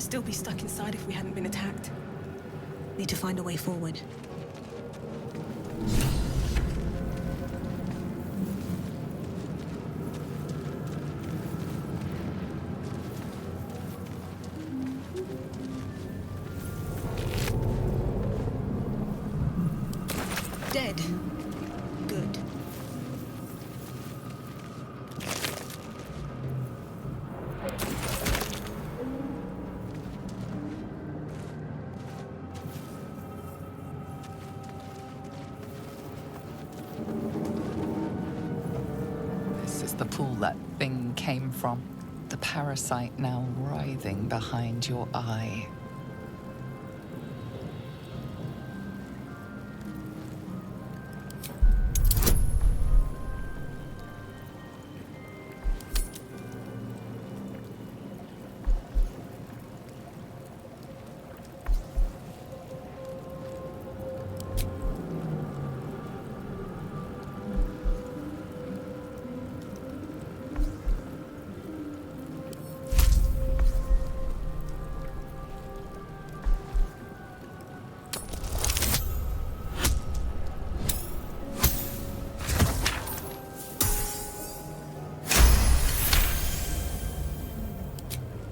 still be stuck inside if we hadn't been attacked. Need to find a way forward. Dead. Good. This is the pool that thing came from. The parasite now writhing behind your eye.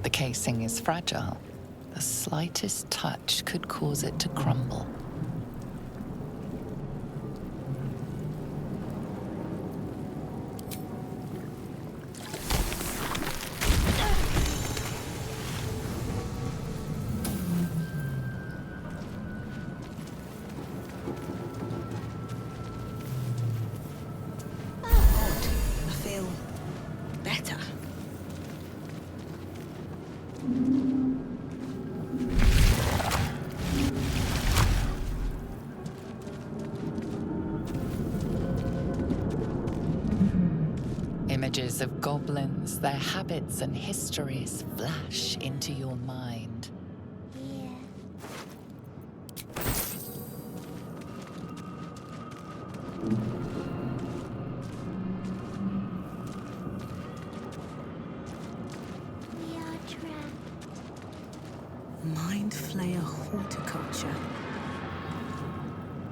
The casing is fragile. The slightest touch could cause it to crumble. I feel better. Images of goblins, their habits and histories flash into your mind. We are trapped. Mind Flayer horticulture.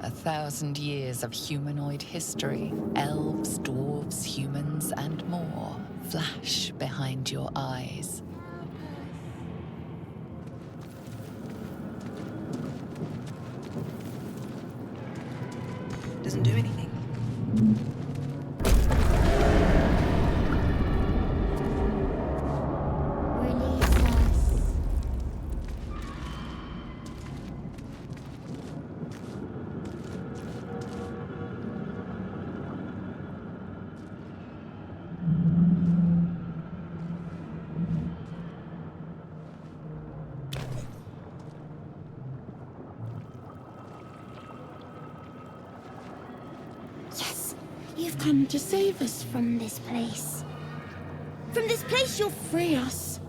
1,000 years of humanoid history, elves, dwarves, humans, and more flash behind your eyes. Doesn't do anything. Release us. Yes, you've come to save us from this place. From this place, you'll free us.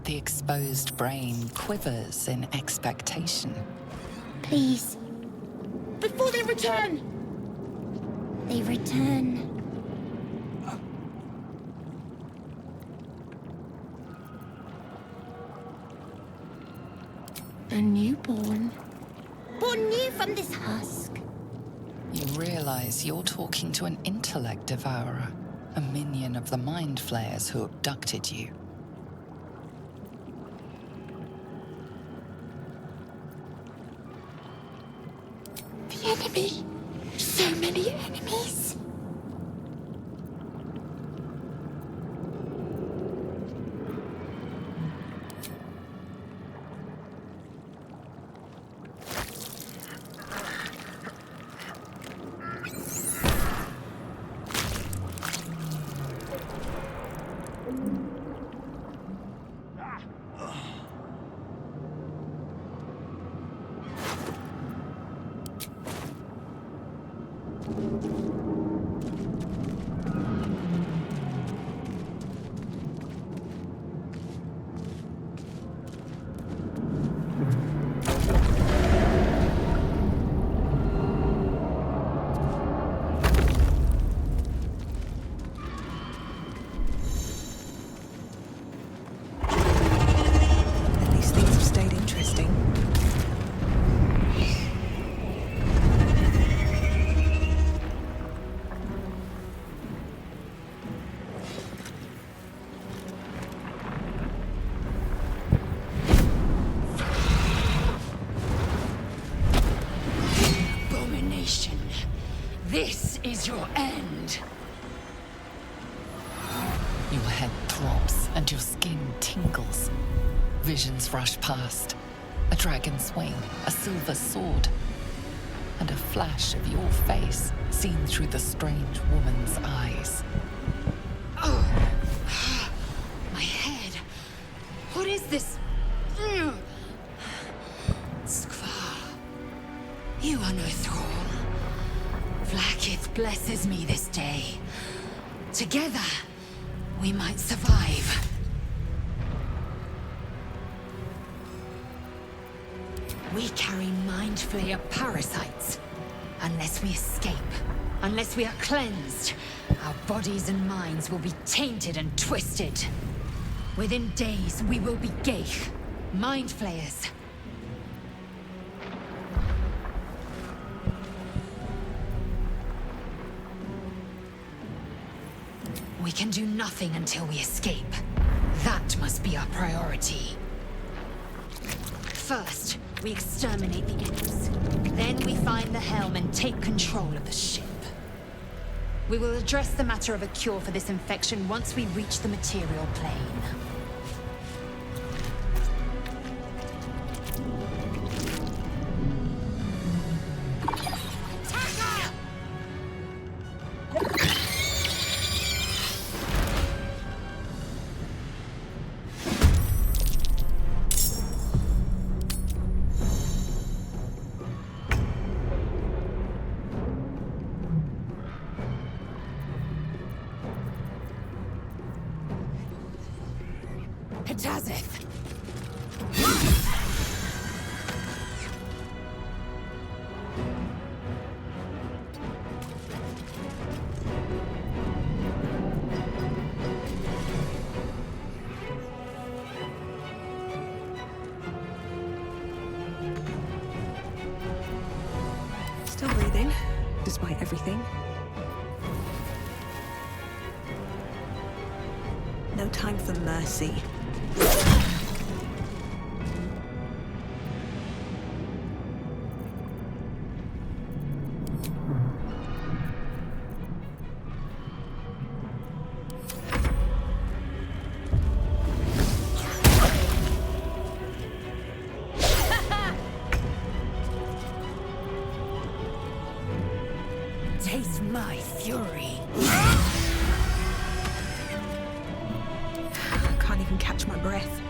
The exposed brain quivers in expectation. Please. Before they return! They return. A newborn. Born new from this husk. You realize you're talking to an intellect devourer, a minion of the mind flayers who abducted you. The enemy. So many enemies. Your head throbs and your skin tingles. Visions rush past. A dragon's wing, a silver sword, and a flash of your face seen through the strange woman's eyes. Oh, my head. What is this? Skvar, you are no thrall. Vlaakith blesses me this day. Together, we might survive. We carry Mind Flayer parasites. Unless we escape, unless we are cleansed, our bodies and minds will be tainted and twisted. Within days, we will be Geich, Mind Flayers. We can do nothing until we escape. That must be our priority. First, we exterminate the imps. Then we find the helm and take control of the ship. We will address the matter of a cure for this infection once we reach the material plane. Still breathing, despite everything. No time for mercy. Taste my fury. I can't even catch my breath.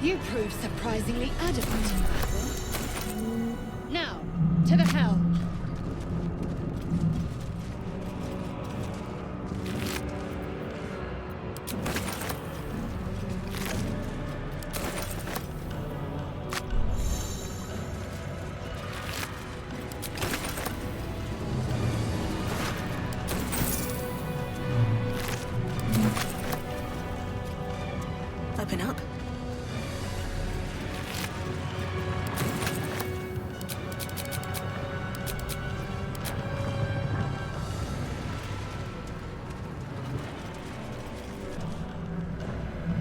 You prove surprisingly adamant in battle. Now, to the helm. Open up.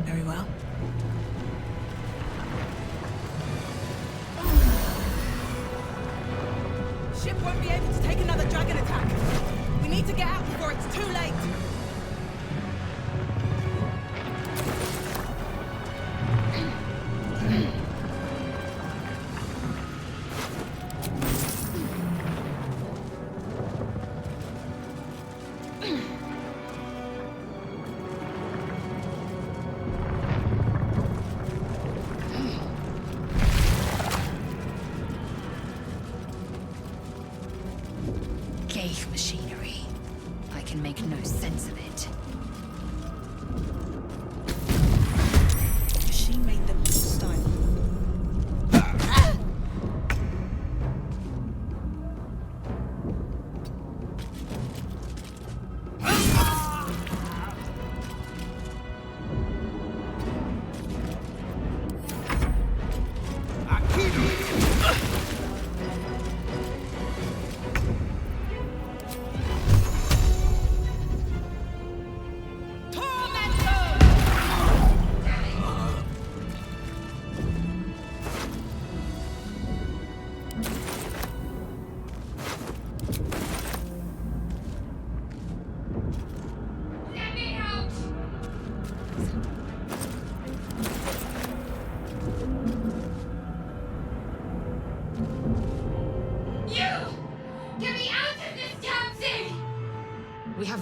Very well. Ship won't be able to take another dragon attack. We need to get out before it's too late.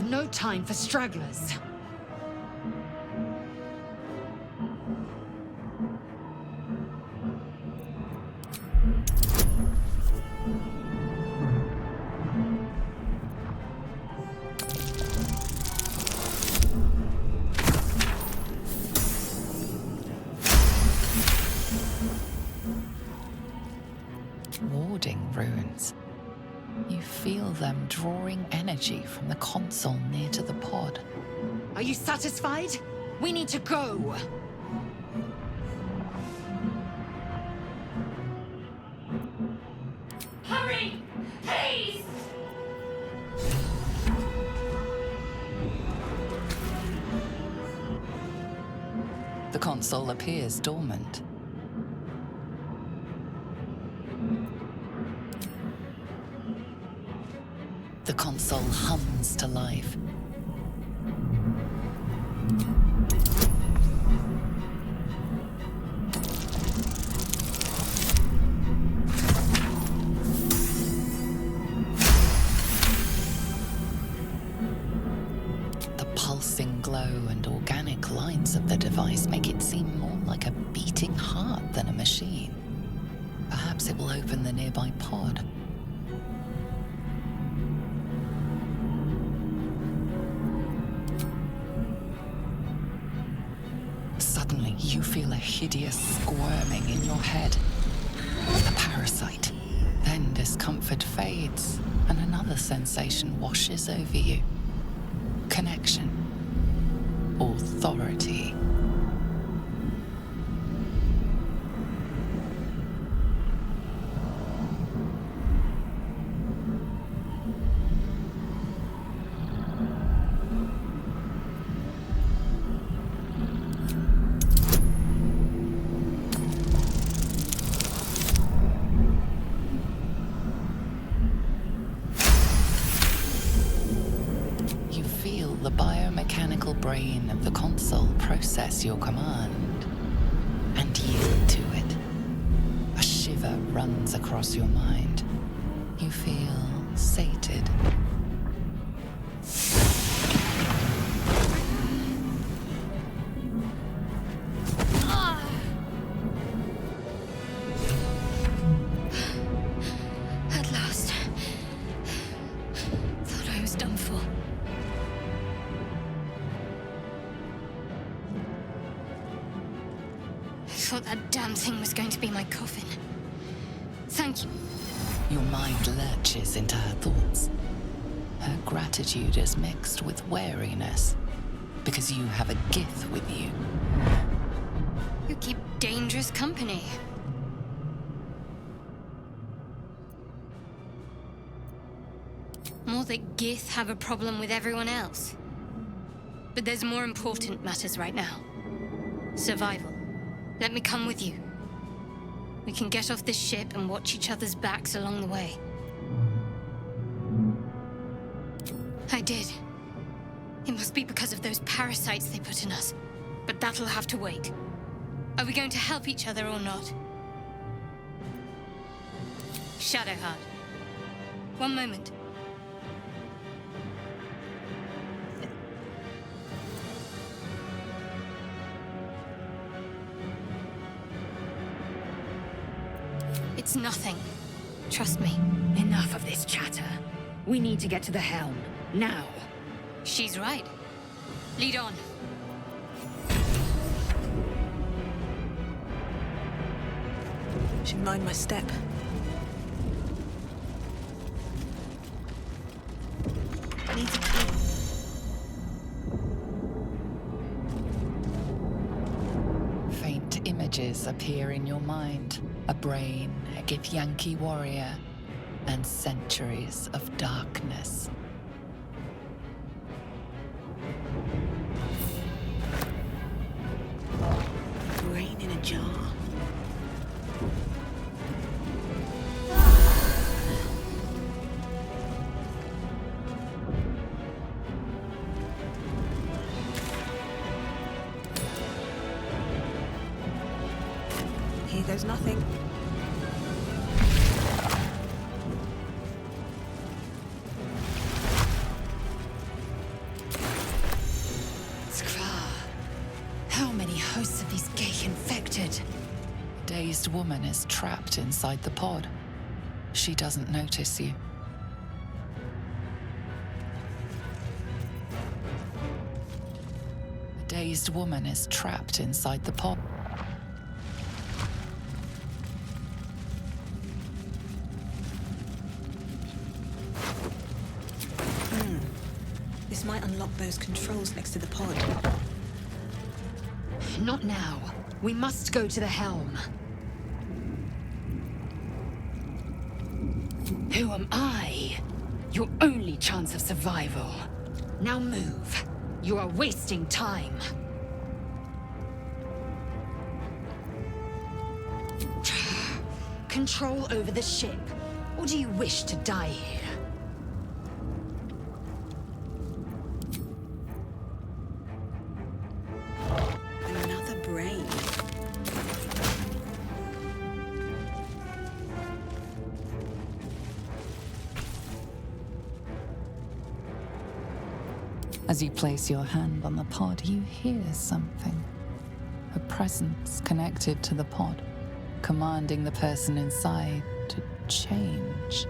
no time for stragglers. Warding runes. You feel them drawing energy from the console near to the pod. Are you satisfied? We need to go! Hurry! Please! The console appears dormant. The console hums to life. The pulsing glow and organic lines of the device make it seem more like a beating heart than a machine. Perhaps it will open the nearby pod. Suddenly, you feel a hideous squirming in your head. A parasite. Then discomfort fades, and another sensation washes over you. Connection. Authority. The biomechanical brain of the console process your command and yield to it. A shiver runs across your mind. You feel sated. At last. Thought I was done for. I thought that damn thing was going to be my coffin. Thank you. Your mind lurches into her thoughts. Her gratitude is mixed with wariness, because you have a Gith with you. You keep dangerous company. More that Gith have a problem with everyone else. But there's more important matters right now. Survival. Let me come with you. We can get off this ship and watch each other's backs along the way. I did. It must be because of those parasites they put in us. But that'll have to wait. Are we going to help each other or not? Shadowheart. One moment. It's nothing. Trust me. Enough of this chatter. We need to get to the helm. Now. She's right. Lead on. Should mind my step. Need a key. Faint images appear in your mind. A brain, a Githyanki warrior, and centuries of darkness. Brain in a jar. Here goes nothing. hosts of these gay infected. A dazed woman is trapped inside the pod. She doesn't notice you. A dazed woman is trapped inside the pod. This might unlock those controls next to the pod. Not now. We must go to the helm. Who am I? Your only chance of survival. Now move. You are wasting time. Control over the ship. Or do you wish to die here? Another brain. As you place your hand on the pod, you hear something. A presence connected to the pod, commanding the person inside to change.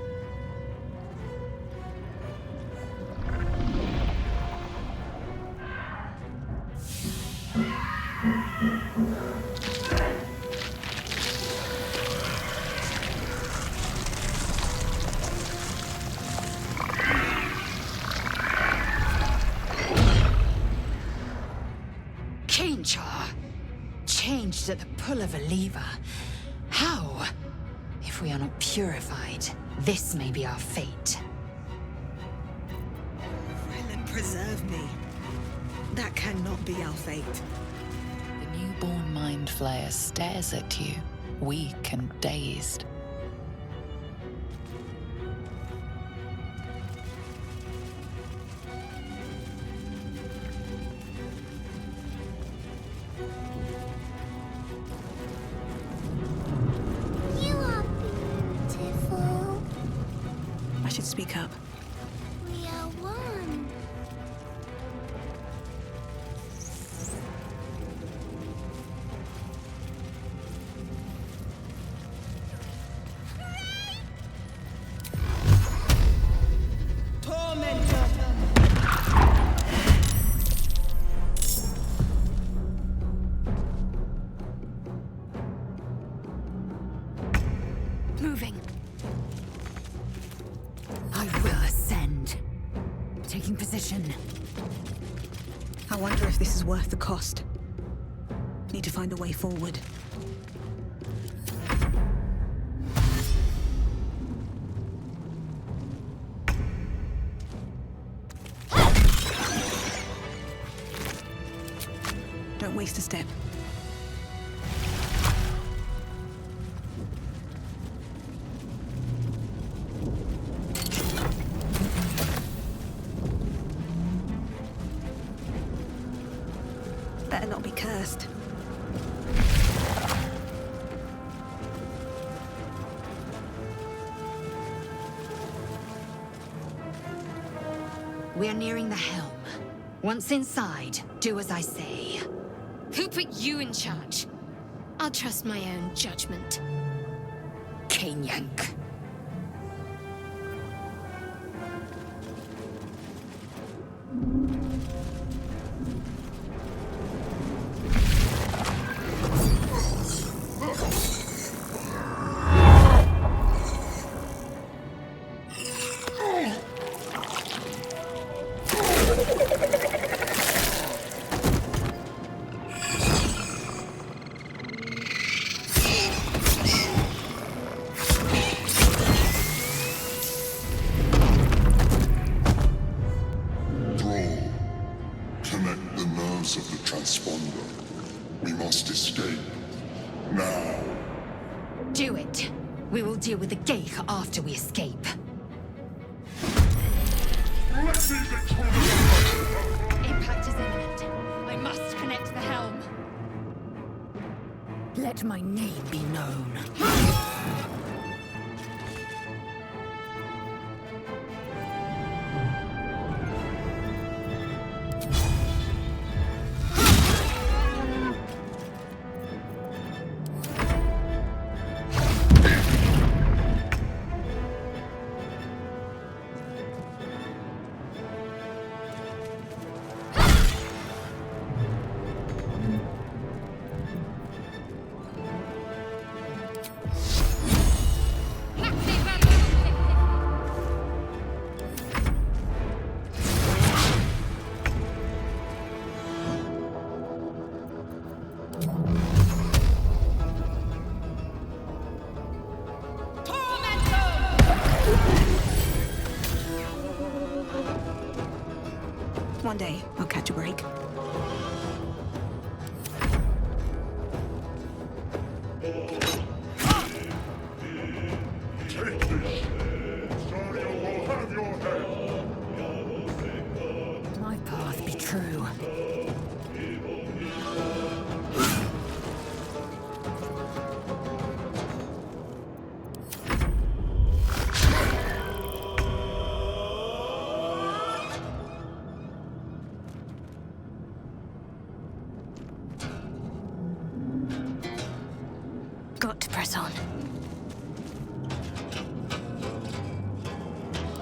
Changed at the pull of a lever. How? If we are not purified, this may be our fate. Relin, preserve me. That cannot be our fate. The newborn mind flayer stares at you, weak and dazed. I should speak up. We are one. Moving. I will ascend. Taking position. I wonder if this is worth the cost. Need to find a way forward. Don't waste a step. Better not be cursed. We are nearing the helm. Once inside, do as I say. Who put you in charge? I'll trust my own judgment. Kanyank. Of the transponder. We must escape. Now. Do it. We will deal with the Geich after we escape. Impact is imminent. I must connect the helm. Let my name be known. One day, I'll catch a break. My path be true. Got to press on.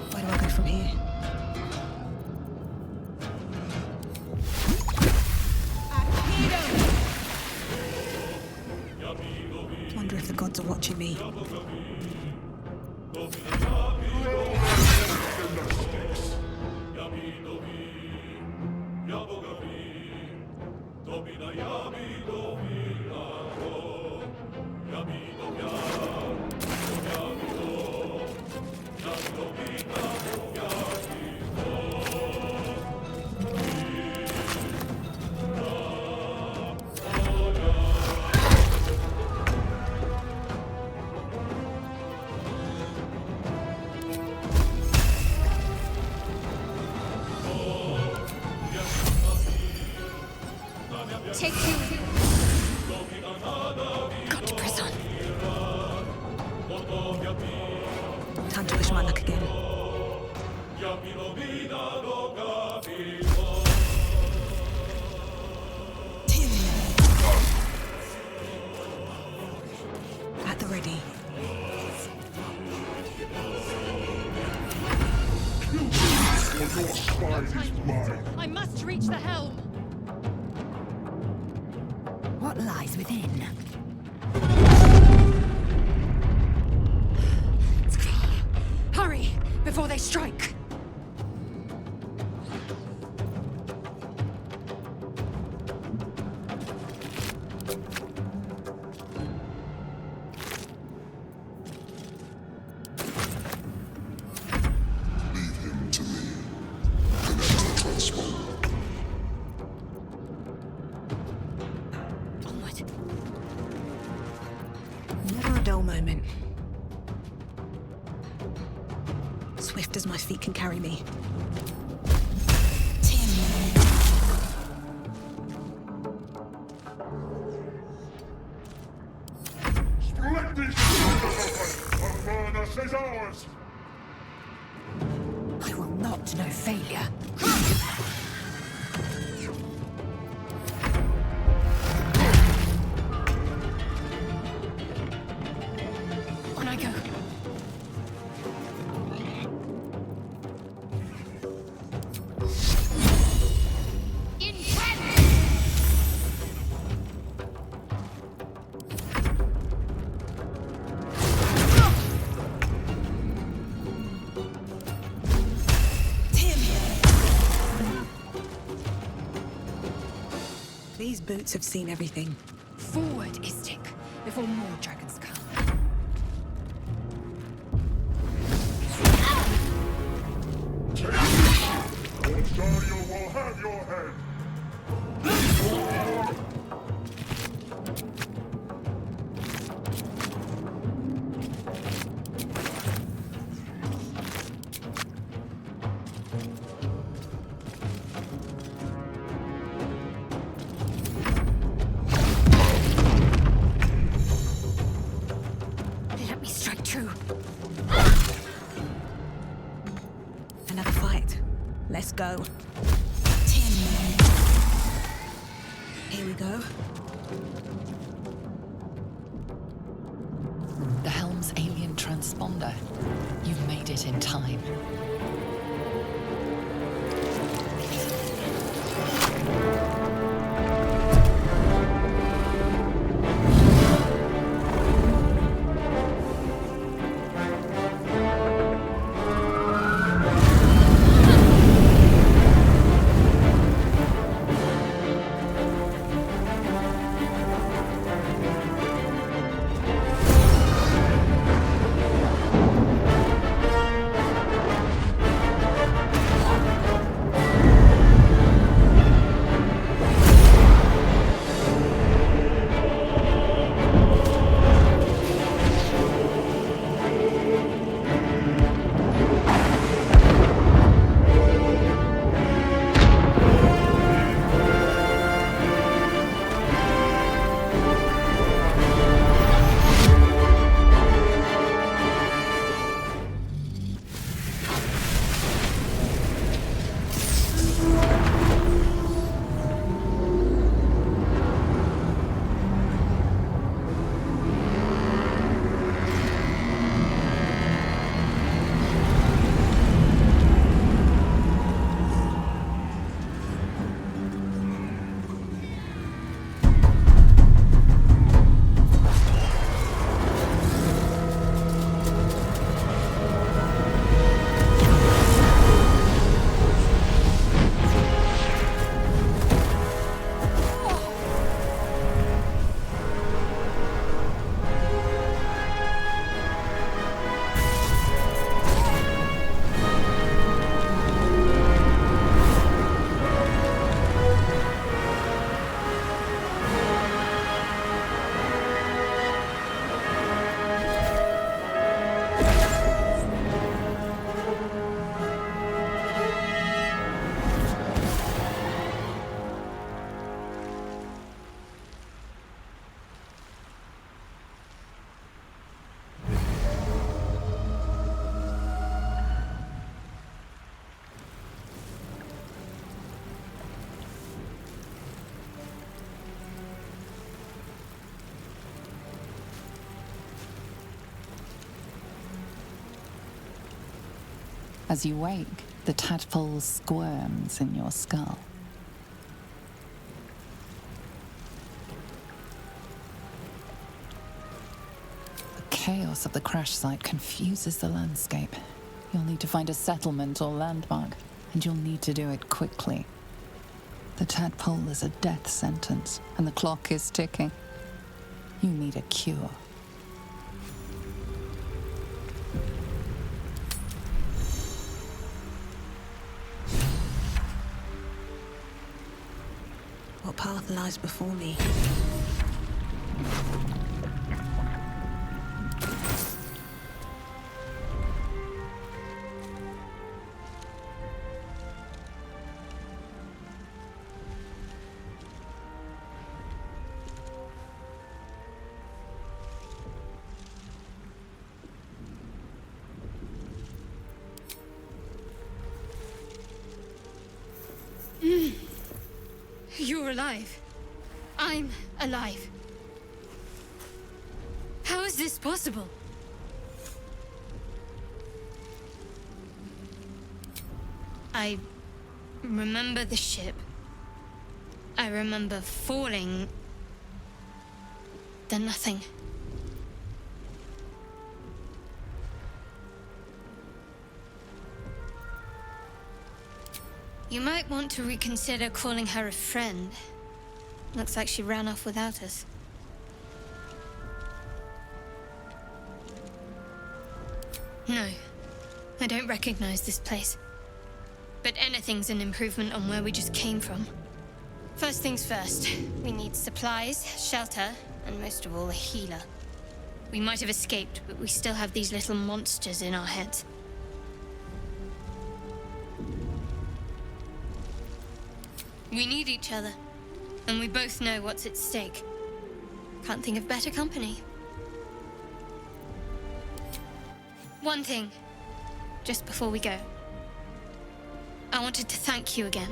Where do I go from here? Wonder if the gods are watching me. Take you. Got to press on. Time to wish my luck again. At the ready. For your spine is mine. I must reach the helm. What lies within? Hurry, before they strike! Leave him to me. Connect the transponder. Onward. Never a dull moment. Swift as my feet can carry me. Let these doors open! The furnace is ours! I will not know failure. On I go. These boots have seen everything. Forward, Istik, before more dragons come. Ontario will have your head! Let me strike true. Another fight. Let's go. Here we go. The helm's alien transponder. You've made it in time. As you wake, the tadpole squirms in your skull. The chaos of the crash site confuses the landscape. You'll need to find a settlement or landmark, and you'll need to do it quickly. The tadpole is a death sentence, and the clock is ticking. You need a cure. What path lies before me? You're alive. I'm alive. How is this possible? I remember the ship. I remember falling. Then nothing. You might want to reconsider calling her a friend. Looks like she ran off without us. No, I don't recognize this place. But anything's an improvement on where we just came from. First things first, we need supplies, shelter, and most of all, a healer. We might have escaped, but we still have these little monsters in our heads. We need each other, and we both know what's at stake. Can't think of better company. One thing, just before we go. I wanted to thank you again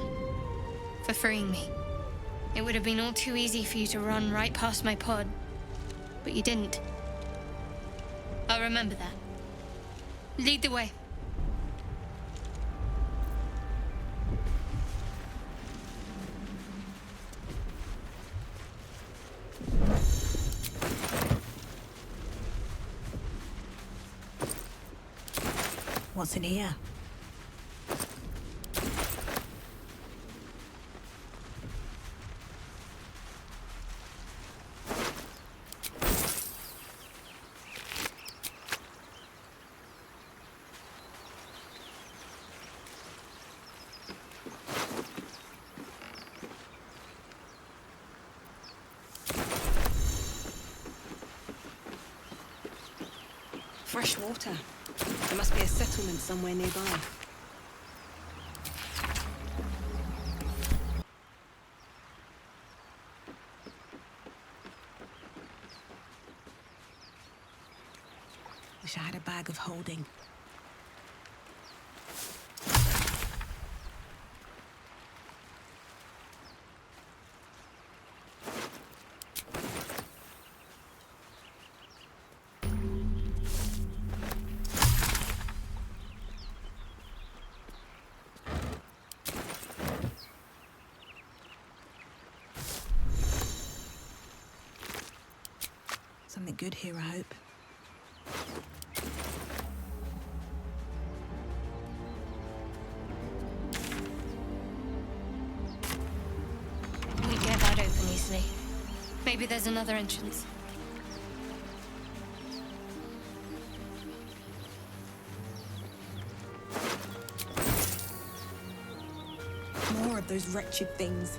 for freeing me. It would have been all too easy for you to run right past my pod, but you didn't. I'll remember that. Lead the way. What's in here? Fresh water. There must be a settlement somewhere nearby. Wish I had a bag of holding. Something good here, I hope. We get that open easily. Maybe there's another entrance. More of those wretched things.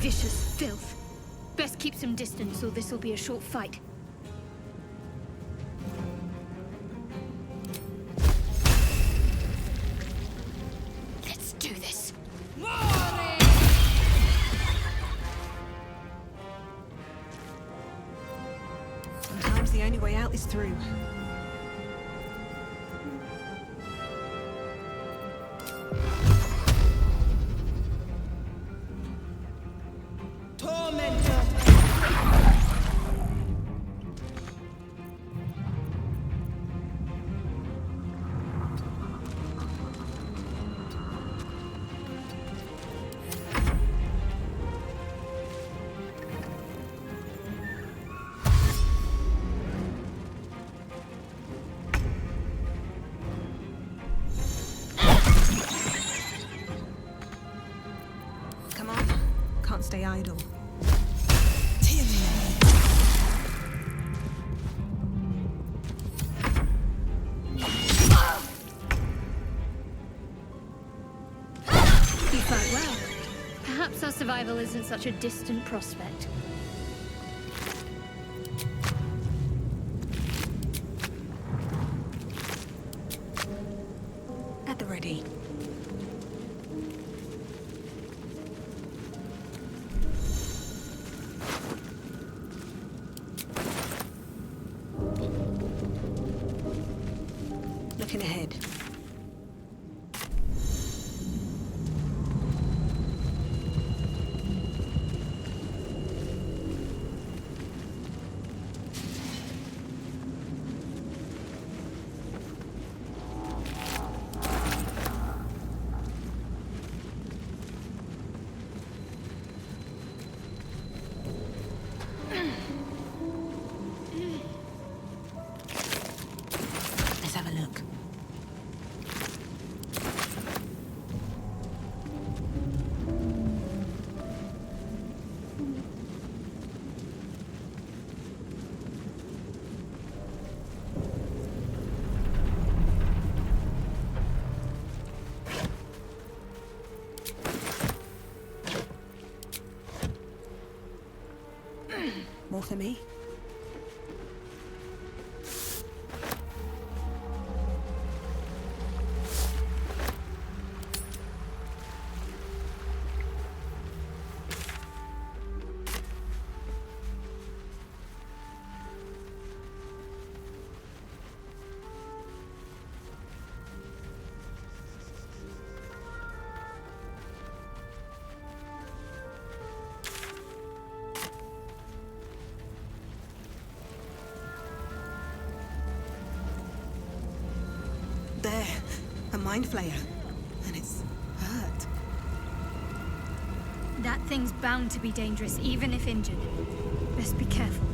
Vicious filth. Best keep some distance or this'll be a short fight. out is through. Tormentor! Come on. Can't stay idle. You fight well. Perhaps our survival isn't such a distant prospect. At the ready. Looking ahead. Let's have a look. More for me? There, a mind flayer. And it's hurt. That thing's bound to be dangerous, even if injured. Best be careful.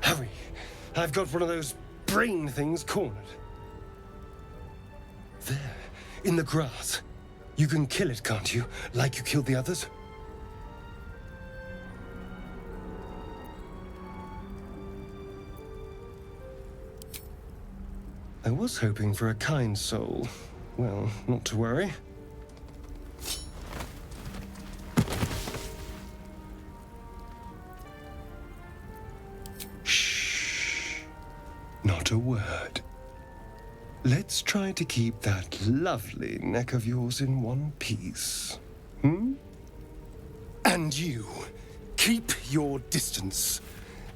Hurry! I've got one of those brain things cornered. There, in the grass. You can kill it, can't you? Like you killed the others? I was hoping for a kind soul. Well, not to worry. Shh. Not a word. Let's try to keep that lovely neck of yours in one piece. Hmm? And you, keep your distance.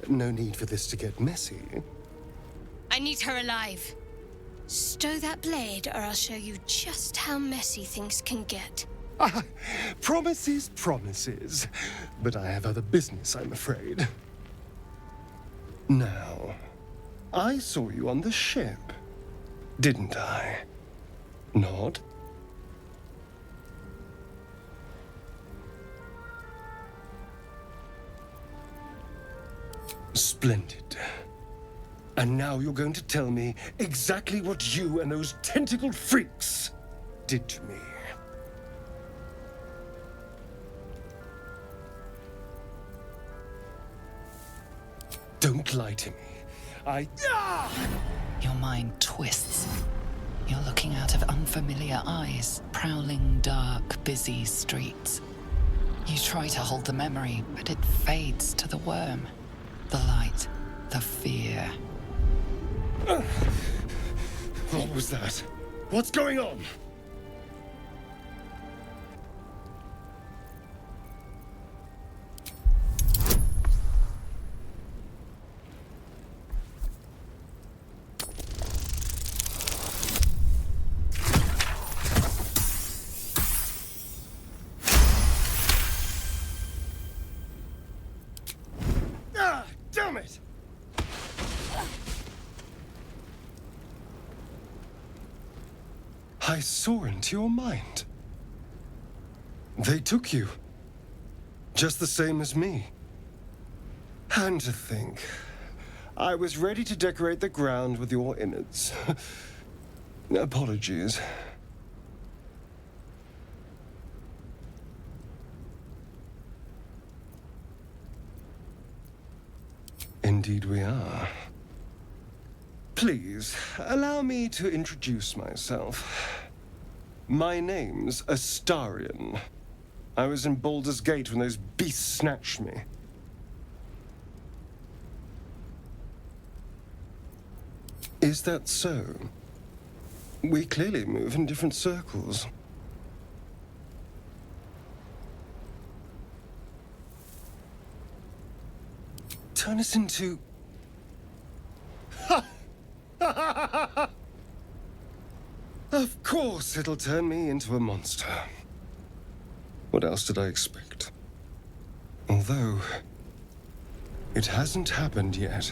No need for this to get messy. I need her alive. Stow that blade, or I'll show you just how messy things can get. Ah, promises, promises. But I have other business, I'm afraid. Now, I saw you on the ship, didn't I? Nod? Splendid. And now you're going to tell me exactly what you and those tentacled freaks did to me. Don't lie to me. Your mind twists. You're looking out of unfamiliar eyes, prowling dark, busy streets. You try to hold the memory, but it fades to the worm. The light, the fear. What was that? What's going on? Damn it! I saw into your mind. They took you. Just the same as me. And to think, I was ready to decorate the ground with your innards. Apologies. Indeed we are. Please, allow me to introduce myself. My name's Astarion. I was in Baldur's Gate when those beasts snatched me. Is that so? We clearly move in different circles. Turn us into... Of course it'll turn me into a monster. What else did I expect? Although, it hasn't happened yet.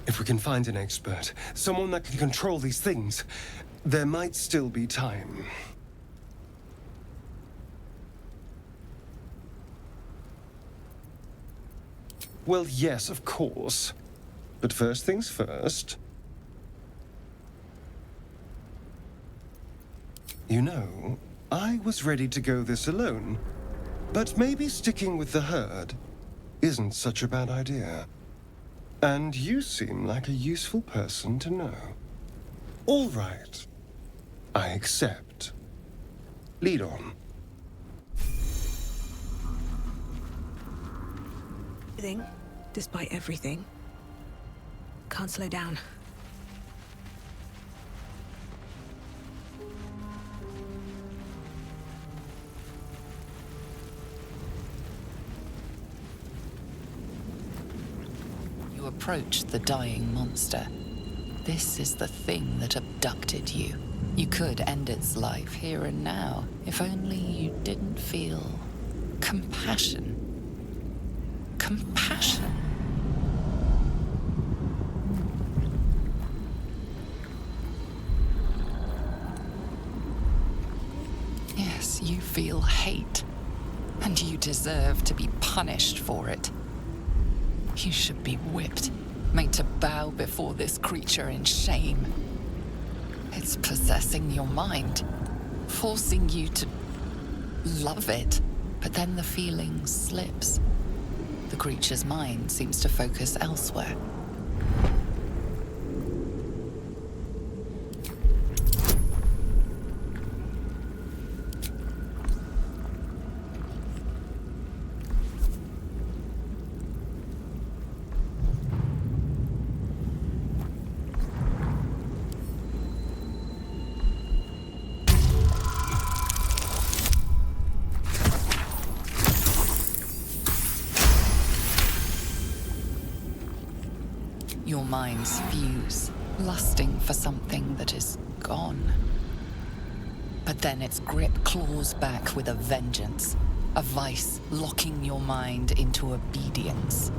If we can find an expert, someone that can control these things, there might still be time. Well, yes, of course. But first things first. You know, I was ready to go this alone, but maybe sticking with the herd isn't such a bad idea. And you seem like a useful person to know. All right. I accept. Lead on. Despite everything. Can't slow down. You approach the dying monster. This is the thing that abducted you. You could end its life here and now, if only you didn't feel compassion. Compassion. Yes, you feel hate, and you deserve to be punished for it. You should be whipped, made to bow before this creature in shame. It's possessing your mind, forcing you to love it, but then the feeling slips. The creature's mind seems to focus elsewhere. Your minds fuse, lusting for something that is gone. But then its grip claws back with a vengeance, a vice locking your mind into obedience.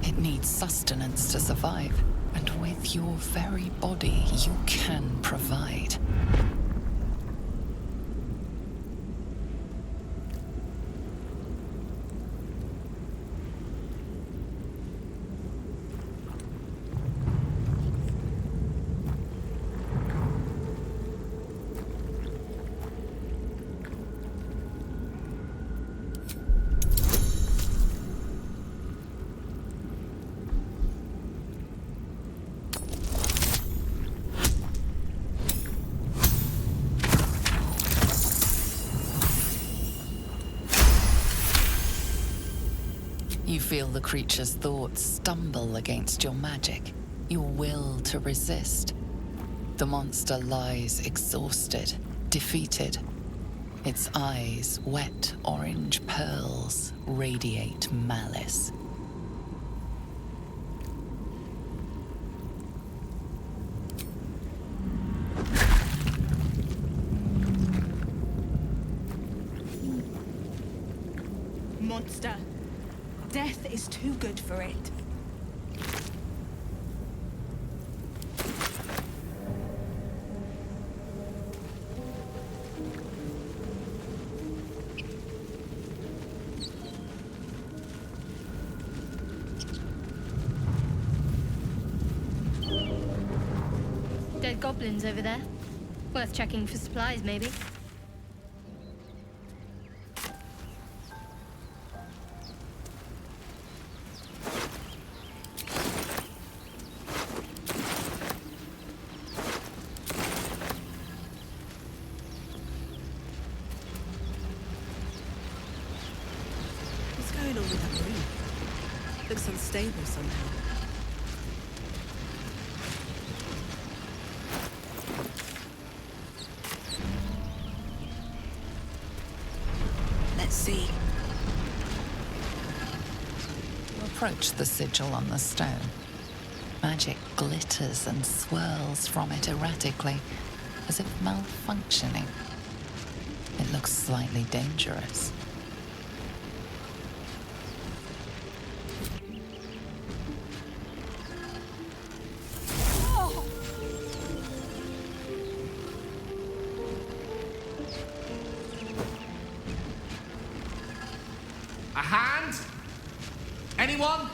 It needs sustenance to survive, and with your very body, you can provide. You feel the creature's thoughts stumble against your magic, your will to resist. The monster lies exhausted, defeated. Its eyes, wet orange pearls, radiate malice. Monster. Death is too good for it. Dead goblins over there. Worth checking for supplies, maybe. What's going on with that room? Looks unstable somehow. Let's see. Approach the sigil on the stone. Magic glitters and swirls from it erratically, as if malfunctioning. It looks slightly dangerous. A hand? Anyone?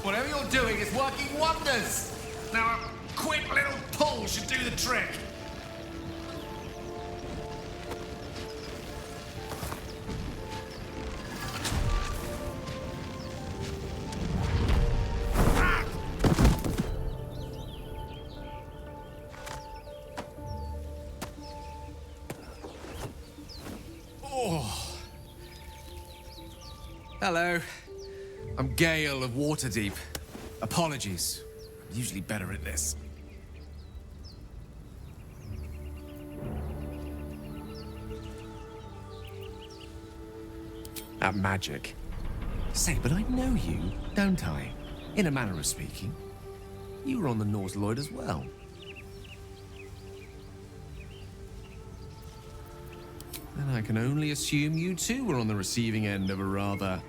Whatever you're doing is working wonders. Now, a quick little pull should do the trick. Oh. Hello. I'm Gale of Waterdeep. Apologies. I'm usually better at this. At magic. Say, but I know you, don't I? In a manner of speaking. You were on the Nautiloid as well. And I can only assume you too were on the receiving end of a rather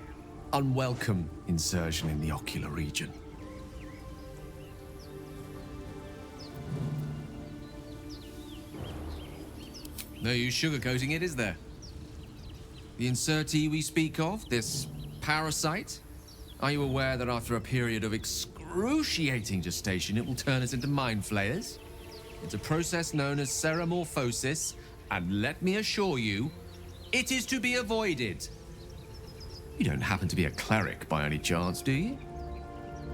unwelcome insertion in the ocular region. No use sugarcoating it, is there? The insertee we speak of, this parasite, are you aware that after a period of excruciating gestation, it will turn us into mind flayers? It's a process known as ceremorphosis, and let me assure you, it is to be avoided. You don't happen to be a cleric by any chance, do you?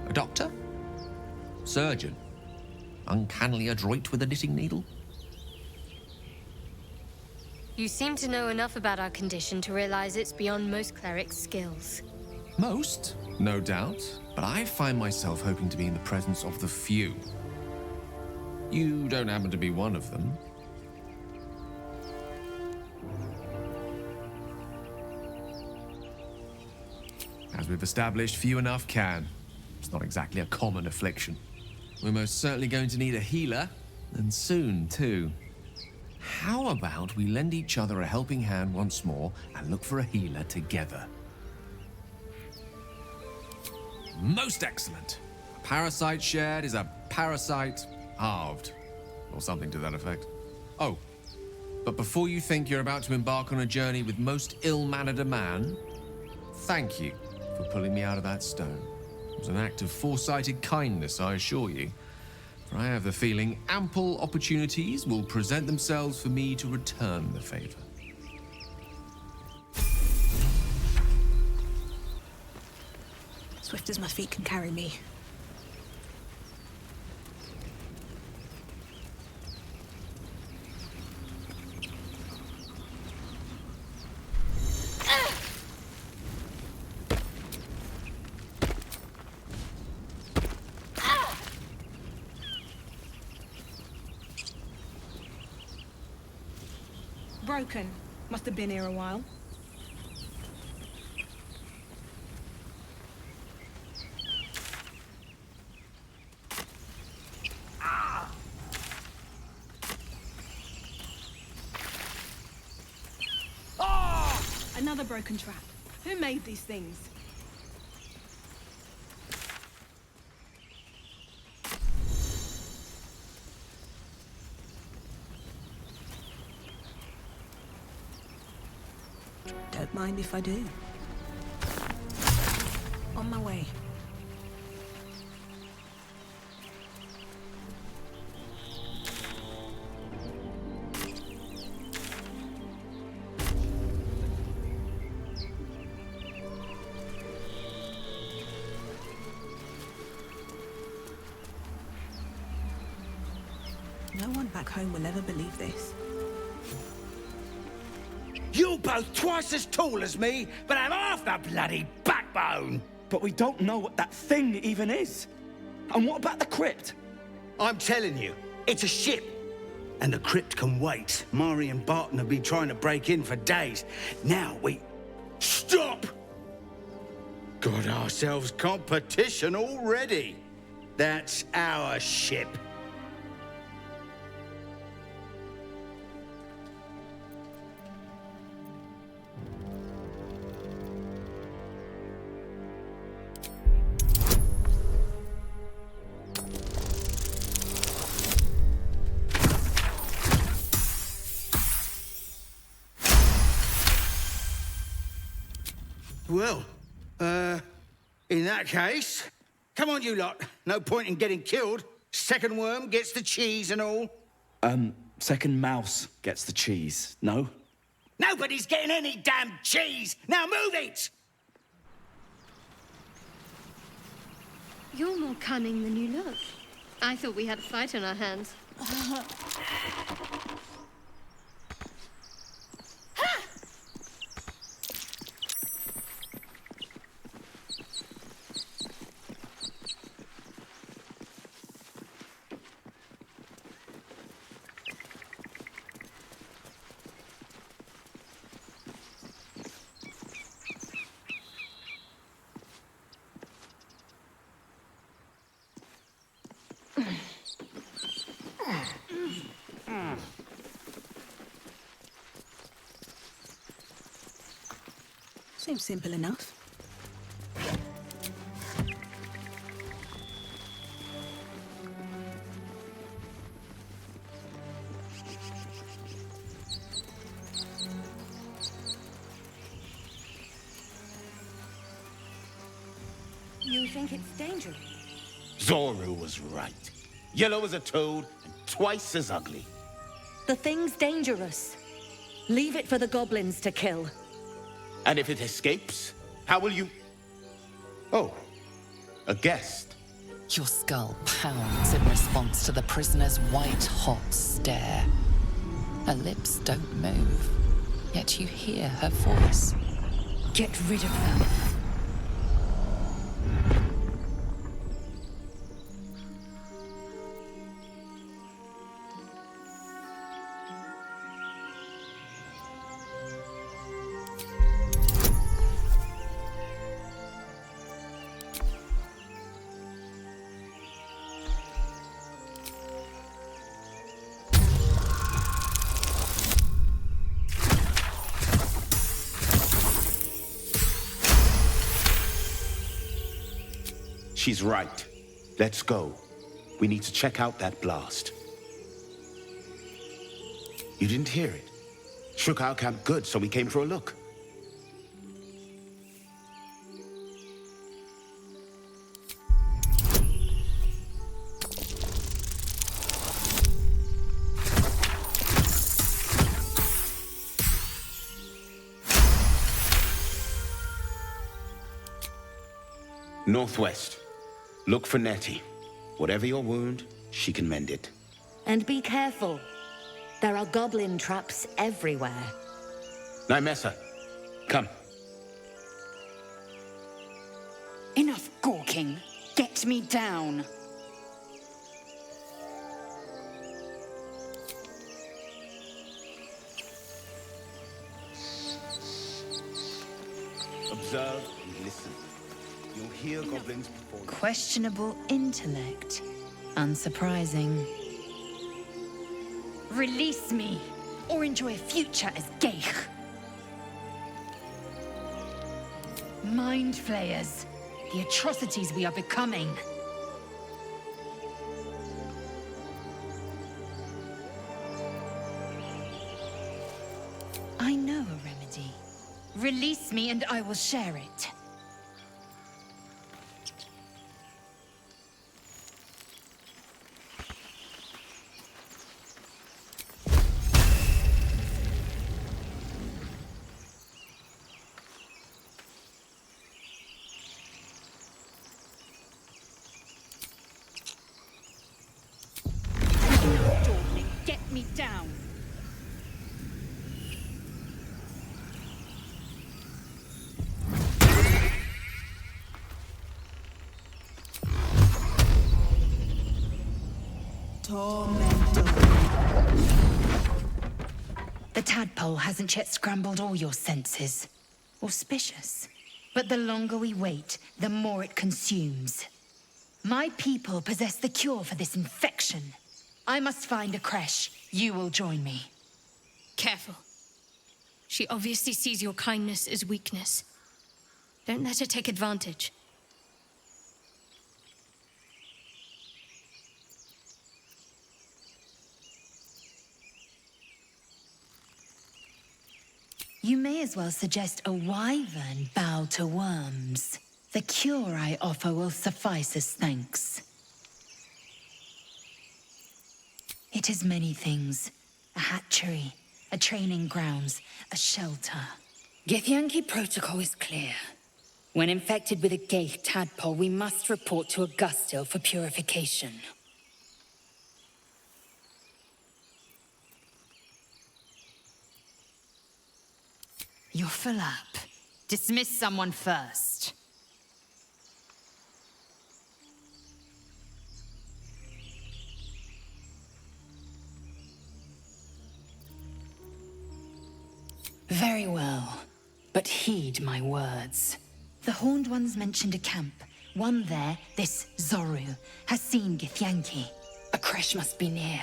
A doctor? Surgeon? Uncannily adroit with a knitting needle? You seem to know enough about our condition to realize it's beyond most clerics' skills. Most, no doubt, but I find myself hoping to be in the presence of the few. You don't happen to be one of them. As we've established, few enough can. It's not exactly a common affliction. We're most certainly going to need a healer, and soon, too. How about we lend each other a helping hand once more and look for a healer together? Most excellent. A parasite shared is a parasite halved, or something to that effect. Oh, but before you think you're about to embark on a journey with most ill-mannered a man, thank you for pulling me out of that stone. It was an act of foresighted kindness, I assure you. For I have the feeling ample opportunities will present themselves for me to return the favor. Swift as my feet can carry me. Broken. Must have been here a while. Another broken trap. Who made these things? Don't mind if I do. On my way. No one back home will ever believe this. You're both twice as tall as me, but have half the bloody backbone! But we don't know what that thing even is. And what about the crypt? I'm telling you, it's a ship. And the crypt can wait. Mari and Barton have been trying to break in for days. Now we... Stop! Got ourselves competition already. That's our ship. Well, in that case, come on, you lot. No point in getting killed. Second worm gets the cheese and all. Second mouse gets the cheese, no? Nobody's getting any damn cheese! Now move it! You're more cunning than you look. I thought we had a fight on our hands. Seems simple enough. You think it's dangerous? Zoru was right. Yellow as a toad and twice as ugly. The thing's dangerous. Leave it for the goblins to kill. And if it escapes, how will you... Oh, a guest. Your skull pounds in response to the prisoner's white-hot stare. Her lips don't move, yet you hear her voice. Get rid of them. She's right. Let's go. We need to check out that blast. You didn't hear it? Shook our camp good, so we came for a look. Northwest. Look for Nettie. Whatever your wound, she can mend it. And be careful. There are goblin traps everywhere. Nymessa, come. Enough gawking. Get me down. Observe and listen. You'll hear goblins before you. Questionable intellect. Unsurprising. Release me, or enjoy a future as Geich. Mind flayers. The atrocities we are becoming. I know a remedy. Release me and I will share it. Get me down. The tadpole hasn't yet scrambled all your senses. Auspicious. But the longer we wait, the more it consumes. My people possess the cure for this infection. I must find a creche. You will join me. Careful. She obviously sees your kindness as weakness. Don't let her take advantage. You may as well suggest a wyvern bow to worms. The cure I offer will suffice as thanks. It is many things. A hatchery, a training grounds, a shelter. Githyanki protocol is clear. When infected with a Geich tadpole, we must report to Augustil for purification. You're full up. Dismiss someone first. Very well, but heed my words. The Horned Ones mentioned a camp. One there, this Zoru, has seen Githyanki. A creche must be near.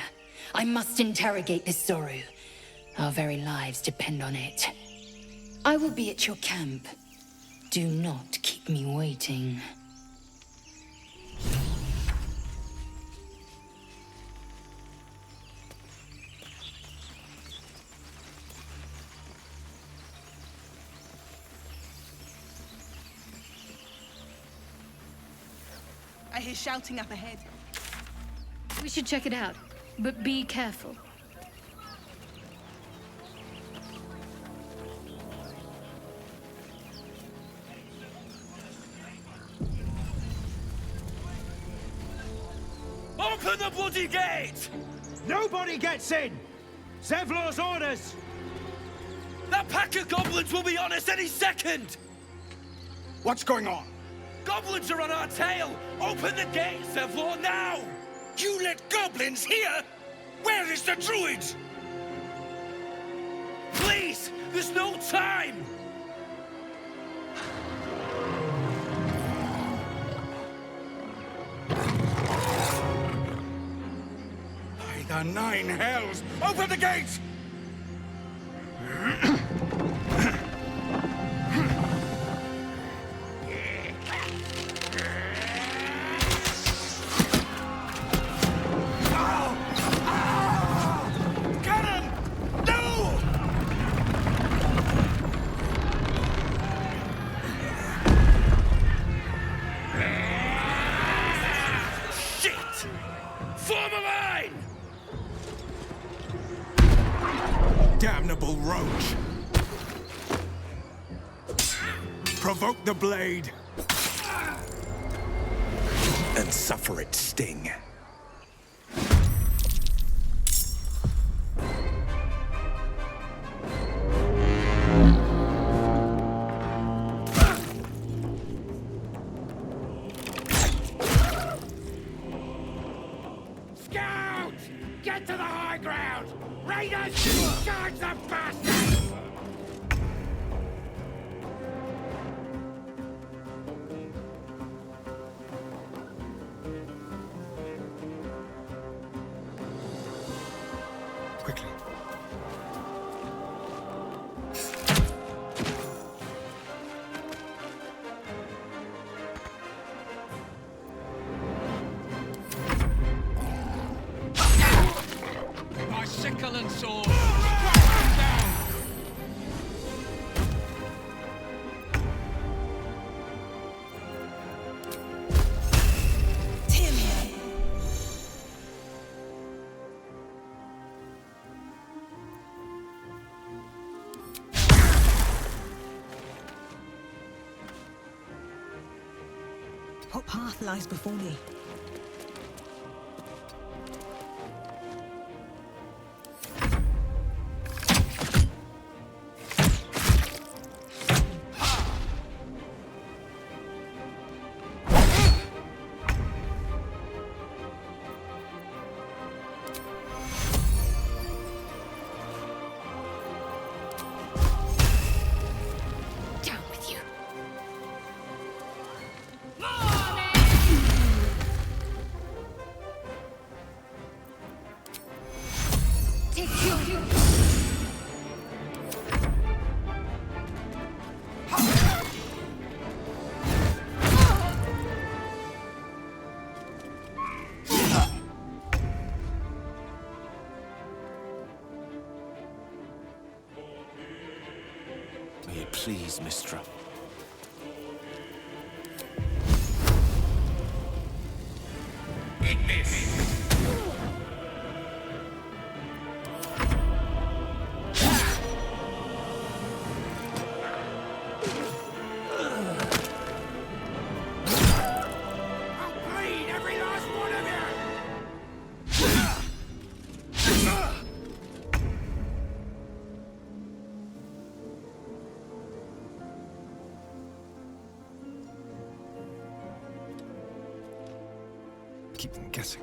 I must interrogate this Zoru. Our very lives depend on it. I will be at your camp. Do not keep me waiting. I hear shouting up ahead. We should check it out, but be careful. Open the bloody gate! Nobody gets in! Zevlor's orders! That pack of goblins will be on us any second! What's going on? Goblins are on our tail! Open the gate, Zevlor, now! You let goblins here? Where is the druid? Please! There's no time! By the nine hells! Open the gate! Damnable roach! Provoke the blade! and suffer its sting. Scouts! Get to the high ground! Raiders! Charge the bastards! Quickly. My sickle and sword! What path lies before me? Down with you. Take you. May it please, Mistra. I'll bleed every last one of you! Keep them guessing.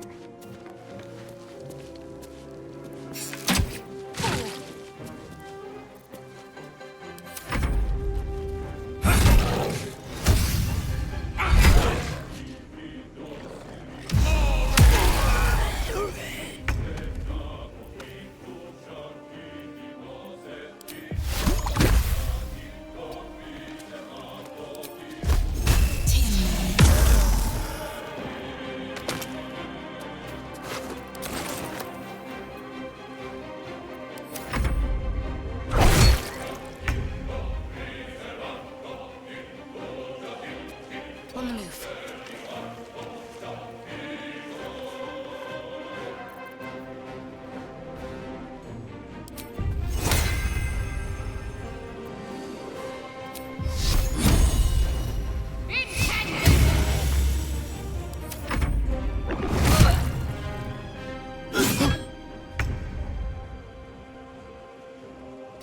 On the move.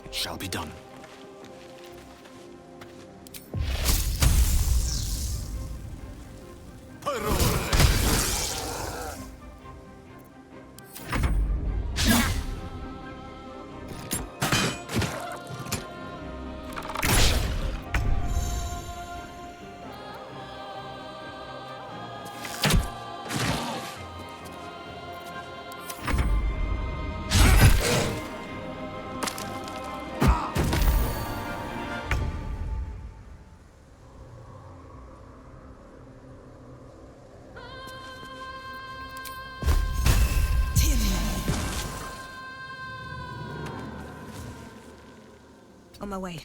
It shall be done. On my way.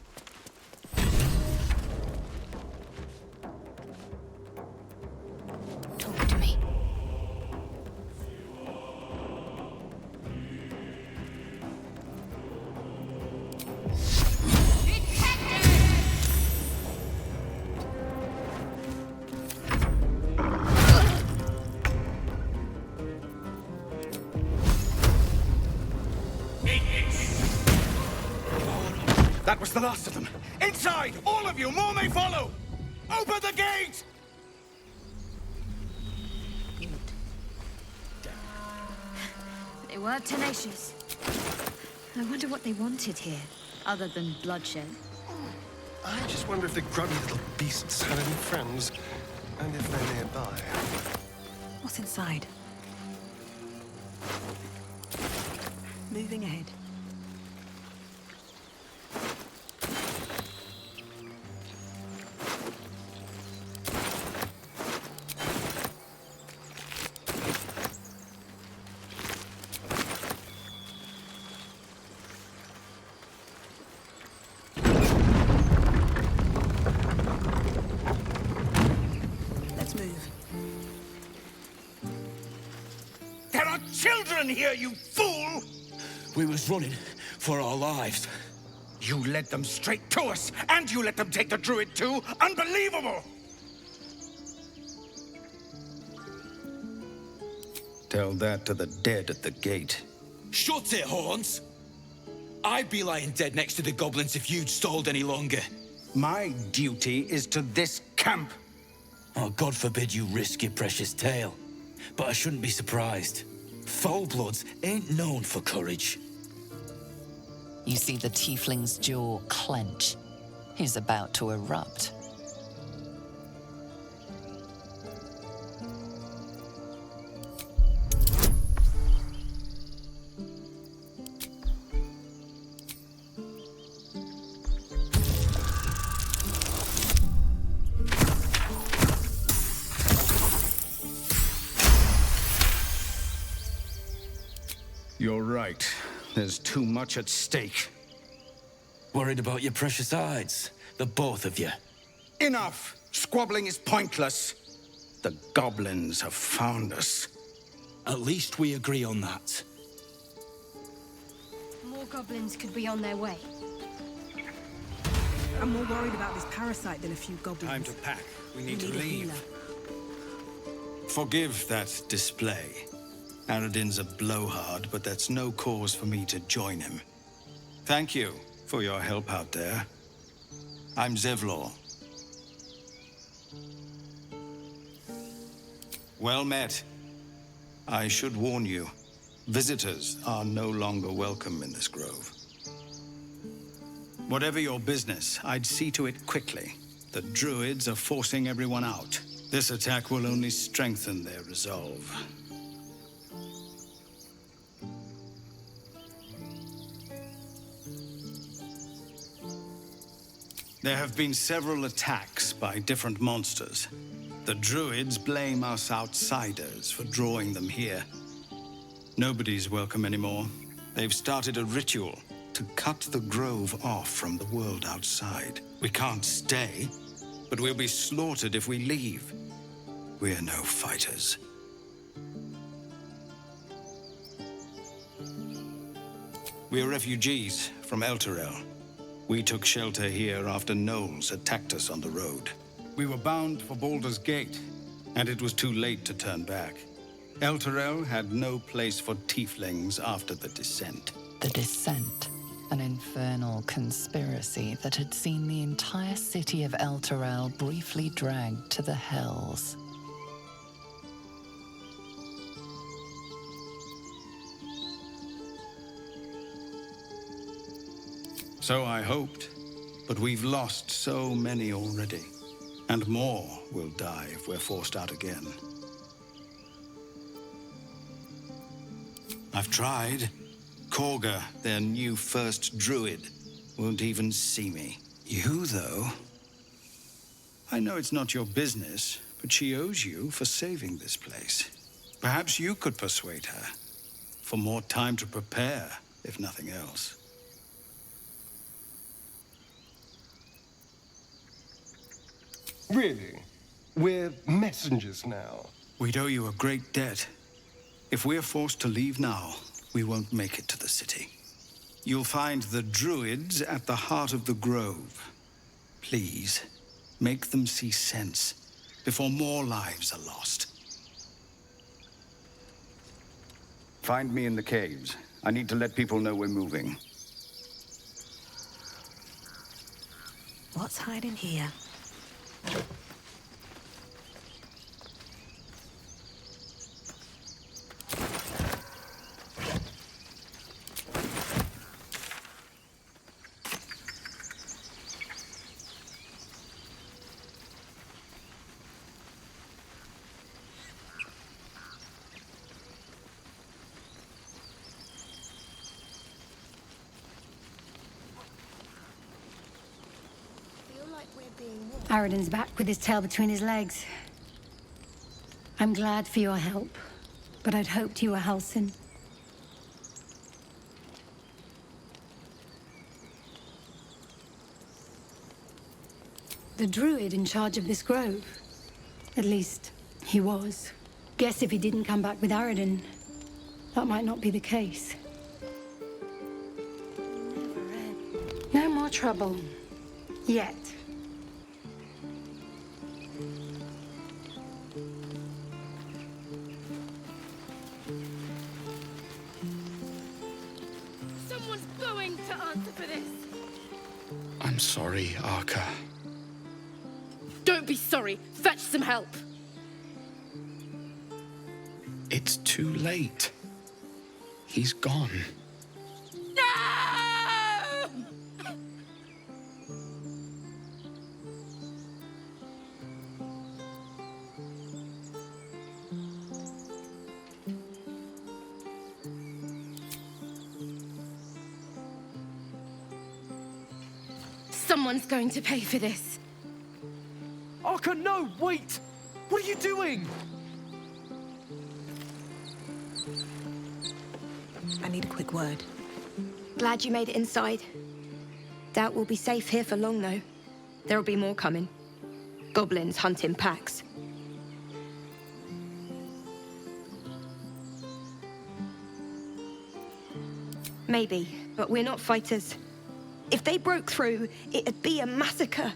Talk to me. That was the last of them. Inside! All of you! More may follow! Open the gate! They were tenacious. I wonder what they wanted here, other than bloodshed. I just wonder if the grubby little beasts had any friends, and if they're nearby. What's inside? Moving ahead. There are children here, you fool! We was running for our lives. You led them straight to us, and you let them take the druid too? Unbelievable! Tell that to the dead at the gate. Shut it, Horns! I'd be lying dead next to the goblins if you'd stalled any longer. My duty is to this camp. Oh, God forbid you risk your precious tail. But I shouldn't be surprised. Foulbloods ain't known for courage. You see the tiefling's jaw clench. He's about to erupt. You're right. There's too much at stake. Worried about your precious hides, the both of you. Enough! Squabbling is pointless. The goblins have found us. At least we agree on that. More goblins could be on their way. I'm more worried about this parasite than a few goblins. Time to pack. We need to a leave. healer. Forgive that display. Aradin's a blowhard, but that's no cause for me to join him. Thank you for your help out there. I'm Zevlor. Well met. I should warn you, visitors are no longer welcome in this grove. Whatever your business, I'd see to it quickly. The druids are forcing everyone out. This attack will only strengthen their resolve. There have been several attacks by different monsters. The druids blame us outsiders for drawing them here. Nobody's welcome anymore. They've started a ritual to cut the grove off from the world outside. We can't stay, but we'll be slaughtered if we leave. We're no fighters. We're refugees from Elturel. We took shelter here after gnolls attacked us on the road. We were bound for Baldur's Gate, and it was too late to turn back. Elturel had no place for tieflings after the Descent. The Descent, an infernal conspiracy that had seen the entire city of Elturel briefly dragged to the Hells. So I hoped, but we've lost so many already. And more will die if we're forced out again. I've tried. Korga, their new first druid, won't even see me. You, though? I know it's not your business, but she owes you for saving this place. Perhaps you could persuade her. For more time to prepare, if nothing else. Really? We're messengers now. We'd owe you a great debt. If we're forced to leave now, we won't make it to the city. You'll find the druids at the heart of the grove. Please, make them see sense before more lives are lost. Find me in the caves. I need to let people know we're moving. hide in here. Aradin's back with his tail between his legs. I'm glad for your help, but I'd hoped you were Halsin. The druid in charge of this grove. At least, he was. Guess if he didn't come back with Aradin, that might not be the case. No more trouble. Yet. Someone's going to answer for this. I'm sorry, Arca. Don't be sorry. Fetch some help. It's too late. He's gone. Someone's going to pay for this. Arca, no! Wait! What are you doing? I need a quick word. Glad you made it inside. Doubt we'll be safe here for long, though. There'll be more coming. Goblins hunting packs. Maybe, but we're not fighters. If they broke through, it'd be a massacre.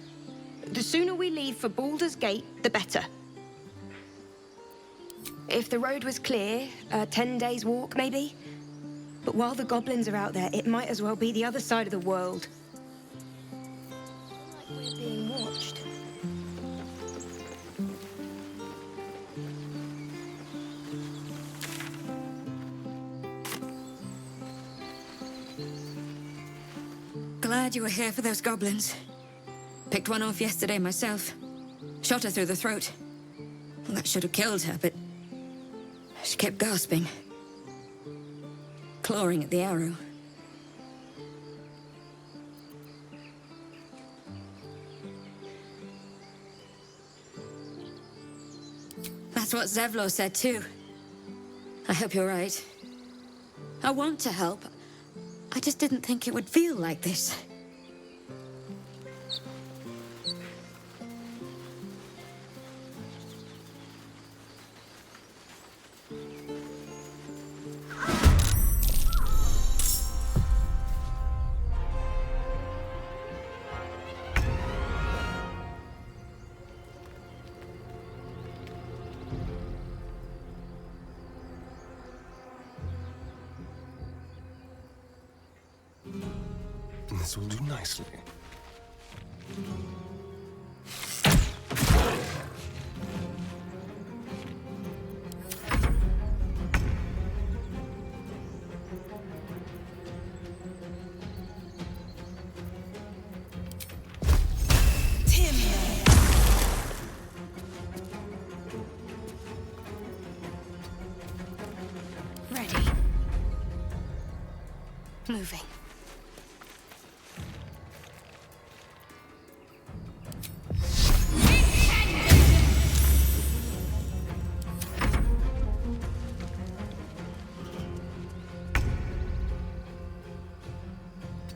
The sooner we leave for Baldur's Gate, the better. If the road was clear, 10 days walk, maybe? But while the goblins are out there, it might as well be the other side of the world. Like we're being watched. Glad you were here for those goblins. Picked one off yesterday myself. Shot her through the throat. Well, that should have killed her, but she kept gasping. Clawing at the arrow. That's what Zevlor said too. I hope you're right. I want to help. I just didn't think it would feel like this. This will do nicely. Ready. Moving.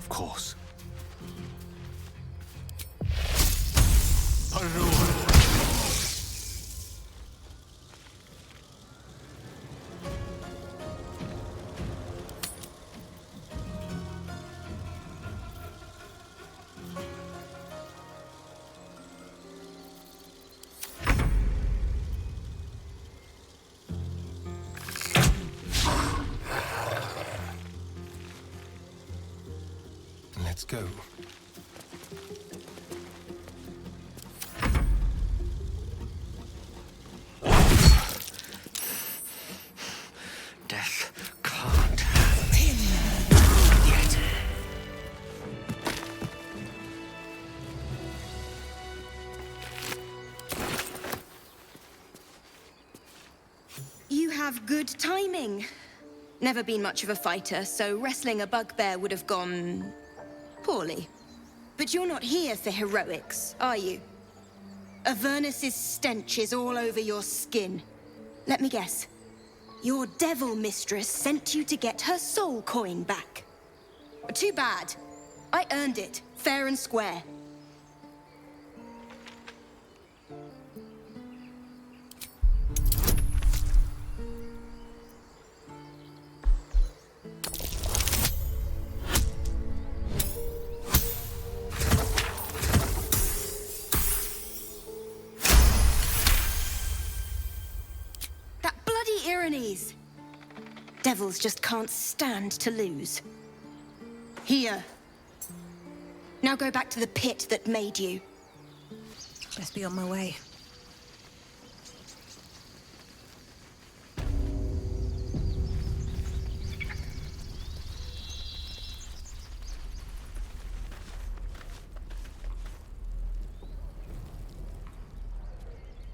Of course. Let's go. Death can't have him yet. You have good timing. Never been much of a fighter, so wrestling a bugbear would have gone poorly. But you're not here for heroics, are you? Avernus's stench is all over your skin. Let me guess. Your devil mistress sent you to get her soul coin back. Too bad. I earned it, fair and square. Devils just can't stand to lose. Here. Now go back to the pit that made you. Best be on my way.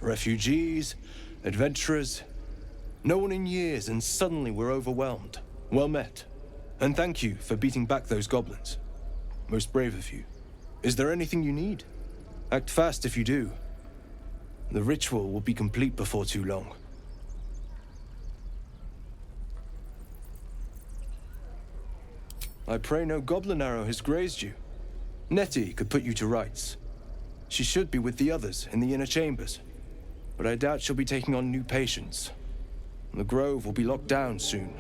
Refugees, adventurers, no one in years, and suddenly we're overwhelmed. Well met. And thank you for beating back those goblins. Most brave of you. Is there anything you need? Act fast if you do. The ritual will be complete before too long. I pray no goblin arrow has grazed you. Nettie could put you to rights. She should be with the others in the inner chambers, but I doubt she'll be taking on new patients. The grove will be locked down soon.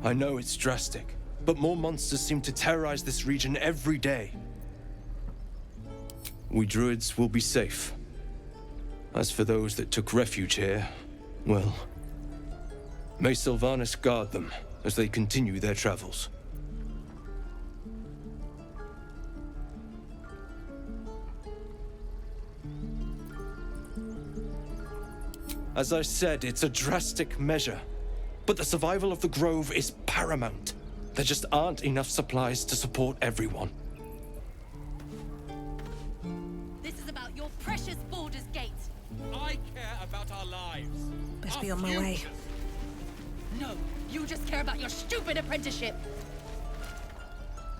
I know it's drastic, but more monsters seem to terrorize this region every day. We druids will be safe. As for those that took refuge here, well, may Sylvanas guard them as they continue their travels. As I said, it's a drastic measure, but the survival of the grove is paramount. There just aren't enough supplies to support everyone. This is about your precious Baldur's Gate. I care about our lives. Best be on my way. No, you just care about your stupid apprenticeship.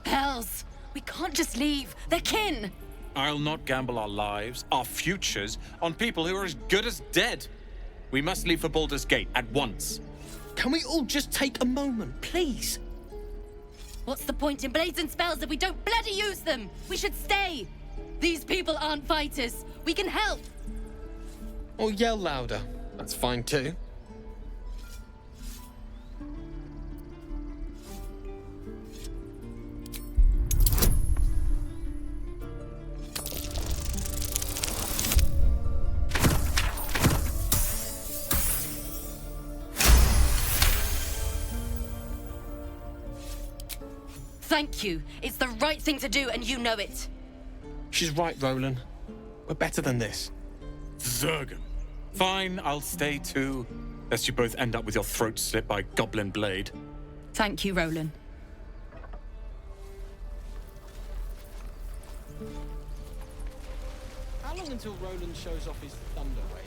Hells, we can't just leave. They're kin. I'll not gamble our lives, our futures, on people who are as good as dead. We must leave for Baldur's Gate at once. Can we all just take a moment, please? What's the point in blades and spells if we don't bloody use them? We should stay. These people aren't fighters. We can help. Or yell louder. That's fine too. Thank you. It's the right thing to do, and you know it. She's right, Roland. We're better than this. Zergan. Fine, I'll stay too. Lest you both end up with your throat slit by goblin blade. Thank you, Roland. How long until Roland shows off his thunder wave?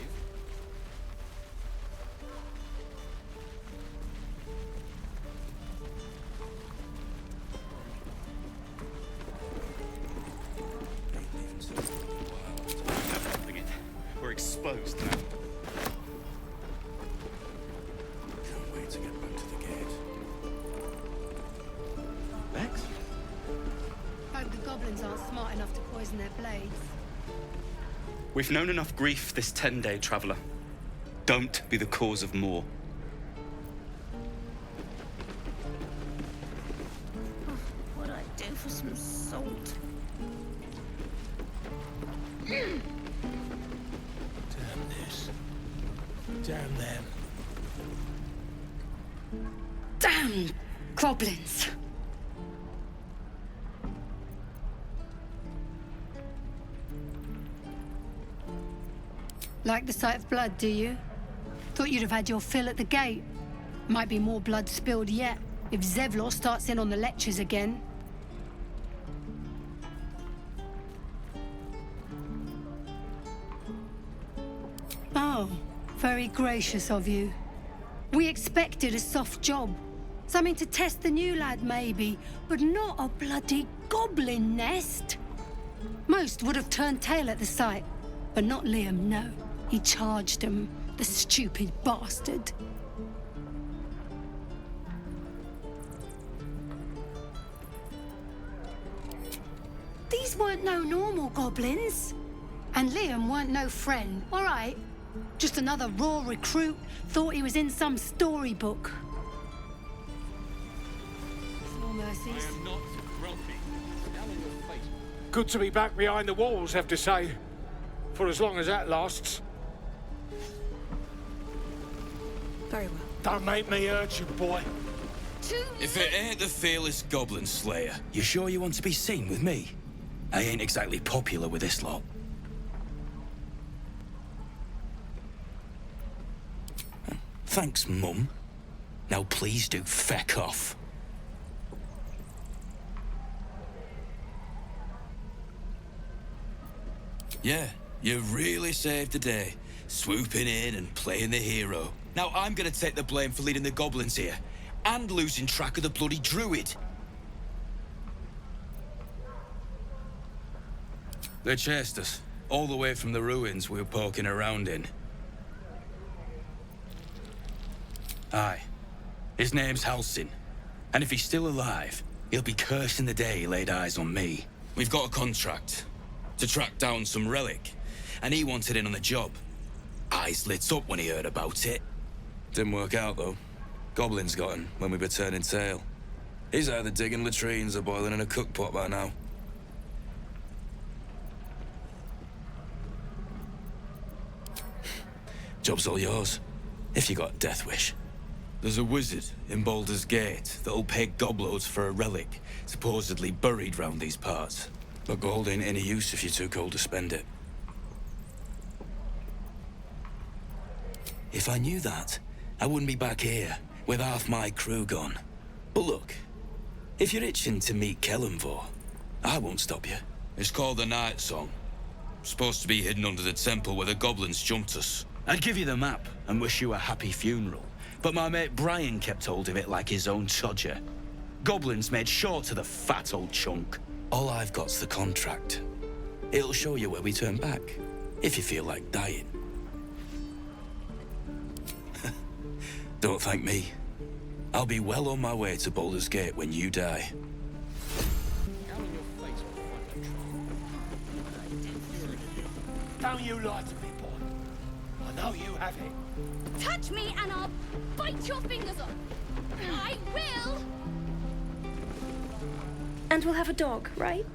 We're exposed now. Can't wait to get back to the gate. Vex? Hope the goblins aren't smart enough to poison their blades. We've known enough grief this 10-day traveler. Don't be the cause of more. What'd I do for some salt? Damn this. Damn them. Damn goblins! Like the sight of blood, do you? Thought you'd have had your fill at the gate. Might be more blood spilled yet, if Zevlor starts in on the lectures again. Oh, very gracious of you. We expected a soft job. Something to test the new lad, maybe, but not a bloody goblin nest. Most would have turned tail at the sight, but not Liam, no. He charged him, the stupid bastard. These weren't no normal goblins. And Liam weren't no friend, all right? Just another raw recruit, thought he was in some storybook. Small mercies. I am not grumpy. Down on your face. Good to be back behind the walls, have to say. For as long as that lasts. Very well. Don't make me hurt you, boy. If it ain't the fearless goblin slayer, you sure you want to be seen with me? I ain't exactly popular with this lot. Thanks, Mum. Now please do feck off. Yeah, you really saved the day, swooping in and playing the hero. Now I'm gonna take the blame for leading the goblins here, and losing track of the bloody druid. They chased us, all the way from the ruins we were poking around in. Aye. His name's Halsin. And if he's still alive, he'll be cursing the day he laid eyes on me. We've got a contract to track down some relic, and he wanted in on the job. Eyes lit up when he heard about it. Didn't work out, though. Goblins got him when we were turning tail. He's either digging latrines or boiling in a cookpot by now. Job's all yours, if you got a death wish. There's a wizard in Baldur's Gate that'll pay gobloads for a relic, supposedly buried round these parts. But gold ain't any use if you're too cold to spend it. If I knew that, I wouldn't be back here, with half my crew gone. But look, if you're itching to meet Kellenvor, I won't stop you. It's called the Night Song. Supposed to be hidden under the temple where the goblins jumped us. I'd give you the map and wish you a happy funeral, but my mate Brian kept hold of it like his own Todger. Goblins made sure to the fat old chunk. All I've got's the contract. It'll show you where we turn back, if you feel like dying. Don't thank me. I'll be well on my way to Baldur's Gate when you die. Don't you lie to me, boy. I know you have it. Touch me and I'll bite your fingers off. I will! And we'll have a dog, right?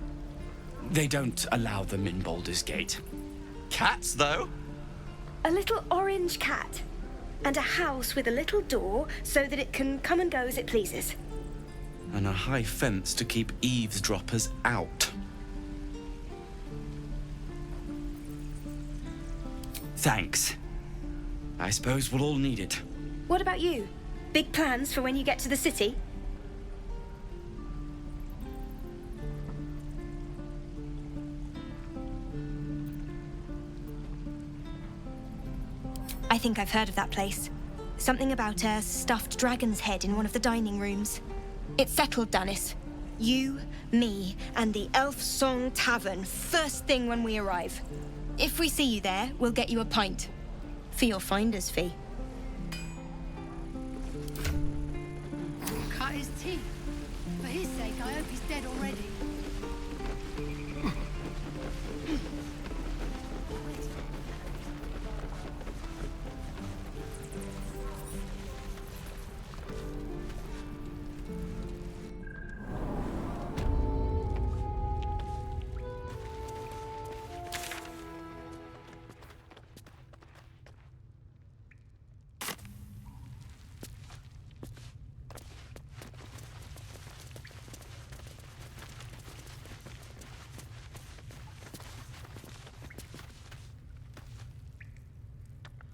They don't allow them in Baldur's Gate. Cats, though? A little orange cat. And a house with a little door so that it can come and go as it pleases. And a high fence to keep eavesdroppers out. Thanks. I suppose we'll all need it. What about you? Big plans for when you get to the city? I think I've heard of that place. Something about a stuffed dragon's head in one of the dining rooms. It's settled, Danis. You, me, and the Elf Song Tavern first thing when we arrive. If we see you there, we'll get you a pint. For your finder's fee. Cut his teeth. For his sake, I hope he's dead already.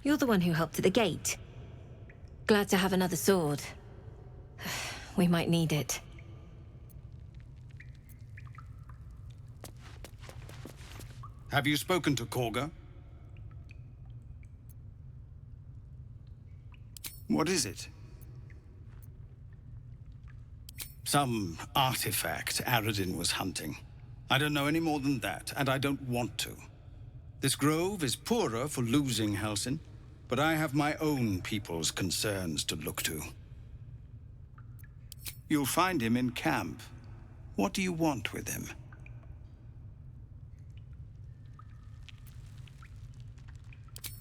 You're the one who helped at the gate. Glad to have another sword. We might need it. Have you spoken to Korga? What is it? Some artifact Aradin was hunting. I don't know any more than that, and I don't want to. This grove is poorer for losing Halsin, but I have my own people's concerns to look to. You'll find him in camp. What do you want with him?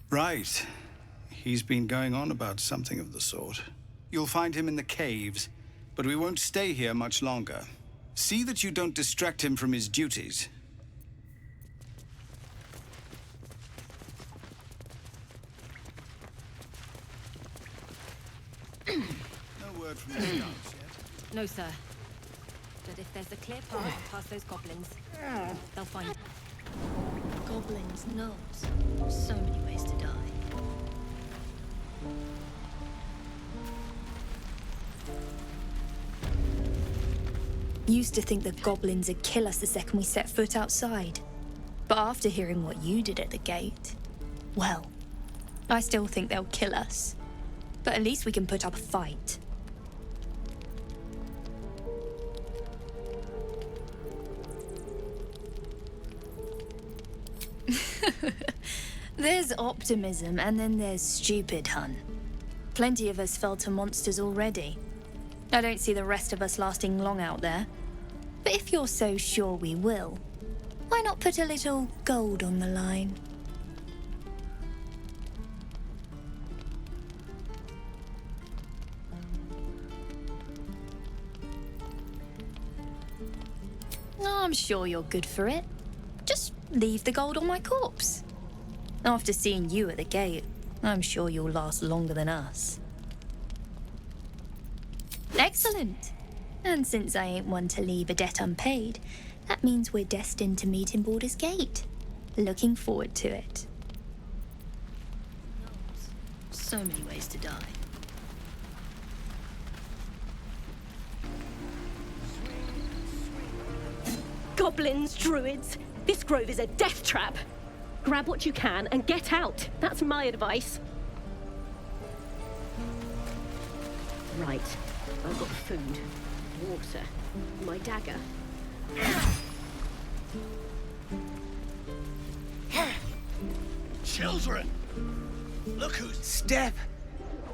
Right. He's been going on about something of the sort. You'll find him in the caves, but we won't stay here much longer. See that you don't distract him from his duties. No word from the scouts yet? No, sir. But if there's a clear path past those goblins, they'll find... Goblins, gnomes. So many ways to die. Used to think that goblins would kill us the second we set foot outside. But after hearing what you did at the gate, well, I still think they'll kill us. But at least we can put up a fight. There's optimism, and then there's stupid, hun. Plenty of us fell to monsters already. I don't see the rest of us lasting long out there. But if you're so sure we will, why not put a little gold on the line? I'm sure you're good for it. Just leave the gold on my corpse. After seeing you at the gate, I'm sure you'll last longer than us. Excellent. And since I ain't one to leave a debt unpaid, that means we're destined to meet in Baldur's Gate. Looking forward to it. So many ways to die. Goblins, druids, this grove is a death trap. Grab what you can and get out. That's my advice. Right. I've got food, water, my dagger. Children! Look who's... Step,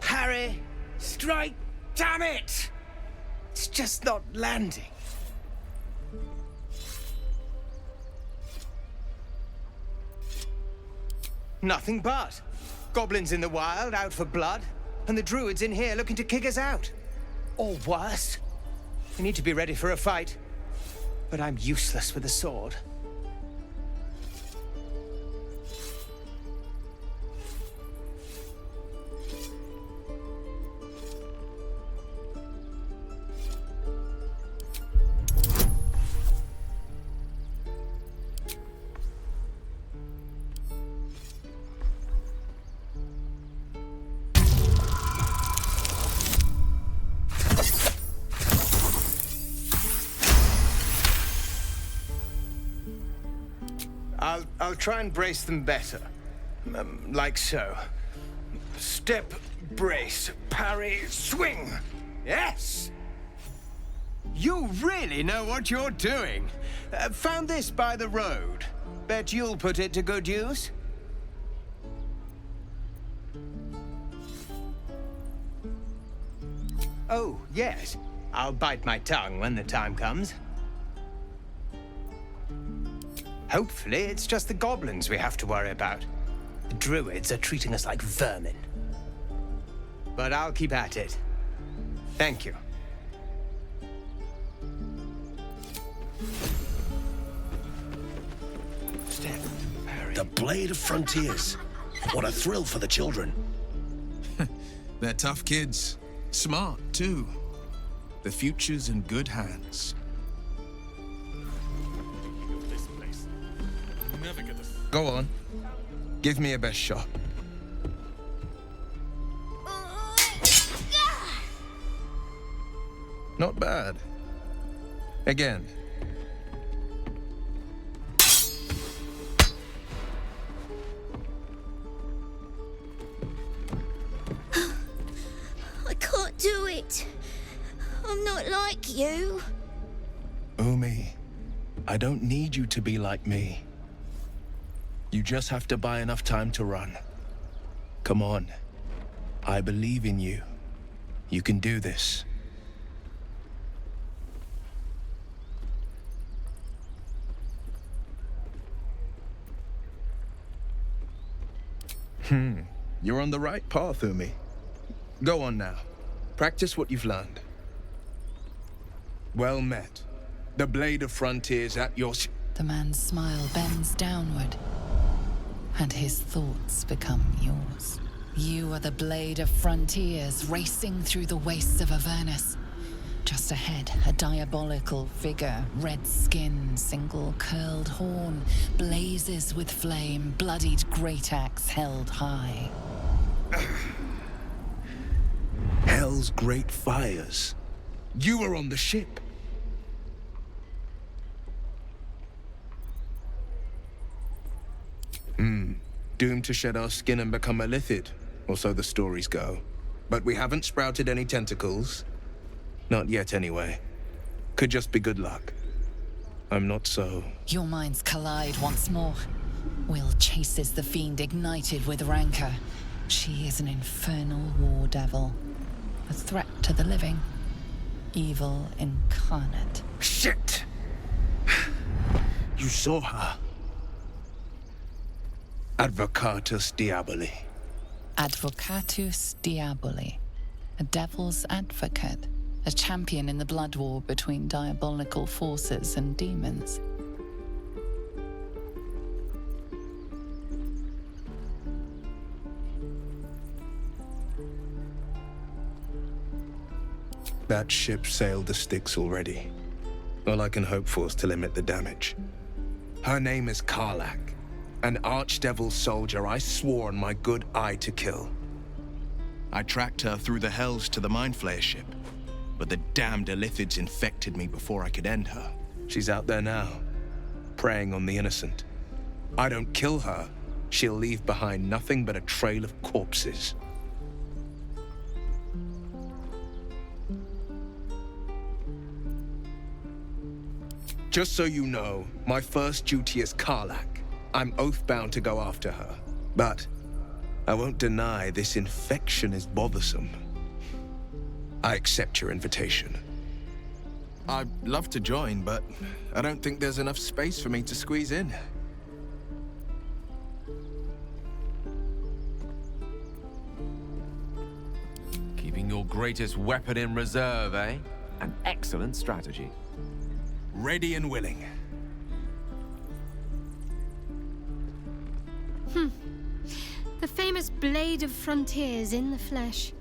parry, strike, damn it! It's just not landing. Nothing but. Goblins in the wild, out for blood, and the druids in here looking to kick us out. Or worse. We need to be ready for a fight, but I'm useless with a sword. I'll try and brace them better. Like so. Step, brace, parry, swing. Yes! You really know what you're doing. Found this by the road. Bet you'll put it to good use. Oh, yes. I'll bite my tongue when the time comes. Hopefully, it's just the goblins we have to worry about. The druids are treating us like vermin. But I'll keep at it. Thank you. Step, parry. The Blade of Frontiers. What a thrill for the children. They're tough kids. Smart, too. The future's in good hands. Go on. Give me your best shot. Not bad. Again. I can't do it. I'm not like you. Umi, I don't need you to be like me. You just have to buy enough time to run. Come on. I believe in you. You can do this. You're on the right path, Umi. Go on now. Practice what you've learned. Well met. The Blade of Frontiers at your... The man's smile bends downward, and his thoughts become yours. You are the Blade of Frontiers, racing through the wastes of Avernus. Just ahead, a diabolical figure, red skin, single curled horn, blazes with flame, bloodied great axe held high. Hell's great fires. You were on the ship. Doomed to shed our skin and become a lithid, or so the stories go. But we haven't sprouted any tentacles. Not yet, anyway. Could just be good luck. I'm not so... Your minds collide once more. Will chases the fiend ignited with rancor. She is an infernal war devil. A threat to the living. Evil incarnate. Shit! You saw her. Advocatus Diaboli. Advocatus Diaboli. A devil's advocate. A champion in the blood war between diabolical forces and demons. That ship sailed the Styx already. All I can hope for is to limit the damage. Her name is Karlach, an archdevil soldier I swore on my good eye to kill. I tracked her through the hells to the Mind Flayer ship, but the damned Illithids infected me before I could end her. She's out there now, preying on the innocent. I don't kill her, she'll leave behind nothing but a trail of corpses. Just so you know, my first duty is Karlach. I'm oath-bound to go after her. But I won't deny this infection is bothersome. I accept your invitation. I'd love to join, but I don't think there's enough space for me to squeeze in. Keeping your greatest weapon in reserve, eh? An excellent strategy. Ready and willing. The famous Blade of Frontiers in the flesh.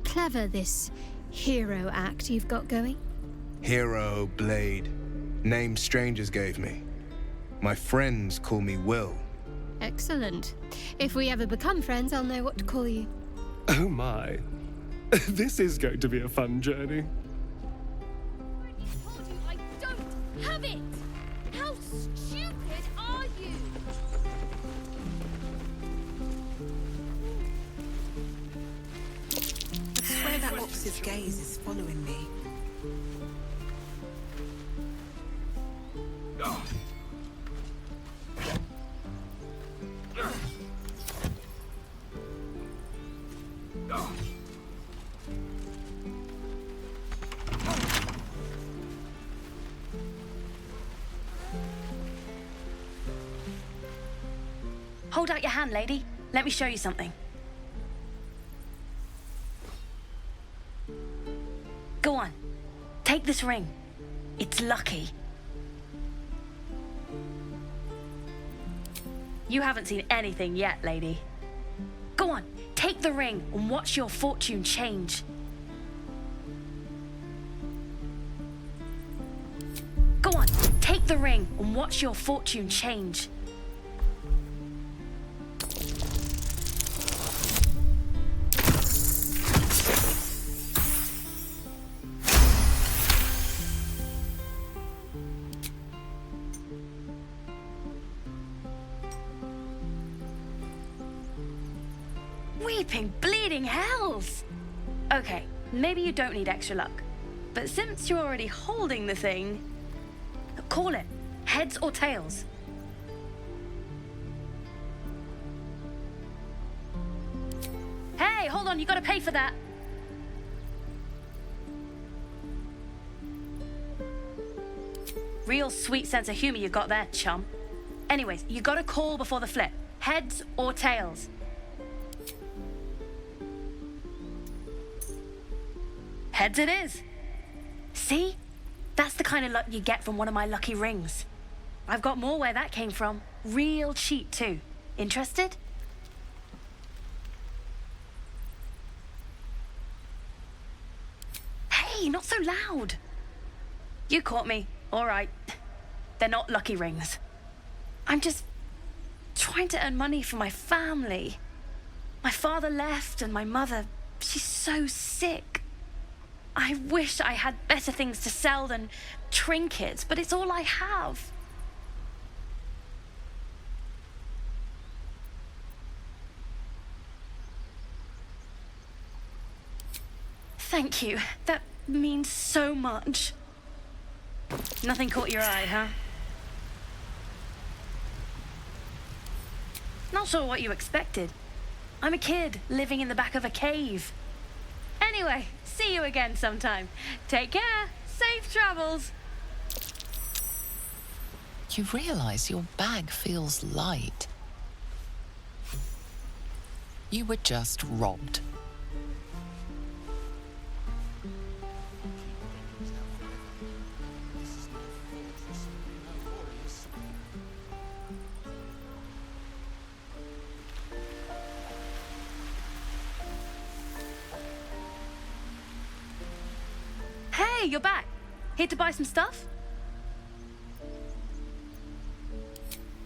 Clever, this hero act you've got going. Hero, Blade. Name strangers gave me. My friends call me Will. Excellent. If we ever become friends, I'll know what to call you. Oh my. This is going to be a fun journey. I don't have it! How stupid are you? I swear that opposite gaze is following me. Hold out your hand, lady. Let me show you something. Go on. Take this ring. It's lucky. You haven't seen anything yet, lady. Go on. Take the ring and watch your fortune change. Go on. Take the ring and watch your fortune change. Weeping, bleeding hells! Okay, maybe you don't need extra luck. But since you're already holding the thing, call it. Heads or tails? Hey, hold on, you gotta pay for that. Real sweet sense of humor you got there, chum. Anyways, you gotta call before the flip. Heads or tails? Heads it is. See? That's the kind of luck you get from one of my lucky rings. I've got more where that came from. Real cheap, too. Interested? Hey, not so loud. You caught me. All right. They're not lucky rings. I'm just trying to earn money for my family. My father left and my mother, she's so sick. I wish I had better things to sell than trinkets, but it's all I have. Thank you. That means so much. Nothing caught your eye, huh? Not sure what you expected. I'm a kid living in the back of a cave. Anyway, see you again sometime. Take care. Safe travels. You realize your bag feels light. You were just robbed. Hey, you're back. Here to buy some stuff?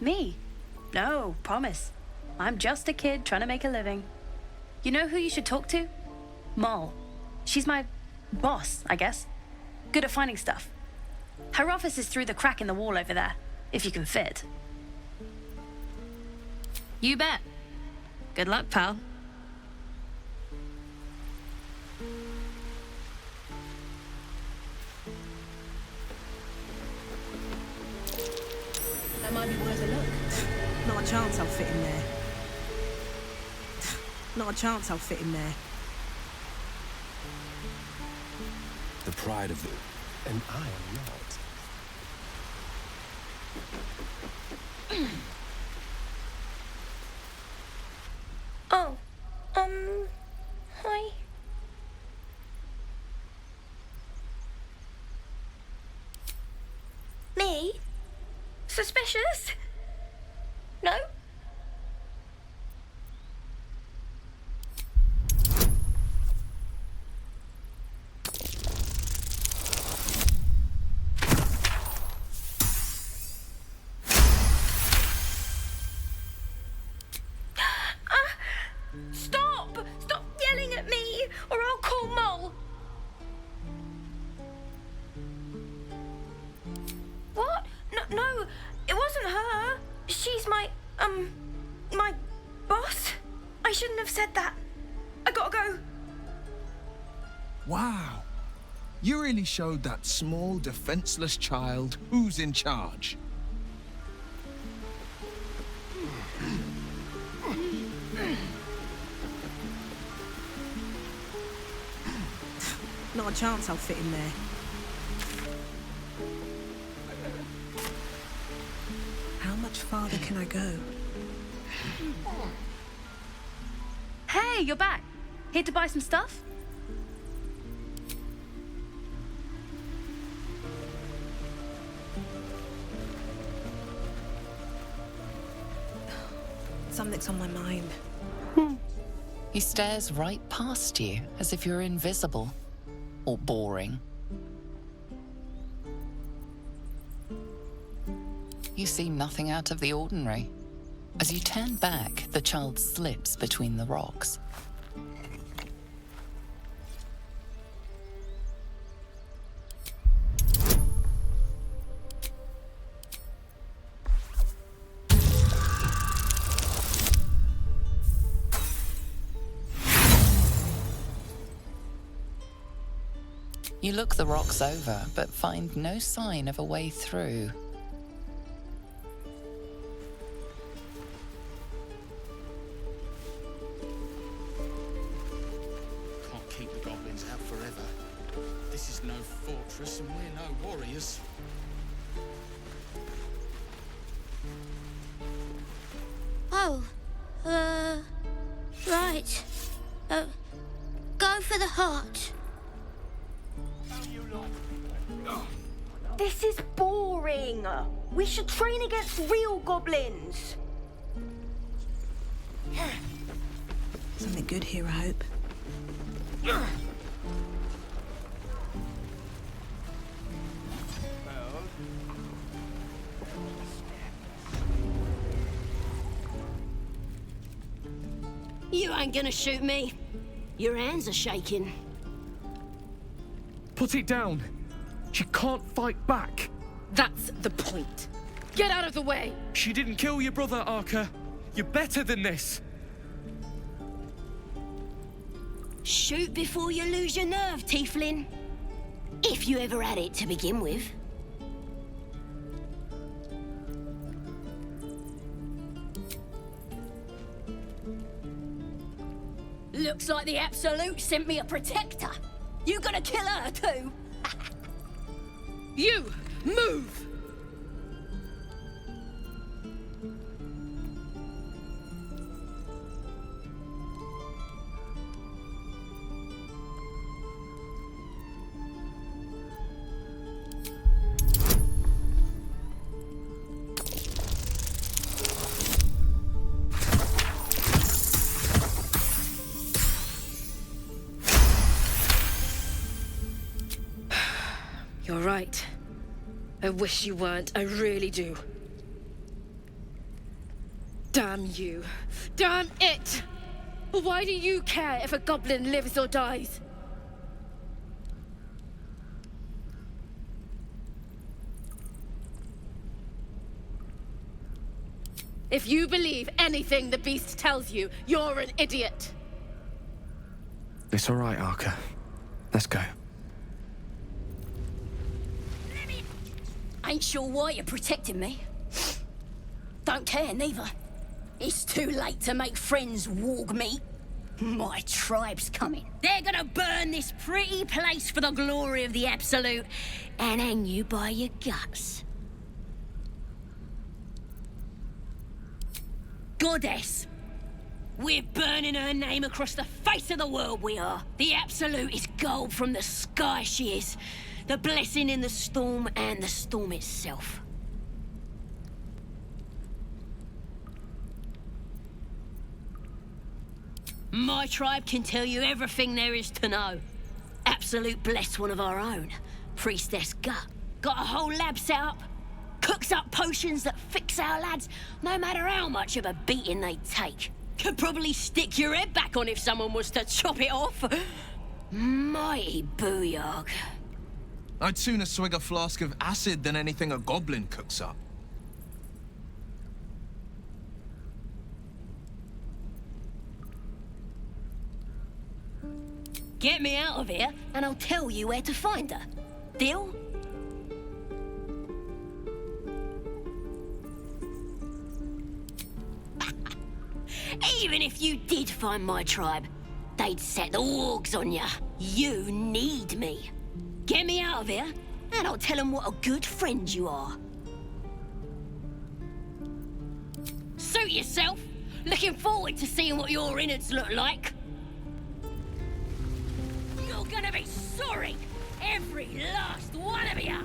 Me? No, promise. I'm just a kid trying to make a living. You know who you should talk to? Moll. She's my boss, I guess. Good at finding stuff. Her office is through the crack in the wall over there, if you can fit. You bet. Good luck, pal. That might be worth a look. Not a chance I'll fit in there. Not a chance I'll fit in there. The pride of the... And I am not. Oh, hi. Me? Suspicious? No? Stop! Stop yelling at me, or I'll call Moll. What? No, it wasn't her. She's my boss. I shouldn't have said that. I gotta go. Wow. You really showed that small, defenseless child who's in charge. Not a chance I'll fit in there. How much farther can I go? Hey, you're back. Here to buy some stuff? Something's on my mind. He stares right past you, as if you're invisible. Or boring. You see nothing out of the ordinary. As you turn back, the child slips between the rocks. You look the rocks over, but find no sign of a way through. Can't keep the goblins out forever. This is no fortress and we're no warriors. Oh, right. Go for the heart. This is boring. We should train against real goblins. Something good here, I hope. You ain't gonna shoot me. Your hands are shaking. Put it down. She can't fight back. That's the point. Get out of the way! She didn't kill your brother, Arca. You're better than this. Shoot before you lose your nerve, Tiefling. If you ever had it to begin with. Looks like the Absolute sent me a protector. You gonna kill her too? You, move! You're right. I wish you weren't. I really do. Damn you. Damn it! Why do you care if a goblin lives or dies? If you believe anything the beast tells you, you're an idiot. It's all right, Arca. Let's go. Ain't sure why you're protecting me. Don't care, neither. It's too late to make friends, warg meat. My tribe's coming. They're gonna burn this pretty place for the glory of the Absolute and hang you by your guts. Goddess. We're burning her name across the face of the world, we are. The Absolute is gold from the sky, she is. The blessing in the storm and the storm itself. My tribe can tell you everything there is to know. Absolute bless one of our own. Priestess Gut. Got a whole lab set up. Cooks up potions that fix our lads, no matter how much of a beating they take. Could probably stick your head back on if someone was to chop it off. Mighty booyog. I'd sooner swig a flask of acid than anything a goblin cooks up. Get me out of here, and I'll tell you where to find her. Deal? Even if you did find my tribe, they'd set the wargs on you. You need me. Get me out of here, and I'll tell them what a good friend you are. Suit yourself. Looking forward to seeing what your innards look like. You're gonna be sorry, every last one of you.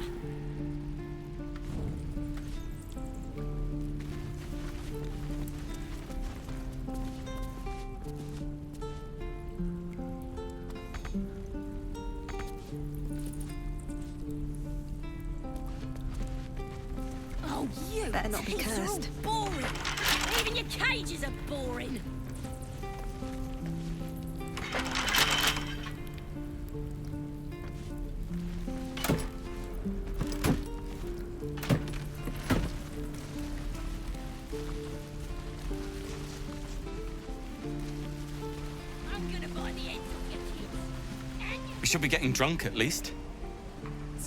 Oh, you better not be tips are all cursed. boring. Even your cages are boring. We should be getting drunk at least.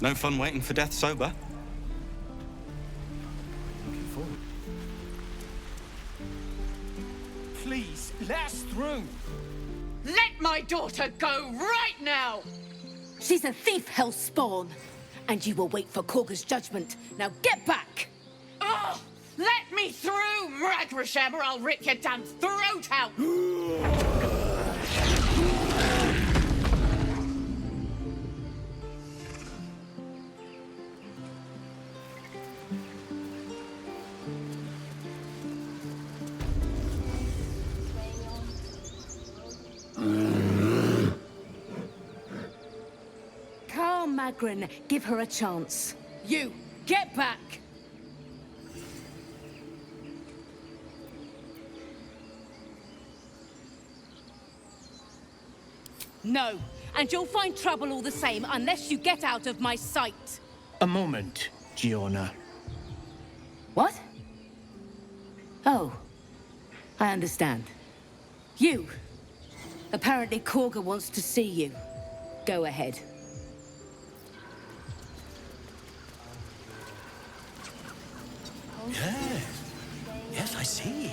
No fun waiting for death sober. Looking forward. Please, let us through. Let my daughter go right now! She's a thief, hellspawn, and you will wait for Korga's judgment. Now get back! Oh, let me through, Ragrasham, or I'll rip your damn throat out! Magrin, give her a chance. You, get back! No, and you'll find trouble all the same unless you get out of my sight. A moment, Giona. What? Oh, I understand. You. Apparently Korga wants to see you. Go ahead. Yes, I see.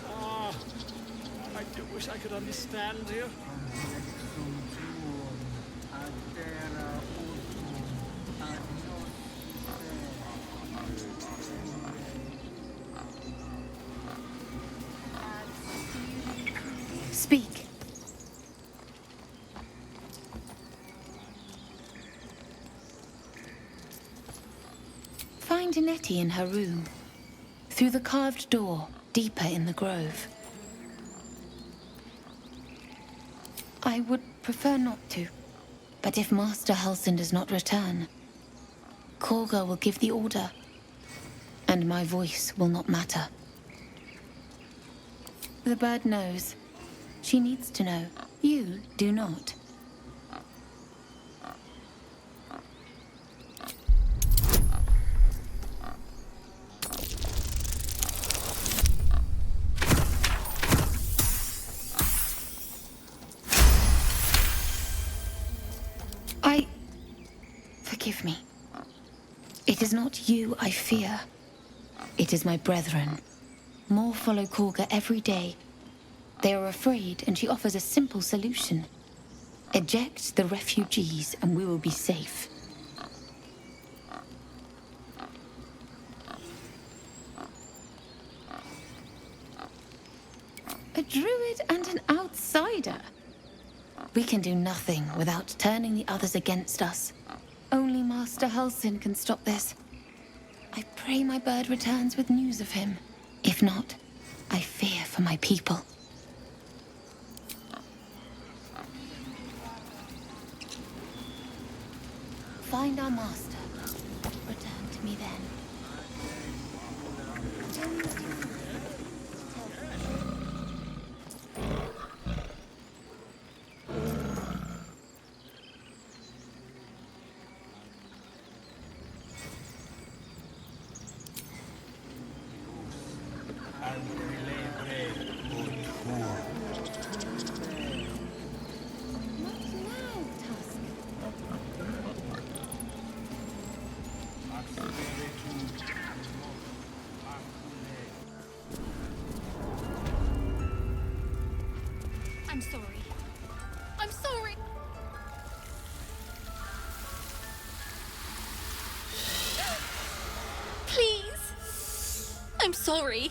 Oh, I do wish I could understand you. Speak. Find Nettie in her room. Through the carved door, deeper in the grove. I would prefer not to, but if Master Halsin does not return, Korga will give the order, and my voice will not matter. The bird knows. She needs to know. You do not. Forgive me. It is not you I fear. It is my brethren. More follow Korga every day. They are afraid, and she offers a simple solution. Eject the refugees, and we will be safe. A druid and an outsider. We can do nothing without turning the others against us. Only Master Halsin can stop this. I pray my bird returns with news of him. If not, I fear for my people. Find our master. Return to me then. I'm sorry. I'm sorry. Please. I'm sorry.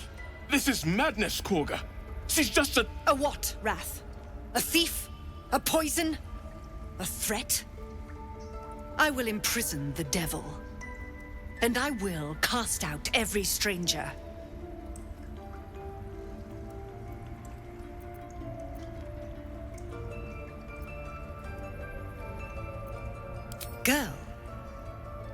This is madness, Korga. She's just a... A what, Wrath? A thief? A poison? A threat? I will imprison the devil. And I will cast out every stranger. Girl?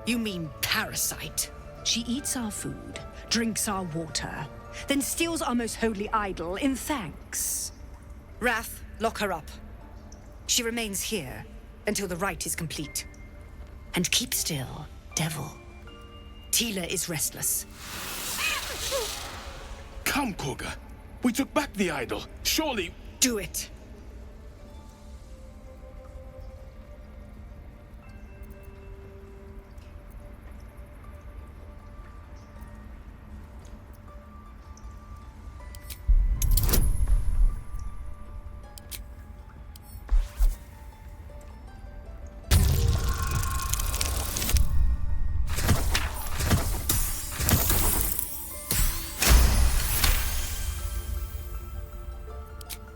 You mean parasite? She eats our food, drinks our water, then steals our most holy idol in thanks. Wrath, lock her up. She remains here until the rite is complete. And keep still, devil. Tila is restless. Come, Korga. We took back the idol. Surely... Do it.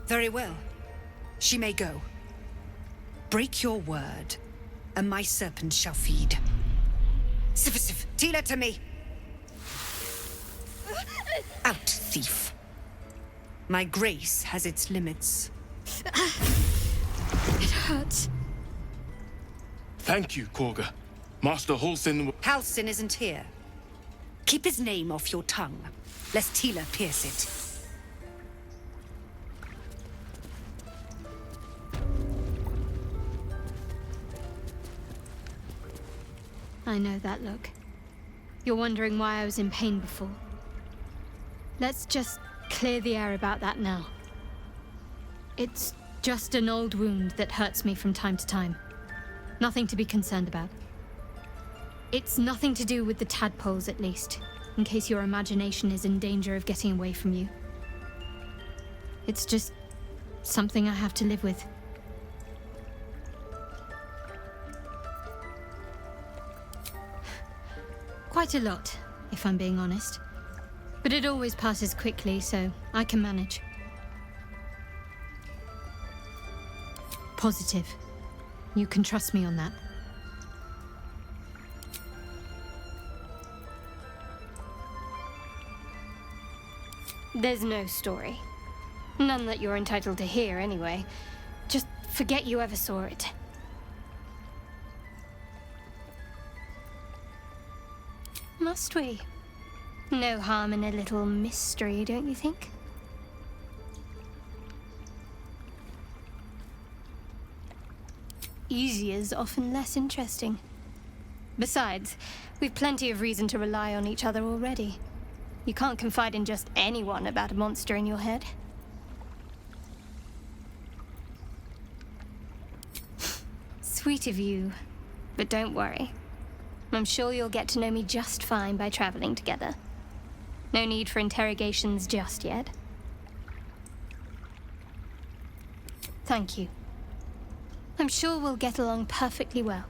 Very well. She may go. Break your word, and my serpent shall feed. Sif, Tila to me! Out, thief. My grace has its limits. It hurts. Thank you, Korga. Master Halsin... Halsin isn't here. Keep his name off your tongue, lest Tila pierce it. I know that look. You're wondering why I was in pain before. Let's just clear the air about that now. It's just an old wound that hurts me from time to time. Nothing to be concerned about. It's nothing to do with the tadpoles, at least, in case your imagination is in danger of getting away from you. It's just something I have to live with. Quite a lot, if I'm being honest. But it always passes quickly, so I can manage. Positive. You can trust me on that. There's no story. None that you're entitled to hear, anyway. Just forget you ever saw it. Must we? No harm in a little mystery, don't you think? Easier's often less interesting. Besides, we've plenty of reason to rely on each other already. You can't confide in just anyone about a monster in your head. Sweet of you, but don't worry. I'm sure you'll get to know me just fine by traveling together. No need for interrogations just yet. Thank you. I'm sure we'll get along perfectly well.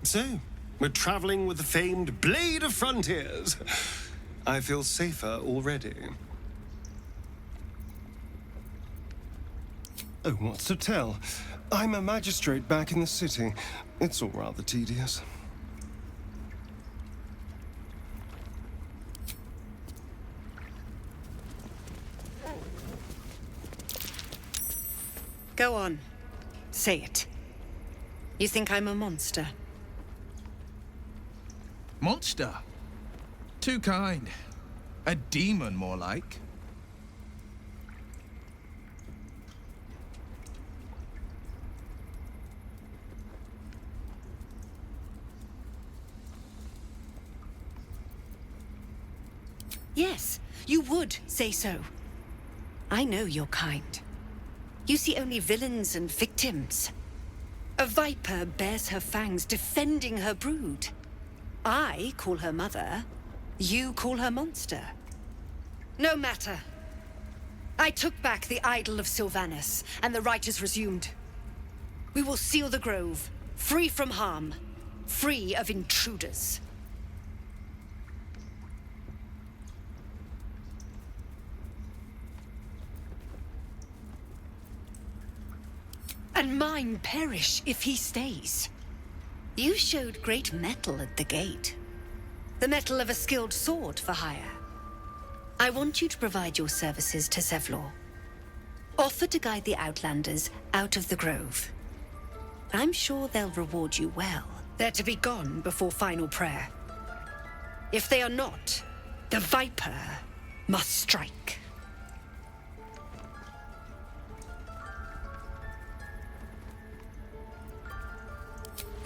So, we're traveling with the famed Blade of Frontiers. I feel safer already. Oh, what's to tell? I'm a magistrate back in the city. It's all rather tedious. Go on. Say it. You think I'm a monster? Monster? Too kind. A demon, more like. Yes, you would say so. I know your kind. You see only villains and victims. A viper bears her fangs defending her brood. I call her mother. You call her monster. No matter. I took back the idol of Sylvanus, and the rite is resumed. We will seal the grove, free from harm, free of intruders. And mine perish if he stays. You showed great mettle at the gate. The mettle of a skilled sword for hire. I want you to provide your services to Zevlor. Offer to guide the Outlanders out of the grove. I'm sure they'll reward you well. They're to be gone before final prayer. If they are not, the Viper must strike.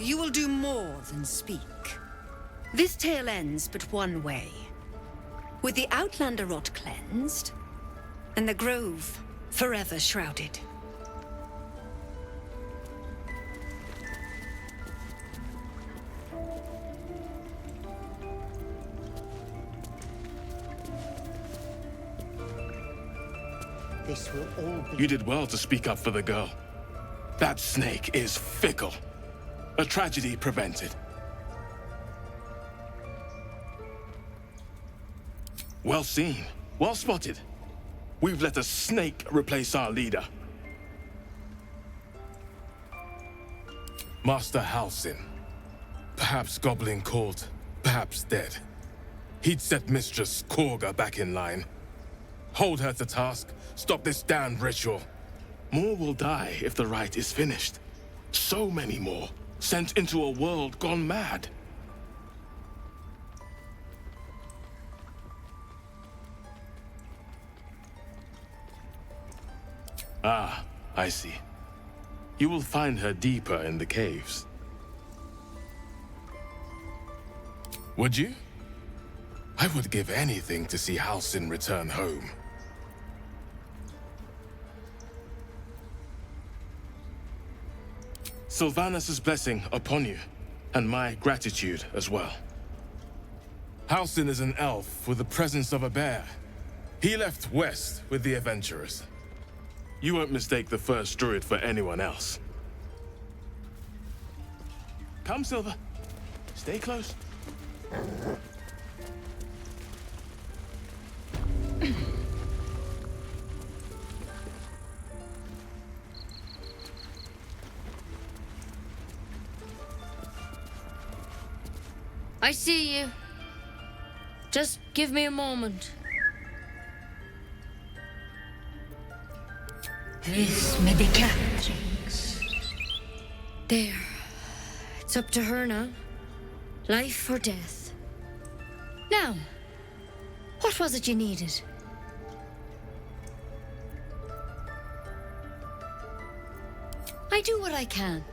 You will do more than speak. This tale ends but one way. With the Outlander rot cleansed, and the grove forever shrouded. This will all be... You did well to speak up for the girl. That snake is fickle. A tragedy prevented. Well seen. Well spotted. We've let a snake replace our leader. Master Halsin. Perhaps goblin caught, perhaps dead. He'd set Mistress Korga back in line. Hold her to task, stop this damned ritual. More will die if the rite is finished. So many more, sent into a world gone mad. Ah, I see. You will find her deeper in the caves. Would you? I would give anything to see Halsin return home. Sylvanus' blessing upon you, and my gratitude as well. Halsin is an elf with the presence of a bear. He left west with the adventurers. You won't mistake the first druid for anyone else. Come, Silver. Stay close. I see you. Just give me a moment. This medicatrix. There. It's up to her now. Life or death. Now, what was it you needed? I do what I can.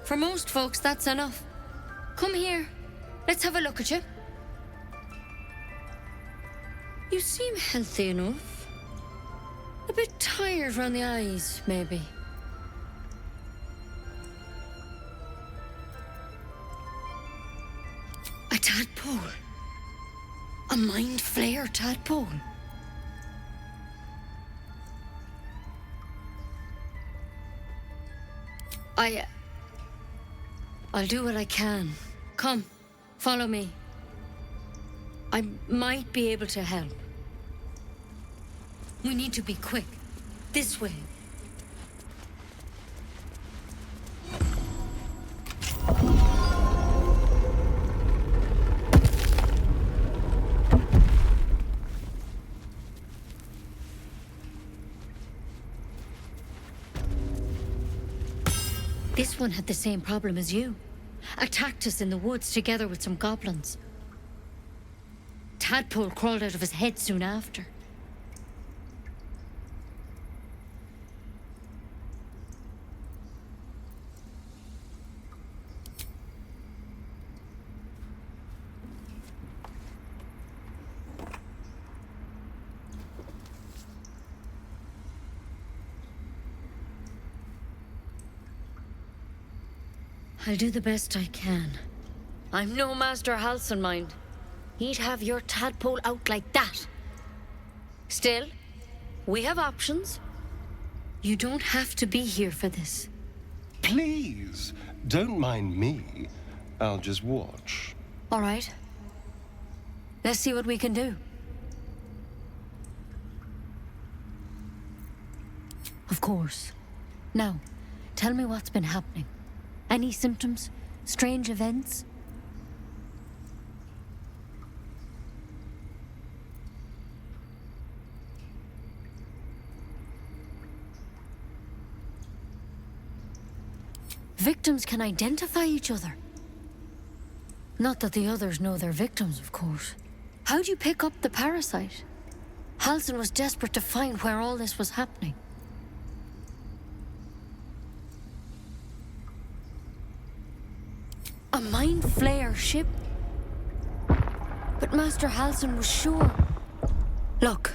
For most folks, that's enough. Come here. Let's have a look at you. You seem healthy enough. A bit tired around the eyes, maybe. A tadpole. A mind flayer tadpole. I'll do what I can. Come, follow me. I might be able to help. We need to be quick. This way. This one had the same problem as you. Attacked us in the woods together with some goblins. Tadpole crawled out of his head soon after. I'll do the best I can. I'm no Master Halsin, mind. He'd have your tadpole out like that. Still, we have options. You don't have to be here for this. Please, don't mind me. I'll just watch. All right. Let's see what we can do. Of course. Now, tell me what's been happening. Any symptoms? Strange events? Victims can identify each other. Not that the others know they're victims, of course. How'd you pick up the parasite? Halsin was desperate to find where all this was happening. A mind flayer ship? But Master Halsin was sure. Look,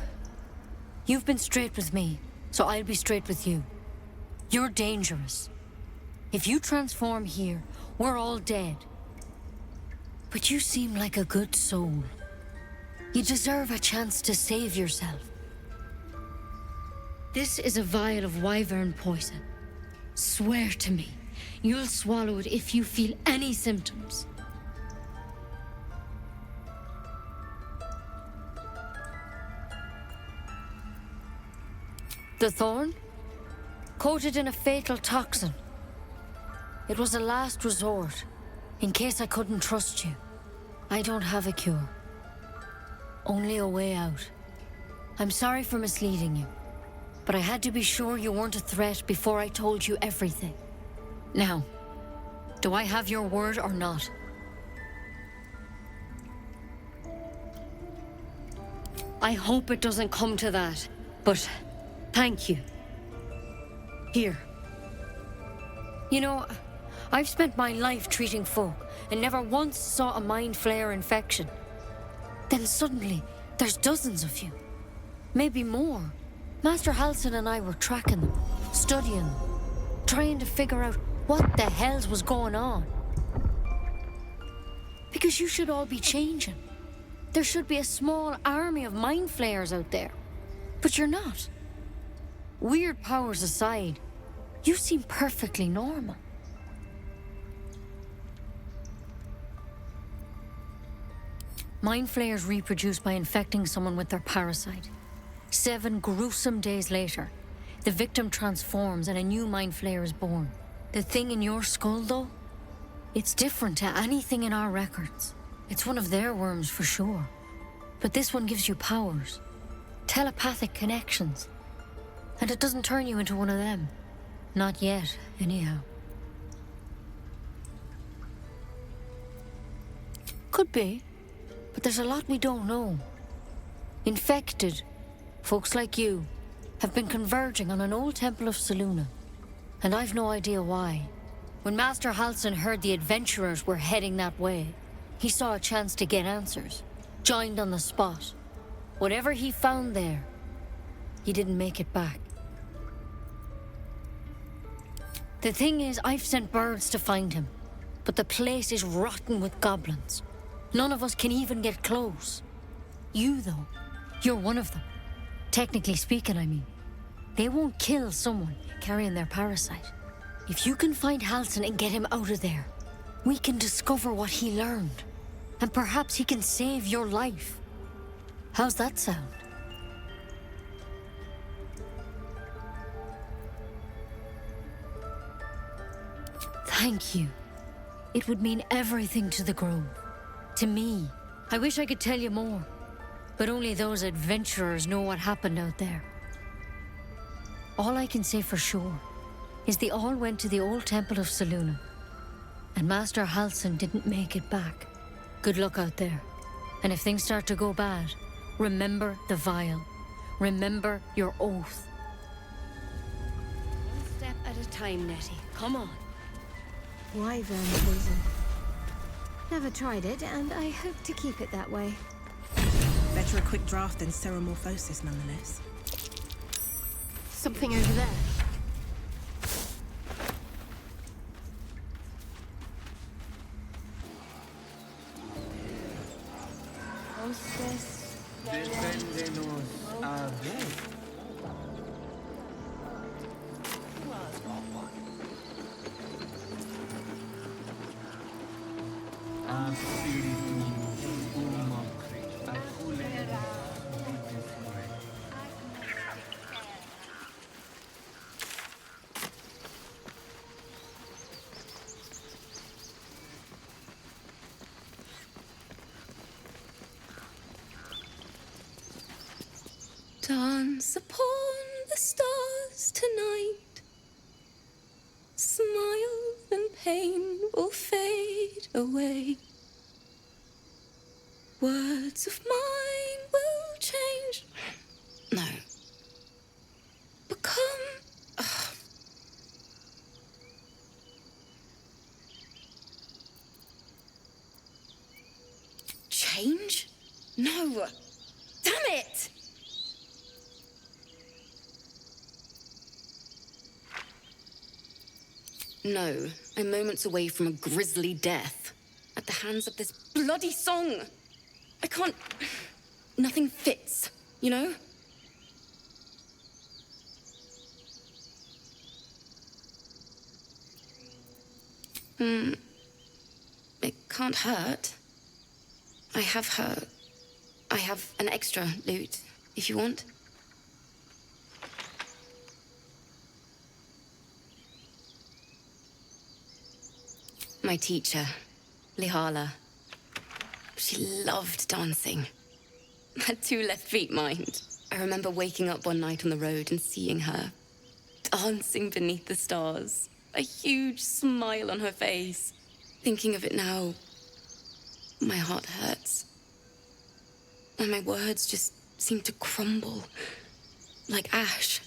you've been straight with me, so I'll be straight with you. You're dangerous. If you transform here, we're all dead. But you seem like a good soul. You deserve a chance to save yourself. This is a vial of wyvern poison. Swear to me, you'll swallow it if you feel any symptoms. The thorn? Coated in a fatal toxin. It was a last resort, in case I couldn't trust you. I don't have a cure. Only a way out. I'm sorry for misleading you, but I had to be sure you weren't a threat before I told you everything. Now, do I have your word or not? I hope it doesn't come to that, but thank you. Here. You know, I've spent my life treating folk and never once saw a mind flayer infection. Then suddenly, there's dozens of you. Maybe more. Master Halsin and I were tracking them, studying them, trying to figure out what the hells was going on. Because you should all be changing. There should be a small army of mind flayers out there. But you're not. Weird powers aside, you seem perfectly normal. Mind flayers reproduce by infecting someone with their parasite. 7 gruesome days later, the victim transforms and a new mind flayer is born. The thing in your skull, though, it's different to anything in our records. It's one of their worms for sure. But this one gives you powers, telepathic connections. And it doesn't turn you into one of them. Not yet, anyhow. Could be, but there's a lot we don't know. Infected, folks like you, have been converging on an old temple of Selûne. And I've no idea why. When Master Halsin heard the adventurers were heading that way, he saw a chance to get answers, joined on the spot. Whatever he found there, he didn't make it back. The thing is, I've sent birds to find him, but the place is rotten with goblins. None of us can even get close. You, though, you're one of them. Technically speaking, I mean. They won't kill someone carrying their parasite. If you can find Halsin and get him out of there, we can discover what he learned. And perhaps he can save your life. How's that sound? Thank you. It would mean everything to the Grove. To me. I wish I could tell you more. But only those adventurers know what happened out there. All I can say for sure is they all went to the old temple of Selûne. And Master Halsin didn't make it back. Good luck out there. And if things start to go bad, remember the vial. Remember your oath. One step at a time, Nettie. Come on. Wyvern poison. Never tried it, and I hope to keep it that way. Better a quick draft than ceremorphosis, nonetheless. Something over there. Deféndenos a ver. Dance upon the stars tonight. Smile and pain will fade away. Words of mine will change. No. Become. Change? No. Damn it! No, I'm moments away from a grisly death. At the hands of this bloody song. I can't... Nothing fits, you know? It can't hurt. I have an extra loot, if you want. My teacher, Lihala. She loved dancing. Had 2 left feet, mind. I remember waking up one night on the road and seeing her dancing beneath the stars. A huge smile on her face. Thinking of it now, my heart hurts. And my words just seem to crumble. Like ash.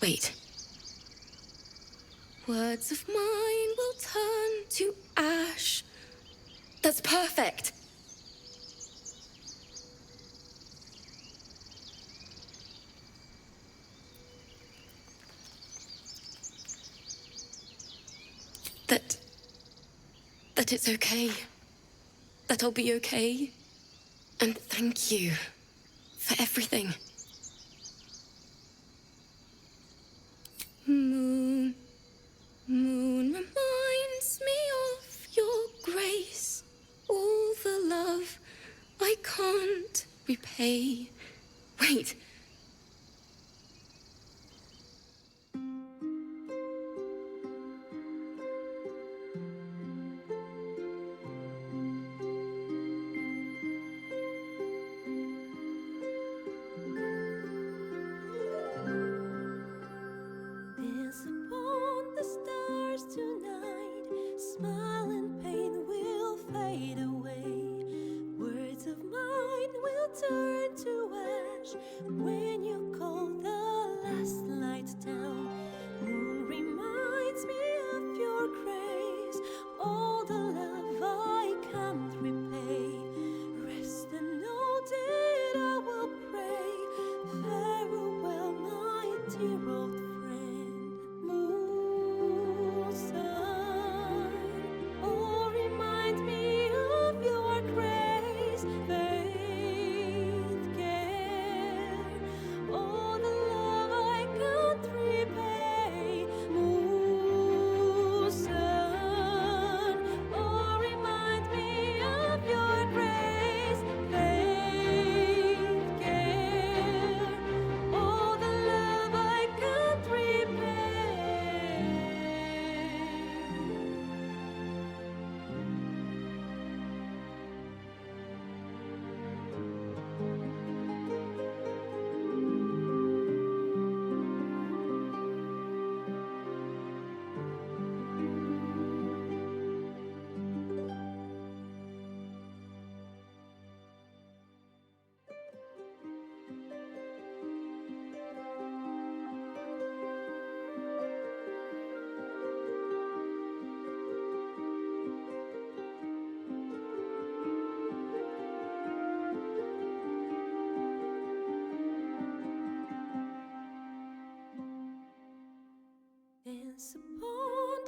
Wait. Words of mine will turn to ash. That's perfect. That it's okay. That I'll be okay. And thank you for everything. Moon, moon reminds me of your grace. All the love I can't repay. Wait. Dance upon the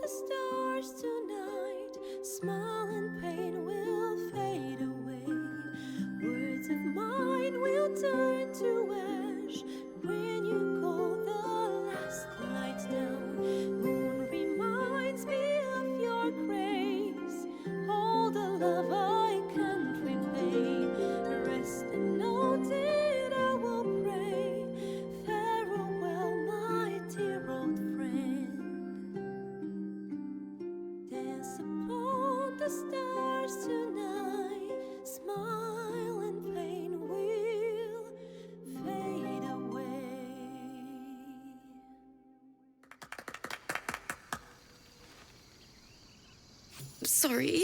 stars tonight. Smile and pain will fade away. Words of mine will turn to ash when you call the last light down. Moon reminds me of your grace. All the love I can't repay. Rest and know that I will pray. Farewell, my dear old friend. Dance upon the stars tonight. Smile and pain will fade away. Sorry.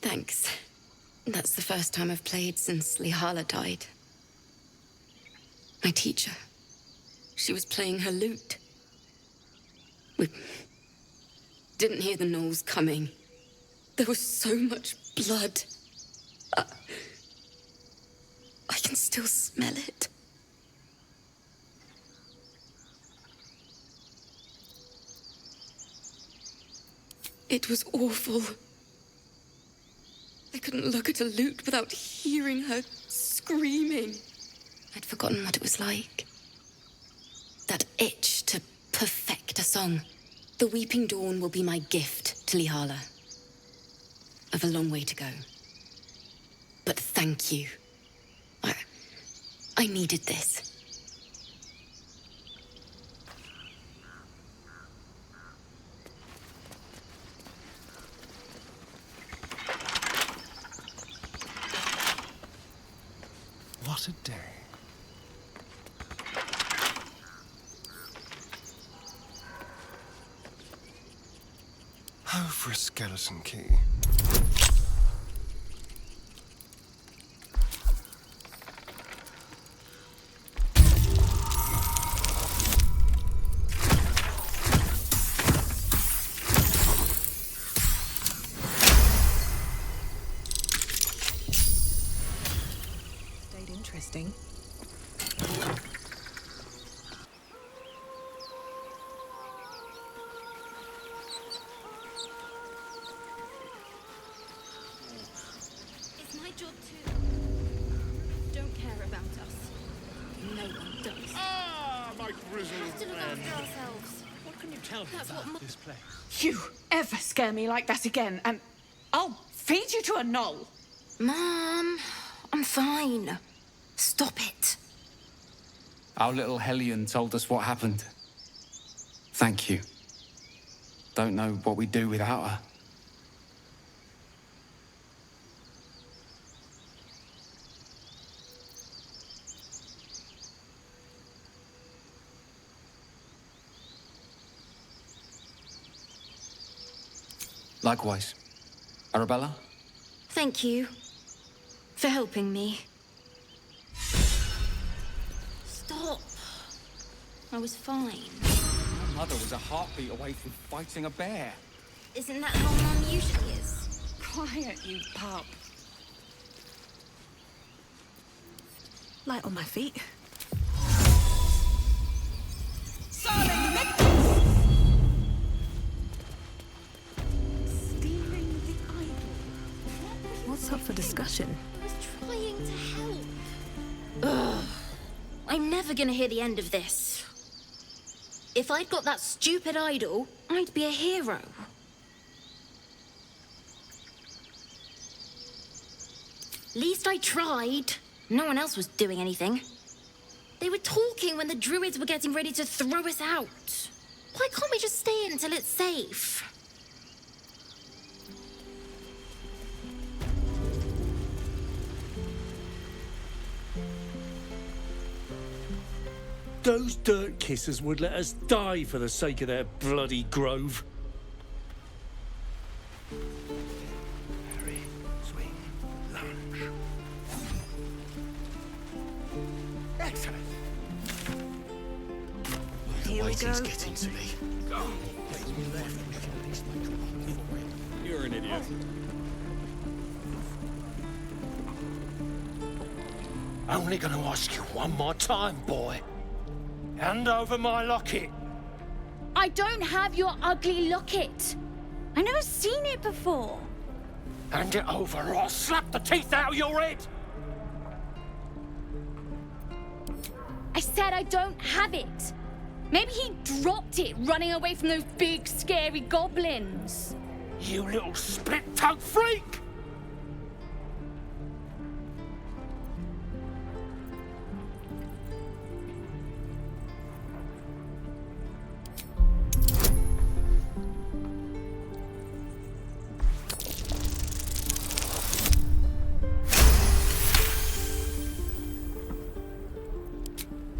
Thanks. That's the first time I've played since Lihala died. My teacher. She was playing her lute. We didn't hear the gnolls coming. There was so much blood. I can still smell it. It was awful. I couldn't look at a lute without hearing her screaming. I'd forgotten what it was like. That itch to perfect a song. The Weeping Dawn will be my gift to Lihala. I've a long way to go. But thank you. I needed this. a day. Oh, for a skeleton key. Stayed interesting. It's my job too. Don't care about us. No one does. Ah, my grizzled We have to look friend. after ourselves. What can you tell me That's about what this place? You ever scare me like that again, and I'll feed you to a gnoll. Mom, I'm fine. Stop it. Our little Hellion told us what happened. Thank you. Don't know what we'd do without her. Likewise. Arabella? Thank you for helping me. Stop. I was fine. My mother was a heartbeat away from fighting a bear. Isn't that how Mum usually is? Quiet, you pup. Light on my feet. Stealing the idol. What's up for discussion? I was trying to help. Ugh. I'm never gonna hear the end of this. If I'd got that stupid idol, I'd be a hero. Least I tried. No one else was doing anything. They were talking when the druids were getting ready to throw us out. Why can't we just stay in until it's safe? Those dirt kissers would let us die for the sake of their bloody grove. Parry, swing, lunge. Excellent. Here we go. Getting to me. You're an idiot. Only gonna ask you one more time, boy. Hand over my locket. I don't have your ugly locket. I've never seen it before. Hand it over or I'll slap the teeth out of your head. I said I don't have it. Maybe he dropped it running away from those big, scary goblins. You little split-tongued freak!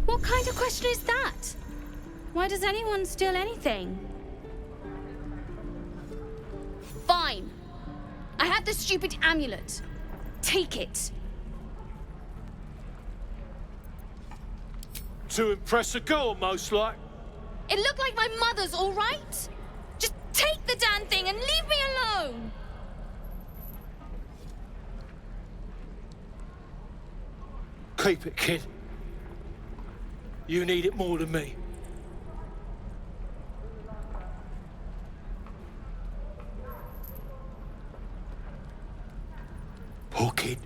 What kind of question is that? Why does anyone steal anything? Fine. I have the stupid amulet. Take it. To impress a girl, most like. It looked like my mother's, all right? Just take the damn thing and leave me alone. Keep it, kid. You need it more than me. Poor kid.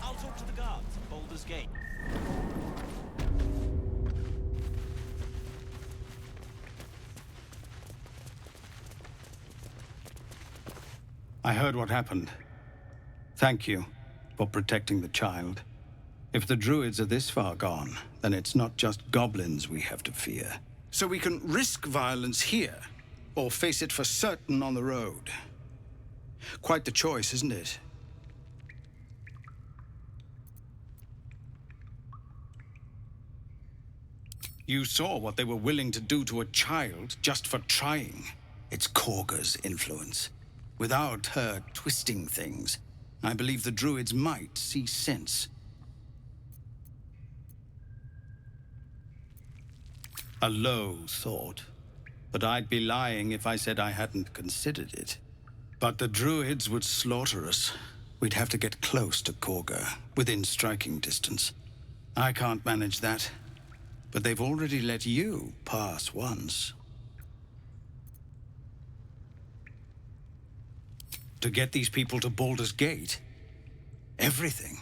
I'll talk to the guards at Baldur's Gate. I heard what happened. Thank you for protecting the child. If the druids are this far gone, then it's not just goblins we have to fear. So we can risk violence here, or face it for certain on the road. Quite the choice, isn't it? You saw what they were willing to do to a child just for trying. It's Korga's influence. Without her twisting things, I believe the druids might see sense. A low thought, but I'd be lying if I said I hadn't considered it. But the druids would slaughter us. We'd have to get close to Korga, within striking distance. I can't manage that. But they've already let you pass once. To get these people to Baldur's Gate? Everything.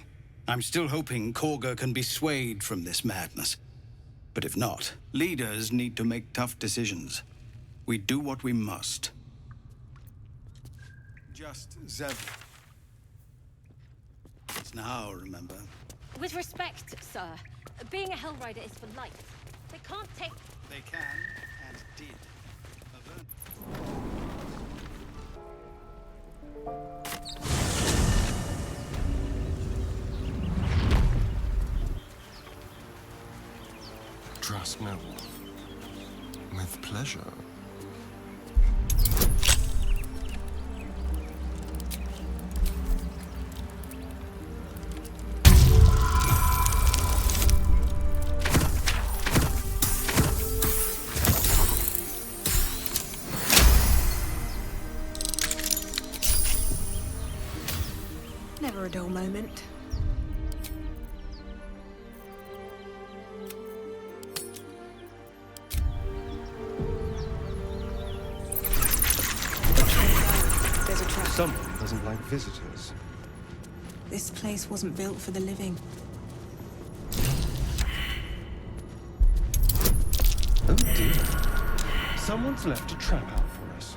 I'm still hoping Korga can be swayed from this madness. But if not, leaders need to make tough decisions. We do what we must. Just Zeb. It's now, remember? With respect, sir, being a Hellrider is for life. They can't take... They can, and did. Trust no one. With pleasure. Never a dull moment. There's a trap. Someone doesn't like visitors. This place wasn't built for the living. Oh dear. Someone's left a trap out for us.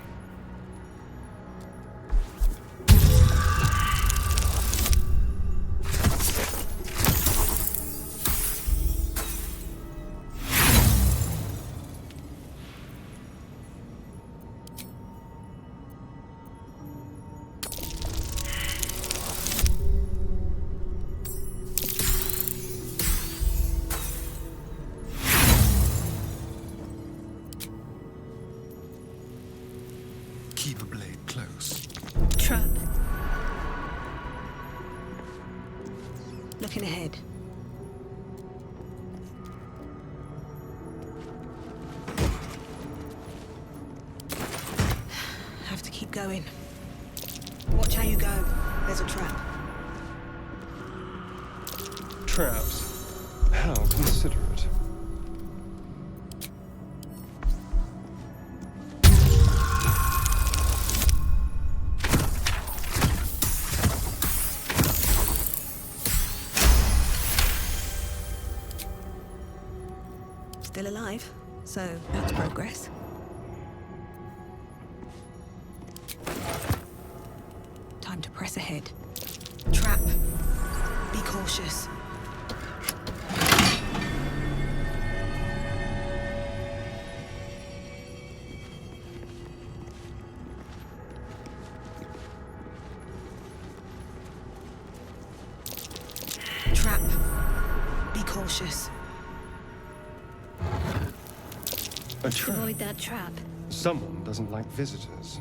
Keep a blade close. Trap. Looking ahead. Have to keep going. Watch how you go. There's a trap. Traps. How considerate. Still alive, so that's progress. Time to press ahead. Trap. Be cautious. Trap. Be cautious. A trap. Avoid that trap. Someone doesn't like visitors.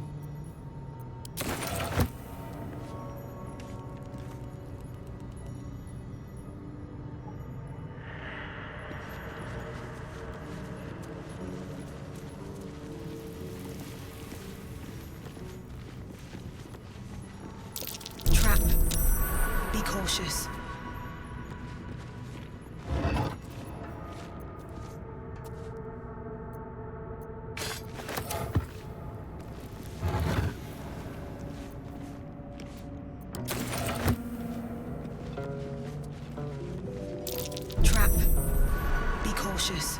Trap. Be cautious. Trap. Be cautious.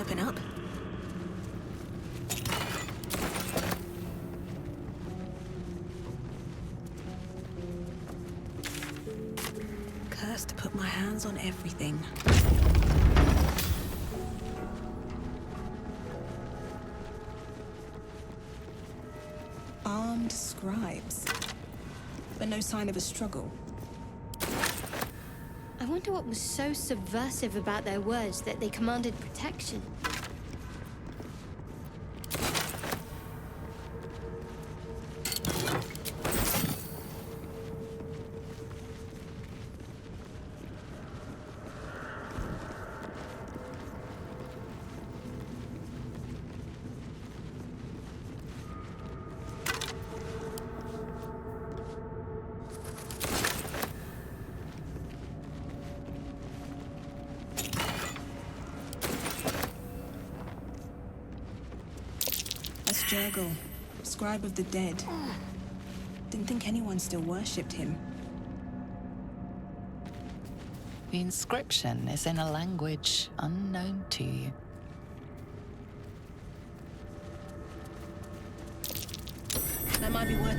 Open up. Cursed to put my hands on everything. Armed scribes. But no sign of a struggle. I wonder what was so subversive about their words that they commanded protection. Jurgle, scribe of the dead. Didn't think anyone still worshipped him. The inscription is in a language unknown to you. That might be worth...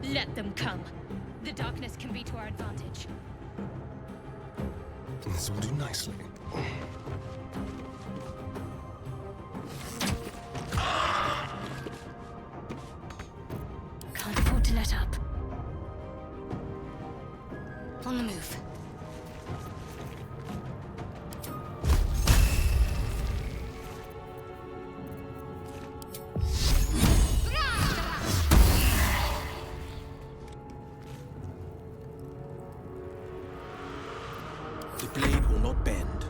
Let them come. The darkness can be to our advantage. This will do nicely. Can't afford to let up. On the move. The blade will not bend.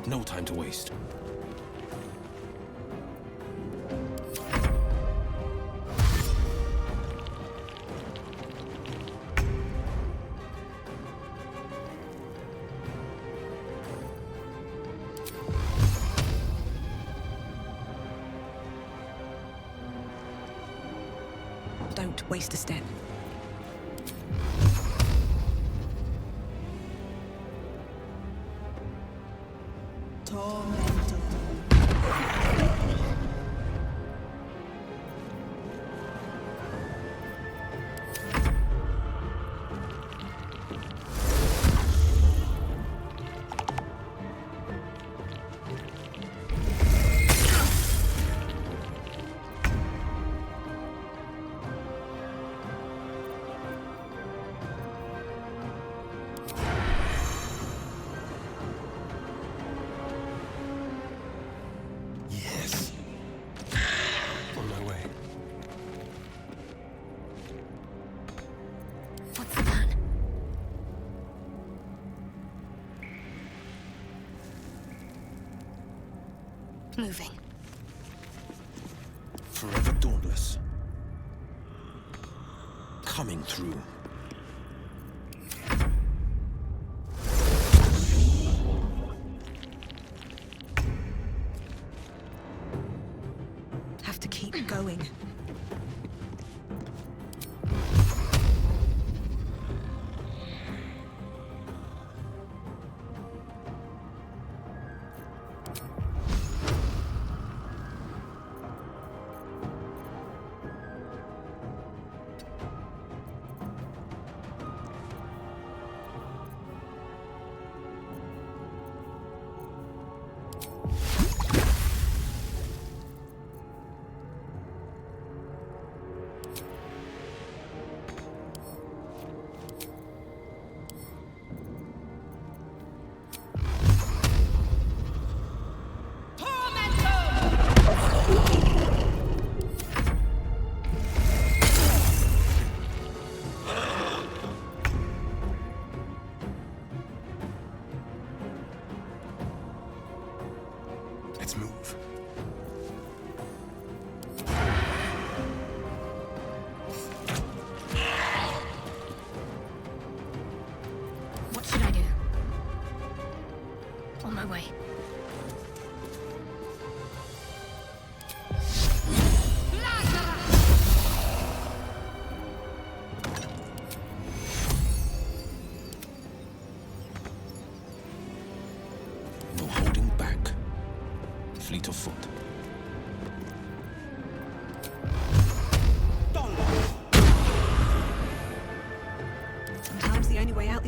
No time to waste. Don't waste a step. Moving. Forever dauntless. Coming through. Have to keep going.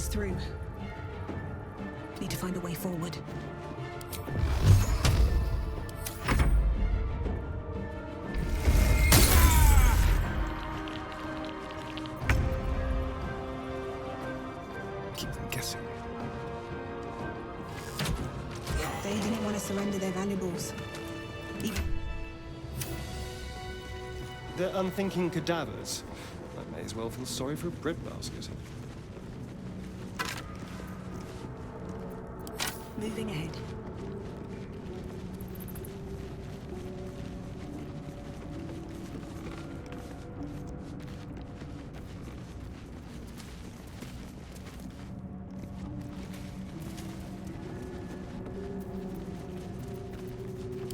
It's through. Need to find a way forward. Keep them guessing. They didn't want to surrender their valuables. They're unthinking cadavers. I may as well feel sorry for a breadbasket. Moving ahead.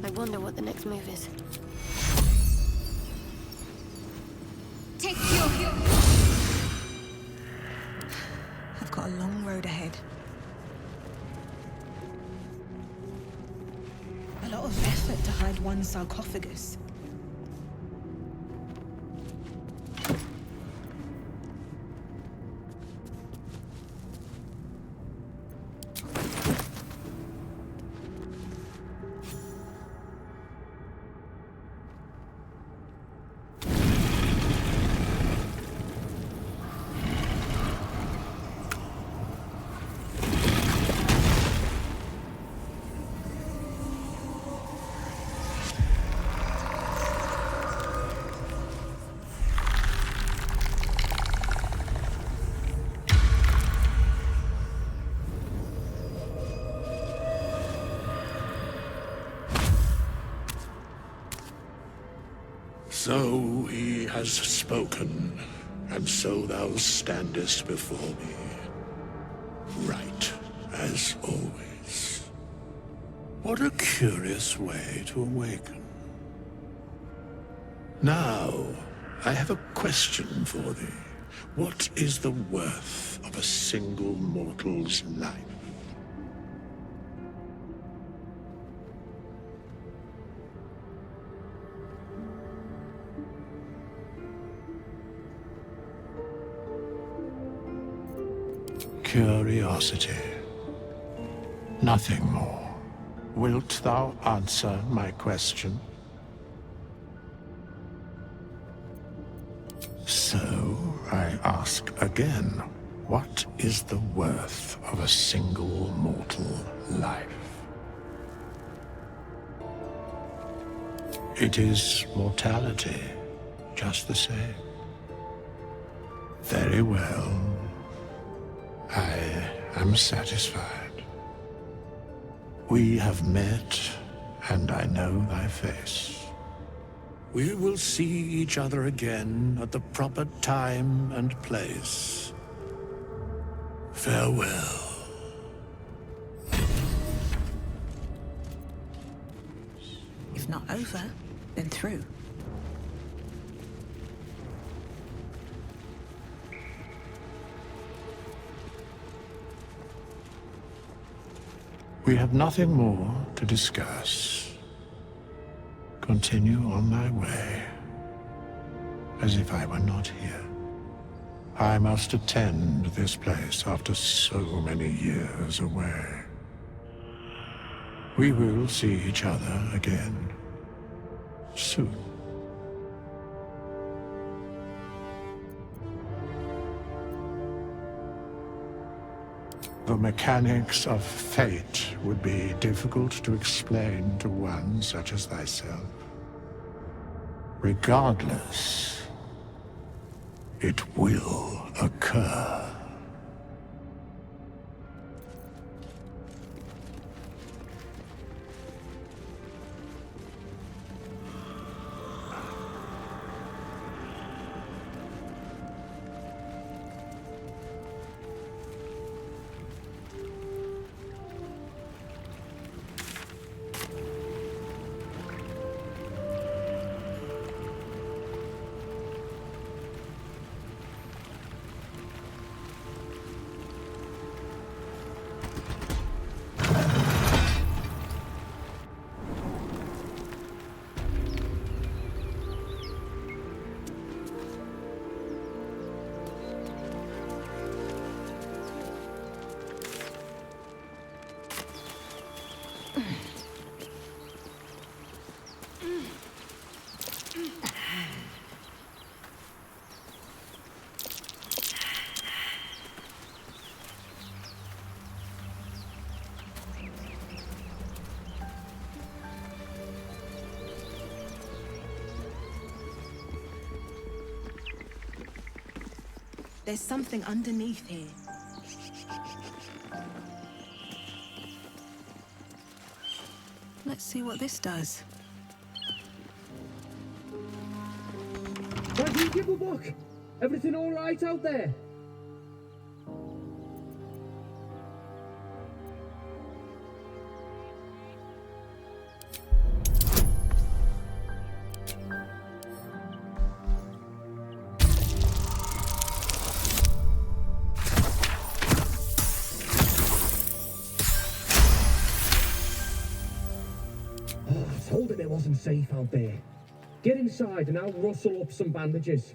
I wonder what the next move is. Take your hit. I've got a long road ahead. A lot of effort to hide one sarcophagus. So he has spoken, and so thou standest before me. Right, as always. What a curious way to awaken. Now, I have a question for thee. What is the worth of a single mortal's life? Curiosity. Nothing more. Wilt thou answer my question? So, I ask again, what is the worth of a single mortal life? It is mortality, just the same. Very well. I am satisfied. We have met, and I know thy face. We will see each other again at the proper time and place. Farewell. If not over, then through. We have nothing more to discuss. Continue on thy way, as if I were not here. I must attend this place after so many years away. We will see each other again soon. The mechanics of fate would be difficult to explain to one such as thyself. Regardless, it will occur. There's something underneath here. Let's see what this does. Gibblebuck! Everything all right out there? I told him it wasn't safe out there. Get inside and I'll rustle up some bandages.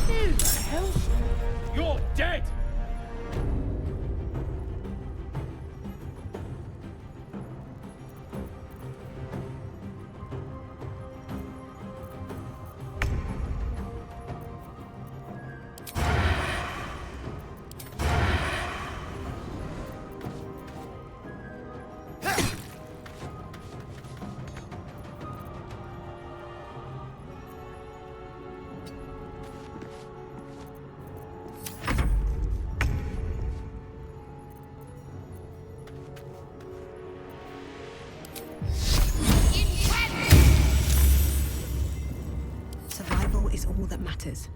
Who the hell? You're dead! Survival is all that matters.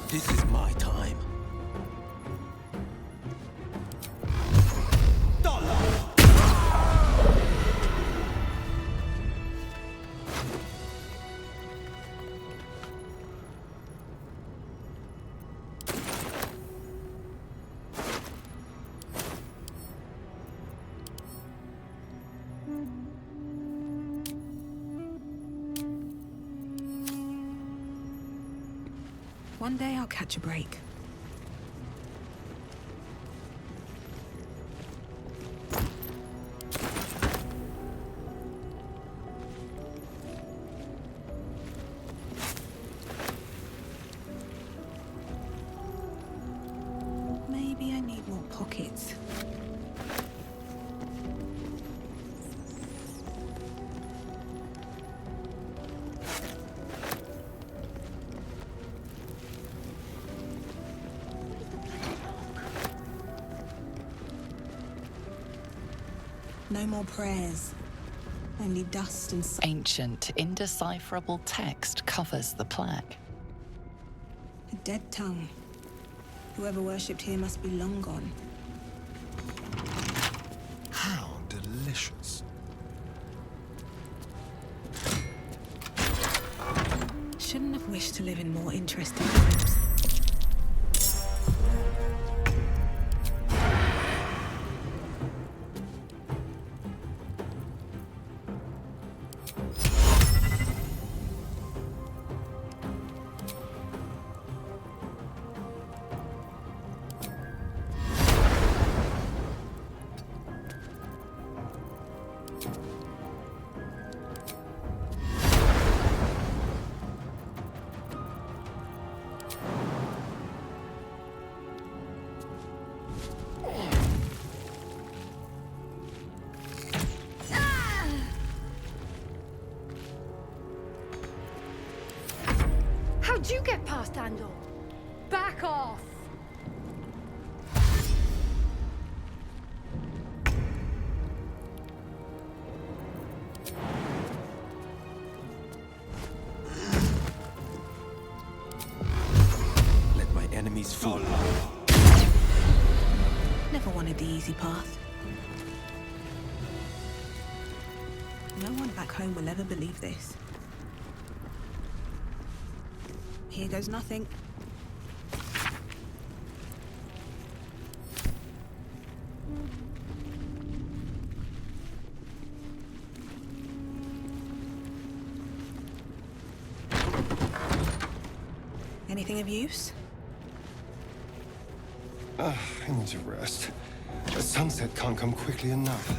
This is my time. One day I'll catch a break. Maybe I need more pockets. No more prayers. Only dust and Ancient, indecipherable text covers the plaque. a dead tongue. Whoever worshipped here must be long gone. How delicious. Shouldn't have wished to live in more interesting times. How'd you get past Andor? Back off! Let my enemies fall. Never wanted the easy path. No one back home will ever believe this. Here goes nothing. Anything of use? I need to rest. The sunset can't come quickly enough.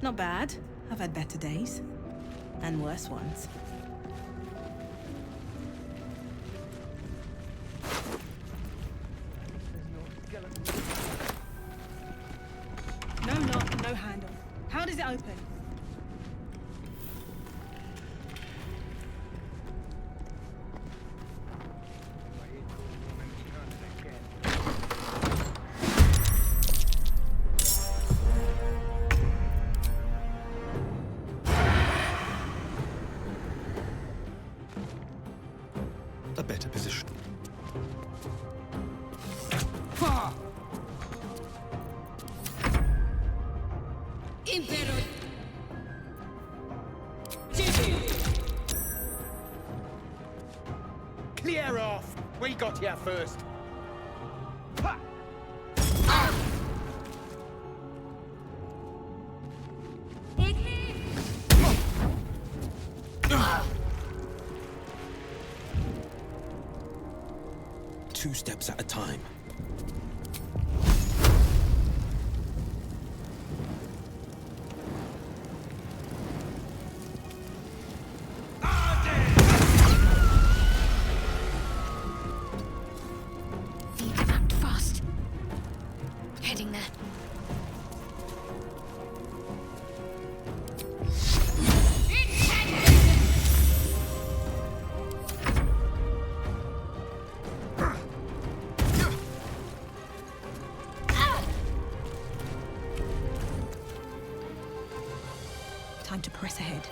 Not bad. I've had better days. And worse ones. No lock, no handle. How does it open? A better position. Clear off! We got here first. Two steps at a time. Need to act fast. Heading there. Time to press ahead.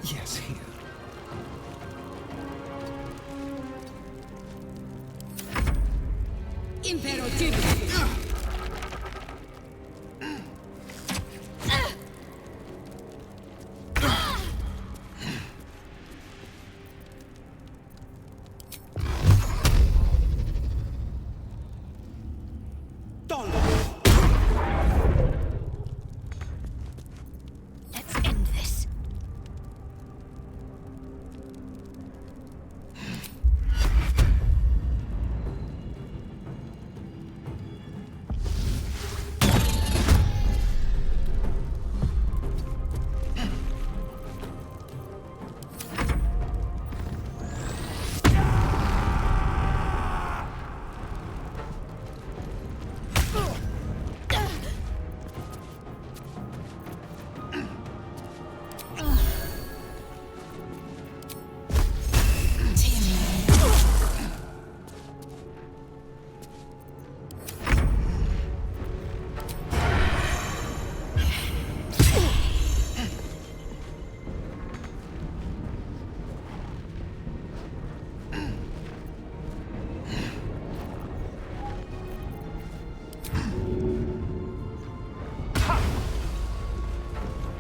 Yes, here. Let's end this.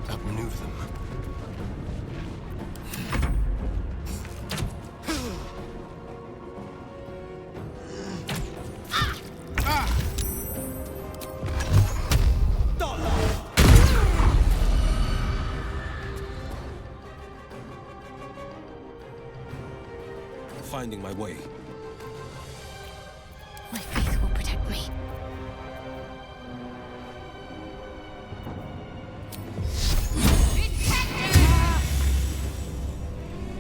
Outmaneuver them. Finding my way. My faith will protect me.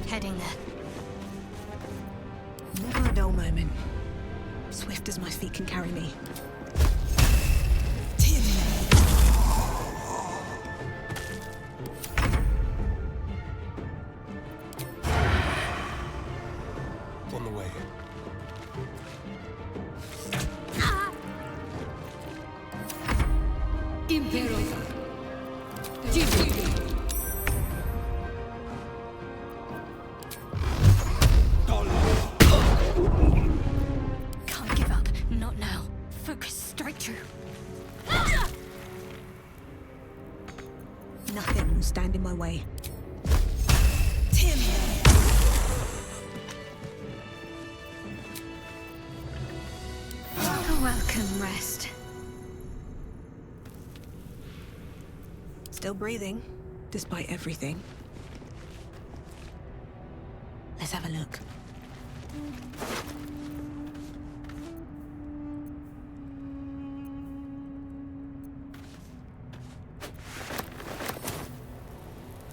Heading there. Never a dull moment. Swift as my feet can carry me. On the way. Dollar. You're welcome, Rest. Still breathing, despite everything. Let's have a look.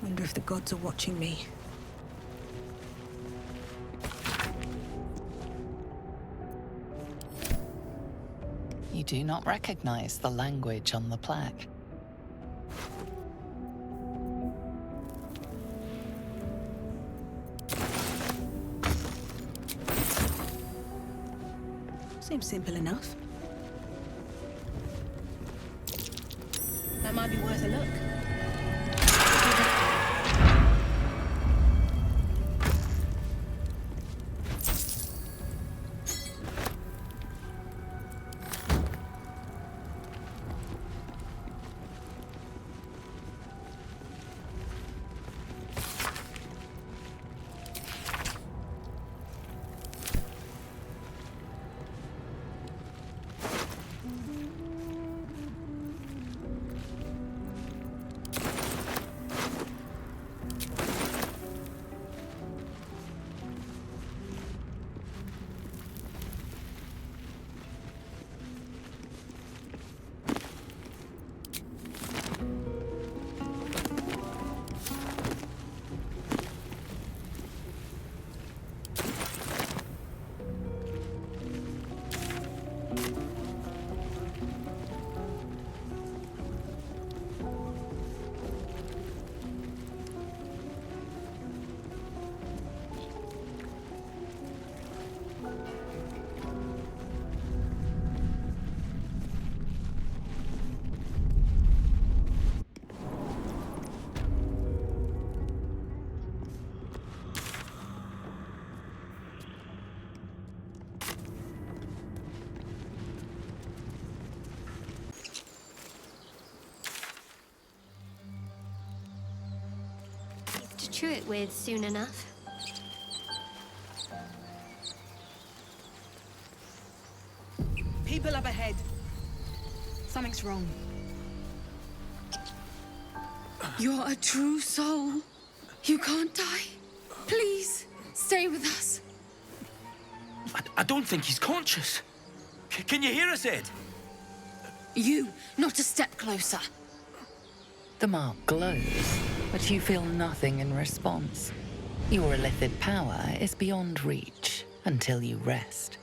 Wonder if the gods are watching me. You do not recognize the language on the plaque. Seems simple enough. That might be worth a look. To chew it with soon enough. People up ahead. Something's wrong. You're a true soul. You can't die. Please, stay with us. I don't think he's conscious. Can you hear us, Ed? You, not a step closer. The mark glows, but you feel nothing in response. Your illithid power is beyond reach until you rest.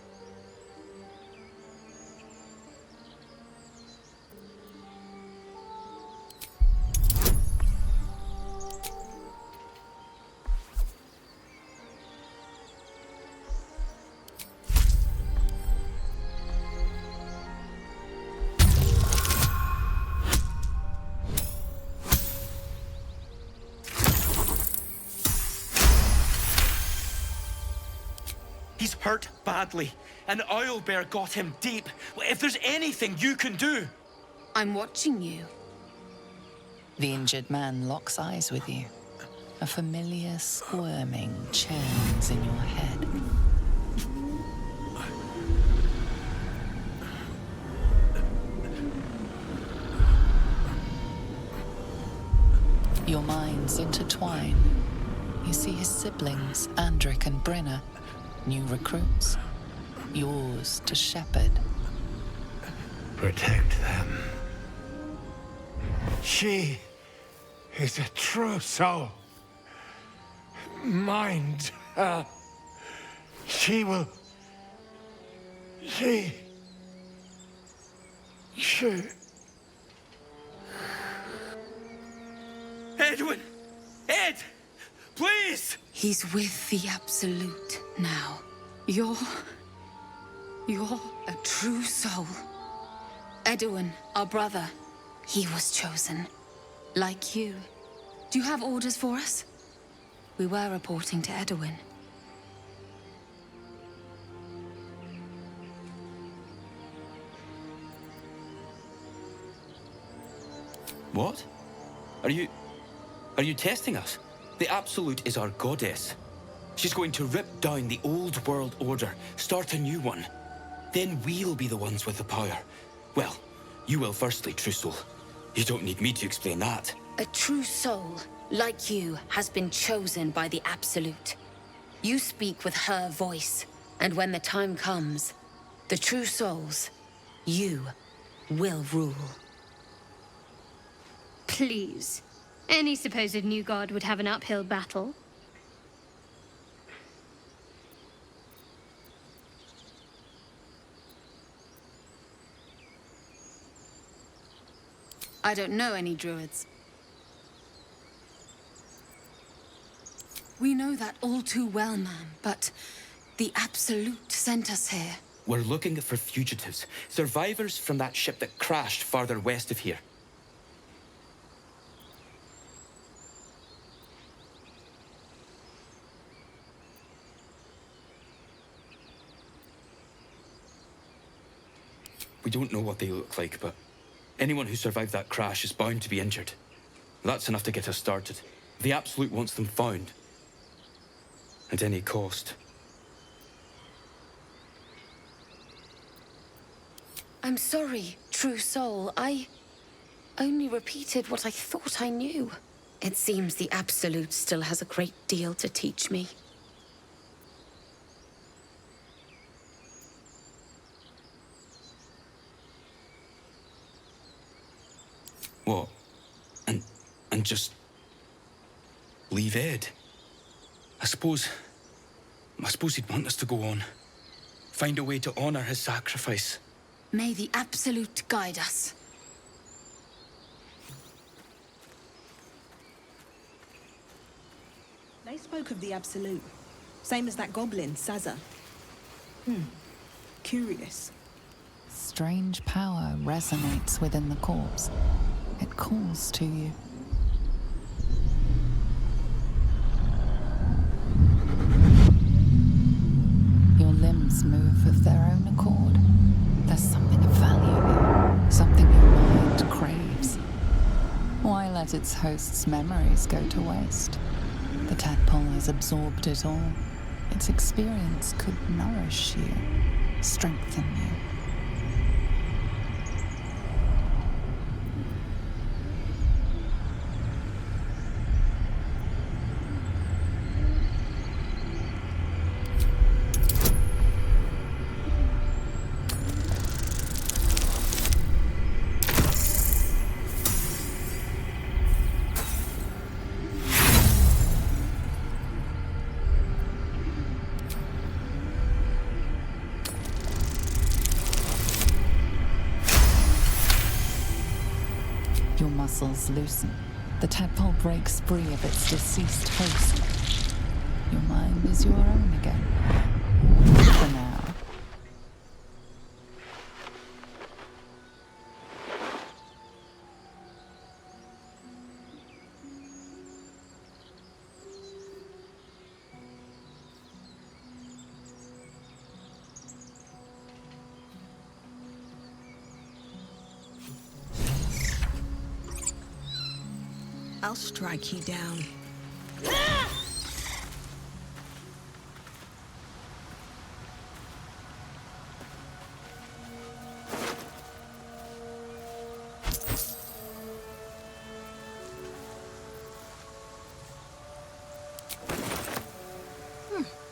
He's hurt badly, and Owlbear got him deep. If there's anything you can do... I'm watching you. The injured man locks eyes with you. A familiar squirming churns in your head. Your minds intertwine. You see his siblings, Andric and Brenna, new recruits, yours to shepherd. Protect them. She is a true soul. Mind her. She will... She... Edwin! Ed! Please! He's with the Absolute now. You're a true soul. Edwin, our brother, he was chosen. Like you. Do you have orders for us? We were reporting to Edwin. What? Are you testing us? The Absolute is our goddess. She's going to rip down the old world order, start a new one. Then we'll be the ones with the power. Well, you will firstly, True Soul. You don't need me to explain that. A true soul, like you, has been chosen by the Absolute. You speak with her voice, and when the time comes, the true souls, you will rule. Please. Any supposed new god would have an uphill battle. I don't know any druids. We know that all too well, ma'am, but the Absolute sent us here. We're looking for fugitives, survivors from that ship that crashed farther west of here. We don't know what they look like, but anyone who survived that crash is bound to be injured. That's enough to get us started. The Absolute wants them found. At any cost. I'm sorry, True Soul. I only repeated what I thought I knew. It seems the Absolute still has a great deal to teach me. What? And just leave Ed? I suppose he'd want us to go on. Find a way to honor his sacrifice. May the Absolute guide us. They spoke of the Absolute. Same as that goblin, Saza. Curious. Strange power resonates within the corpse. It calls to you. Your limbs move of their own accord. There's something of value here, something your mind craves. Why let its host's memories go to waste? The tadpole has absorbed it all. Its experience could nourish you, strengthen you. Your muscles loosen. The tadpole breaks free of its deceased host. Your mind is your own again. For now. I'll strike you down.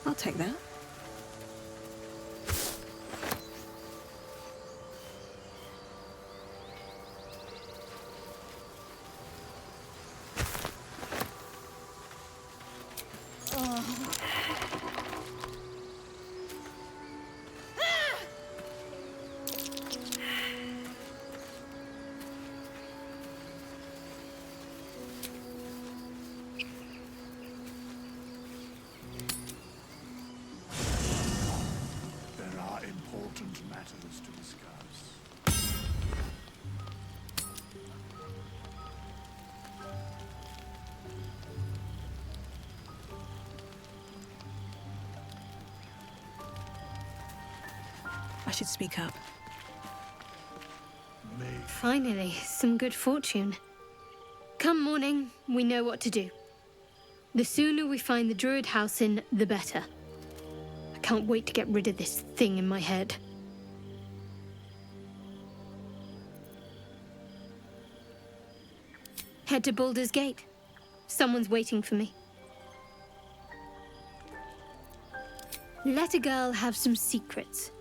I'll take that. There are important matters to discuss. I should speak up. Finally, some good fortune. Come morning, we know what to do. The sooner we find the druid house in, the better. I can't wait to get rid of this thing in my head. Head to Baldur's Gate. Someone's waiting for me. Let a girl have some secrets.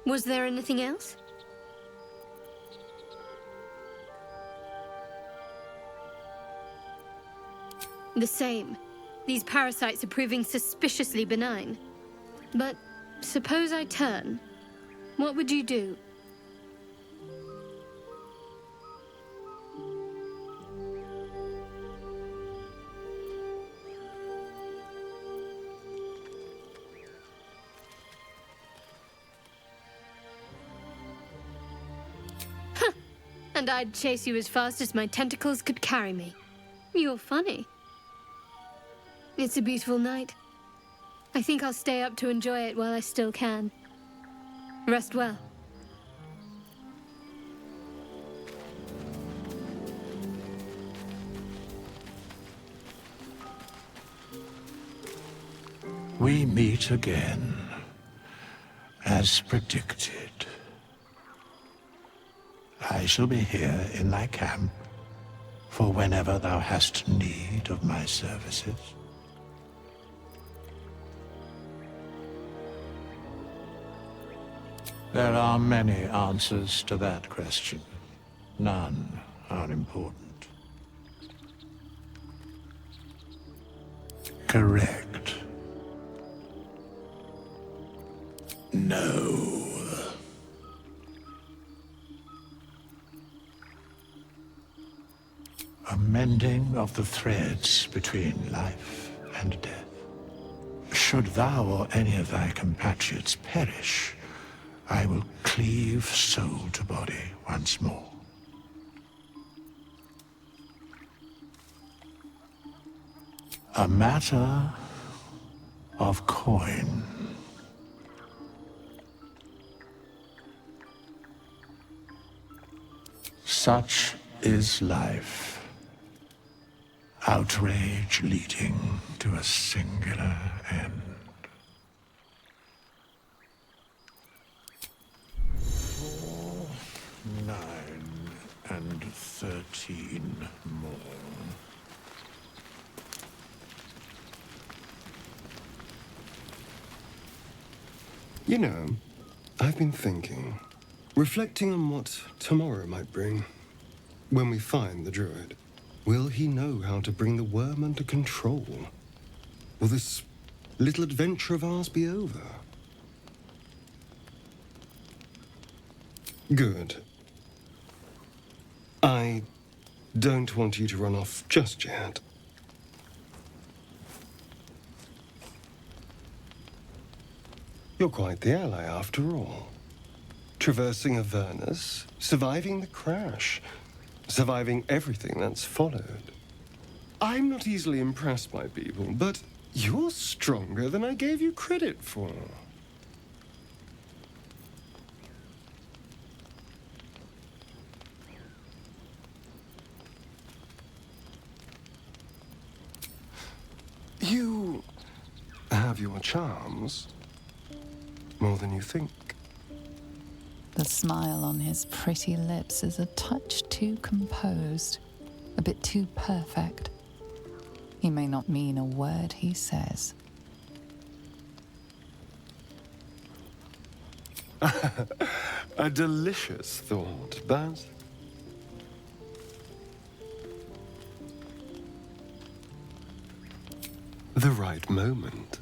Was there anything else? The same. These parasites are proving suspiciously benign. But suppose I turn. What would you do? Huh. And I'd chase you as fast as my tentacles could carry me. You're funny. It's a beautiful night. I think I'll stay up to enjoy it while I still can. Rest well. We meet again, as predicted. I shall be here in thy camp for whenever thou hast need of my services. There are many answers to that question. None are important. Correct. No. A mending of the threads between life and death. Should thou or any of thy compatriots perish, I will cleave soul to body once more. A matter of coin. Such is life. Outrage leading to a singular end. 4, 9, and 13 more. You know, I've been thinking, reflecting on what tomorrow might bring. When we find the druid, will he know how to bring the worm under control? Will this little adventure of ours be over? Good. I don't want you to run off just yet. You're quite the ally after all. Traversing Avernus, surviving the crash, surviving everything that's followed. I'm not easily impressed by people, but you're stronger than I gave you credit for. You have your charms, more than you think. The smile on his pretty lips is a touch too composed, a bit too perfect. He may not mean a word he says. A delicious thought, but... the right moment.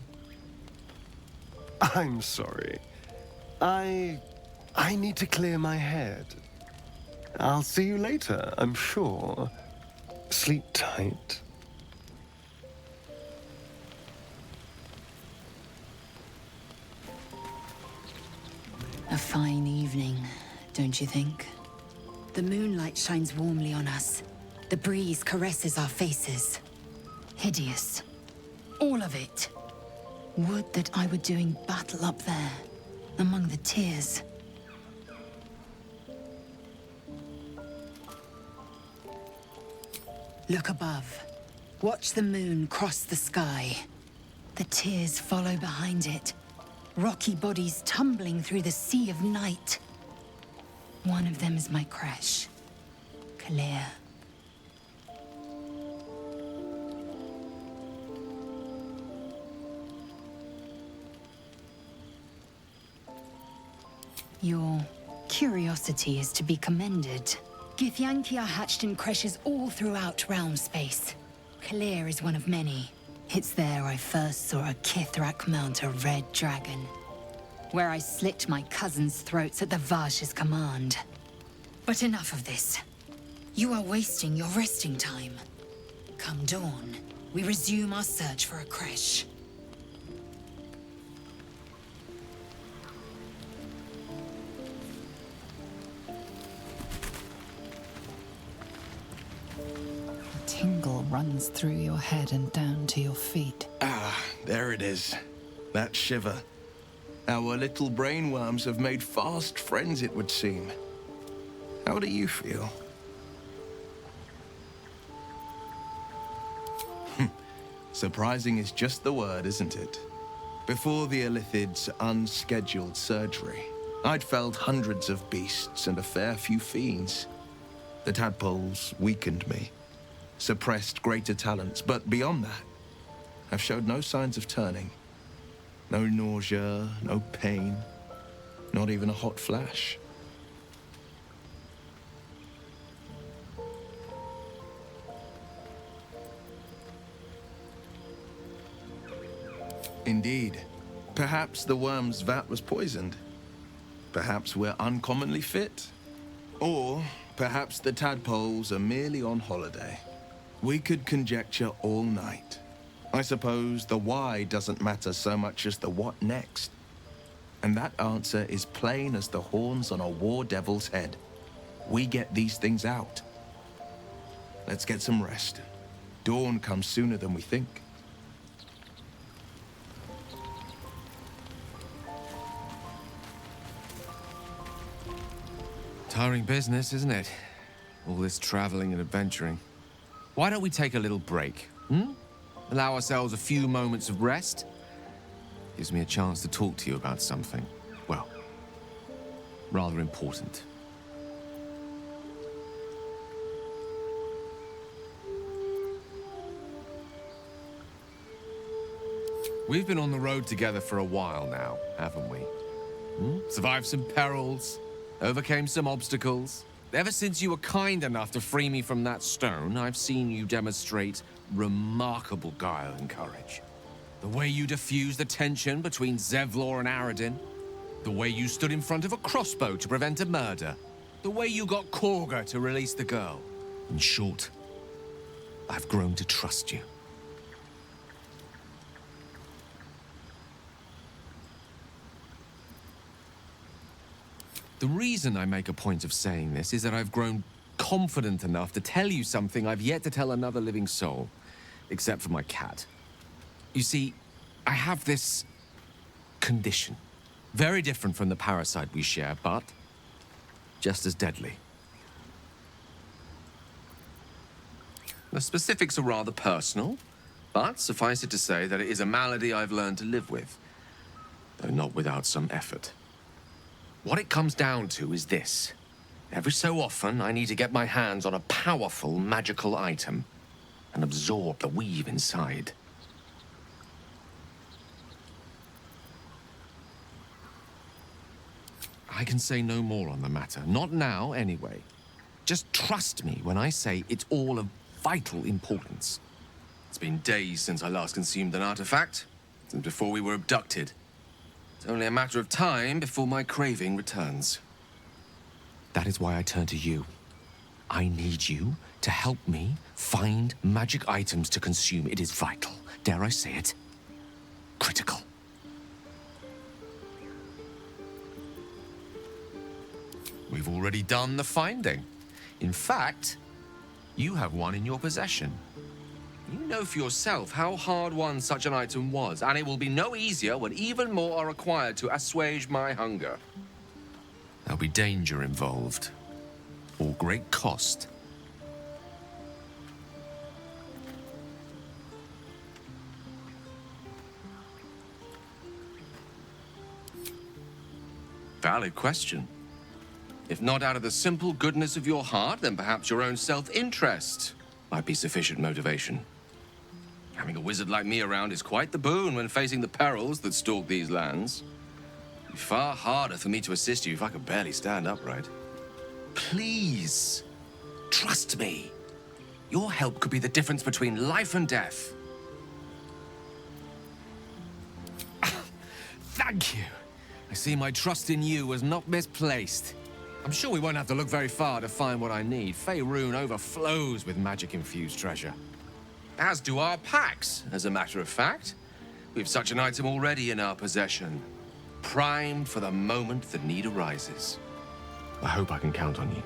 I'm sorry. I need to clear my head. I'll see you later, I'm sure. Sleep tight. A fine evening, don't you think? The moonlight shines warmly on us. The breeze caresses our faces. Hideous. All of it. Would that I were doing battle up there, among the tears. Look above. Watch the moon cross the sky. The tears follow behind it. Rocky bodies tumbling through the sea of night. One of them is my crash. Clear. Your curiosity is to be commended. Githyanki are hatched in creches all throughout realm space. Kalir is one of many. It's there I first saw a Kithrak mount a red dragon, where I slit my cousins' throats at the Vash's command. But enough of this. You are wasting your resting time. Come dawn, we resume our search for a creche. A tingle runs through your head and down to your feet. Ah, there it is. That shiver. Our little brainworms have made fast friends, it would seem. How do you feel? Surprising is just the word, isn't it? Before the Illithid's unscheduled surgery, I'd felled hundreds of beasts and a fair few fiends. The tadpoles weakened me, suppressed greater talents, but beyond that, I've showed no signs of turning. No nausea, no pain, not even a hot flash. Indeed. Perhaps the worm's vat was poisoned. Perhaps we're uncommonly fit. Or perhaps the tadpoles are merely on holiday. We could conjecture all night. I suppose the why doesn't matter so much as the what next. And that answer is plain as the horns on a war devil's head. We get these things out. Let's get some rest. Dawn comes sooner than we think. Tiring business, isn't it? All this traveling and adventuring. Why don't we take a little break, Allow ourselves a few moments of rest? Gives me a chance to talk to you about something, well, rather important. We've been on the road together for a while now, haven't we? Survived some perils, overcame some obstacles. Ever since you were kind enough to free me from that stone, I've seen you demonstrate remarkable guile and courage. The way you diffused the tension between Zevlor and Aradin. The way you stood in front of a crossbow to prevent a murder. The way you got Korga to release the girl. In short, I've grown to trust you. The reason I make a point of saying this is that I've grown confident enough to tell you something I've yet to tell another living soul, except for my cat. You see, I have this condition. Very different from the parasite we share, but just as deadly. The specifics are rather personal, but suffice it to say that it is a malady I've learned to live with, though not without some effort. What it comes down to is this. Every so often, I need to get my hands on a powerful magical item and absorb the weave inside. I can say no more on the matter. Not now, anyway. Just trust me when I say it's all of vital importance. It's been days since I last consumed an artifact, since before we were abducted. It's only a matter of time before my craving returns. That is why I turn to you. I need you to help me find magic items to consume. It is vital. Dare I say it? Critical. We've already done the finding. In fact, you have one in your possession. You know for yourself how hard-won such an item was, and it will be no easier when even more are required to assuage my hunger. There'll be danger involved, or great cost. Valid question. If not out of the simple goodness of your heart, then perhaps your own self-interest might be sufficient motivation. Having a wizard like me around is quite the boon when facing the perils that stalk these lands. be far harder for me to assist you if I could barely stand upright. Please, trust me. Your help could be the difference between life and death. Thank you. I see my trust in you was not misplaced. I'm sure we won't have to look very far to find what I need. Faerun overflows with magic-infused treasure. As do our packs, as a matter of fact. We've such an item already in our possession. Primed for the moment the need arises. I hope I can count on you.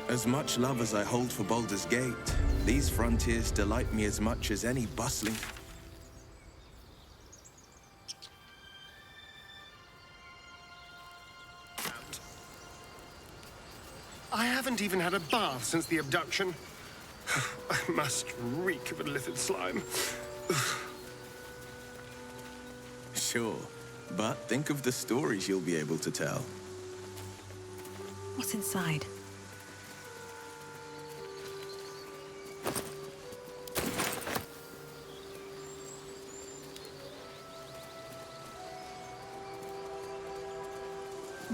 As much love as I hold for Baldur's Gate, these frontiers delight me as much as any bustling... I haven't even had a bath since the abduction. I must reek of illithid slime. Sure, but think of the stories you'll be able to tell. What's inside?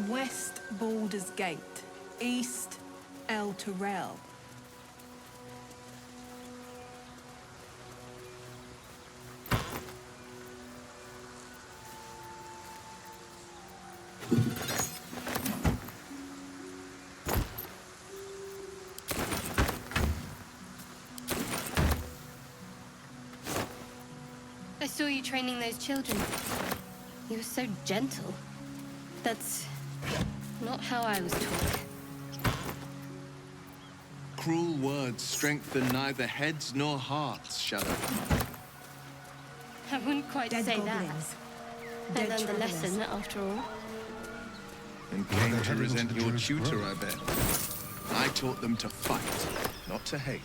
West Baldur's Gate, East El Terrell. I saw you training those children. You were so gentle. That's not how I was taught. Cruel words strengthen neither heads nor hearts, Shadow. I wouldn't quite say that. I learned the lesson, after all. And came to resent your tutor, I bet. I taught them to fight, not to hate.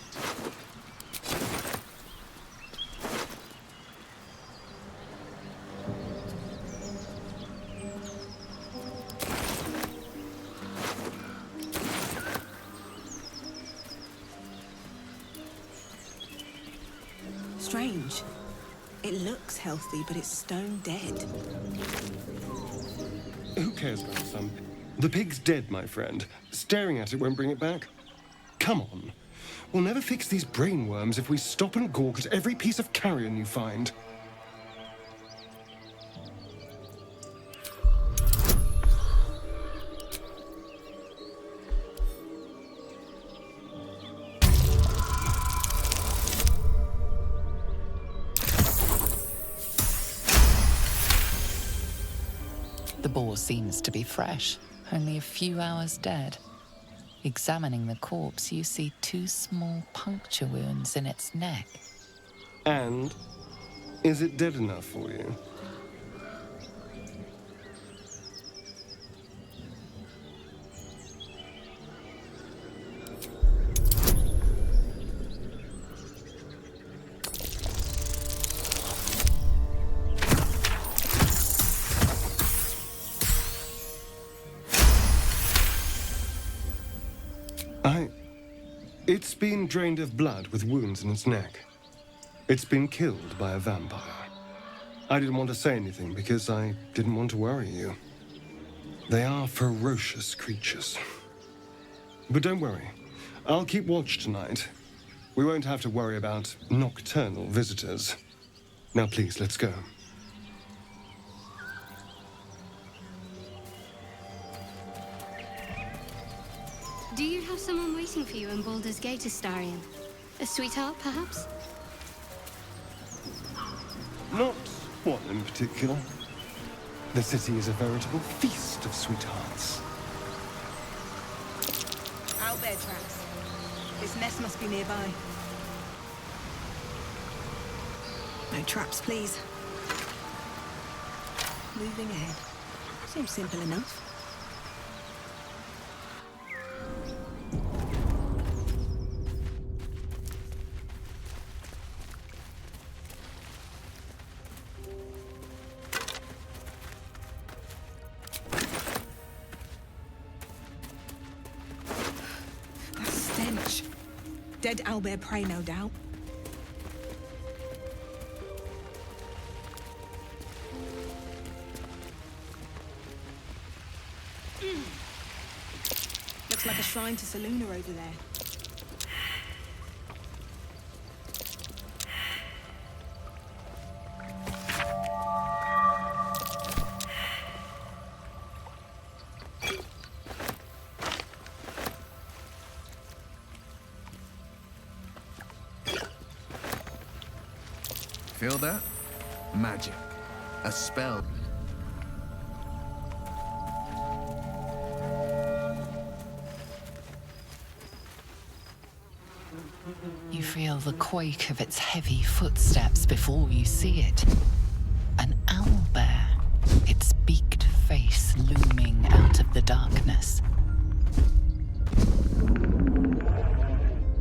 Strange. It looks healthy, but it's stone dead. Who cares about some? The pig's dead, my friend. Staring at it won't bring it back. Come on. We'll never fix these brain worms if we stop and gawk at every piece of carrion you find. The boar seems to be fresh, only a few hours dead. Examining the corpse, you see 2 small puncture wounds in its neck. And is it dead enough for you? It's been drained of blood with wounds in its neck. It's been killed by a vampire. I didn't want to say anything because I didn't want to worry you. They are ferocious creatures. But don't worry. I'll keep watch tonight. We won't have to worry about nocturnal visitors. Now please, let's go. Do you have someone waiting for you in Baldur's Gate, Astarion? A sweetheart, perhaps? Not one in particular. The city is a veritable feast of sweethearts. owlbear tracks. This nest must be nearby. No traps, please. Moving ahead. Seems simple enough. That stench. Dead owlbear prey, no doubt. Looks like a shrine to Saluna over there. Feel that? Magic. A spell. You feel the quake of its heavy footsteps before you see it. An owlbear, its beaked face looming out of the darkness.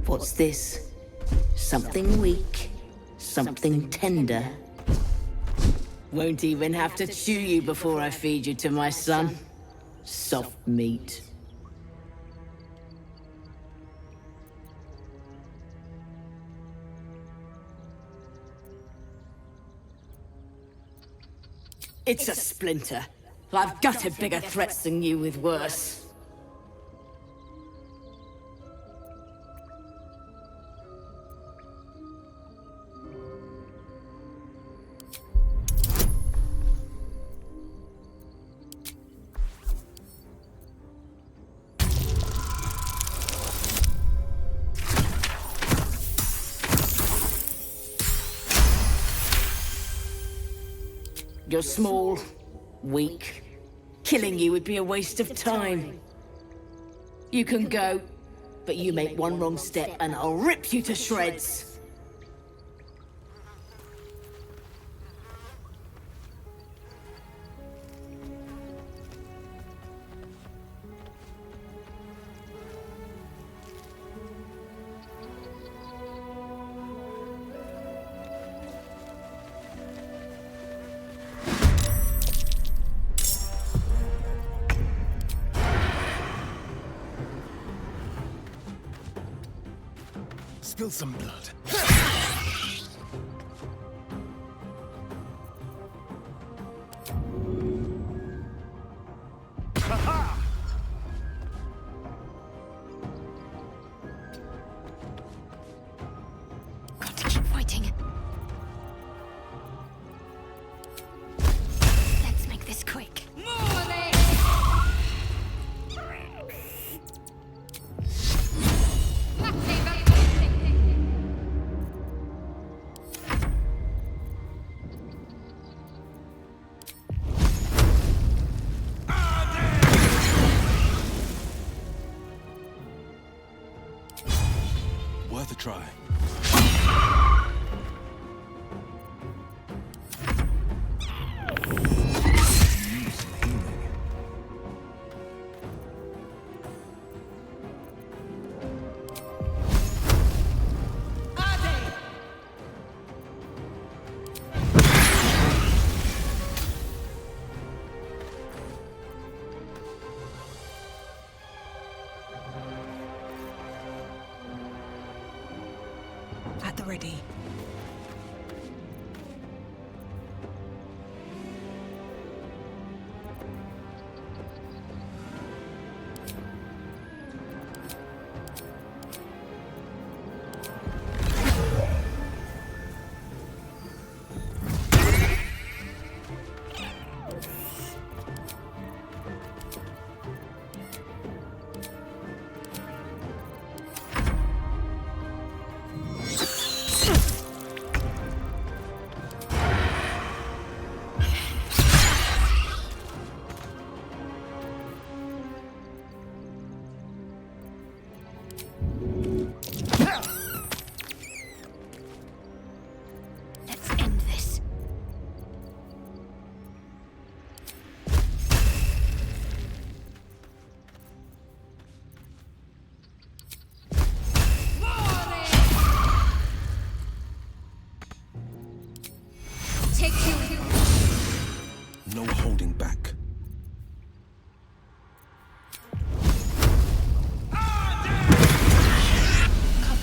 What's this? Something weak, something tender. Won't even have to chew you before I feed you to my son. Soft meat. It's a splinter. I've gutted bigger threats than you with worse. You're small, weak. Killing you would be a waste of time. You can go, but you make one wrong step and I'll rip you to shreds. Spill some blood. Got to keep fighting. Let's make this quick. Worth a try. At the ready.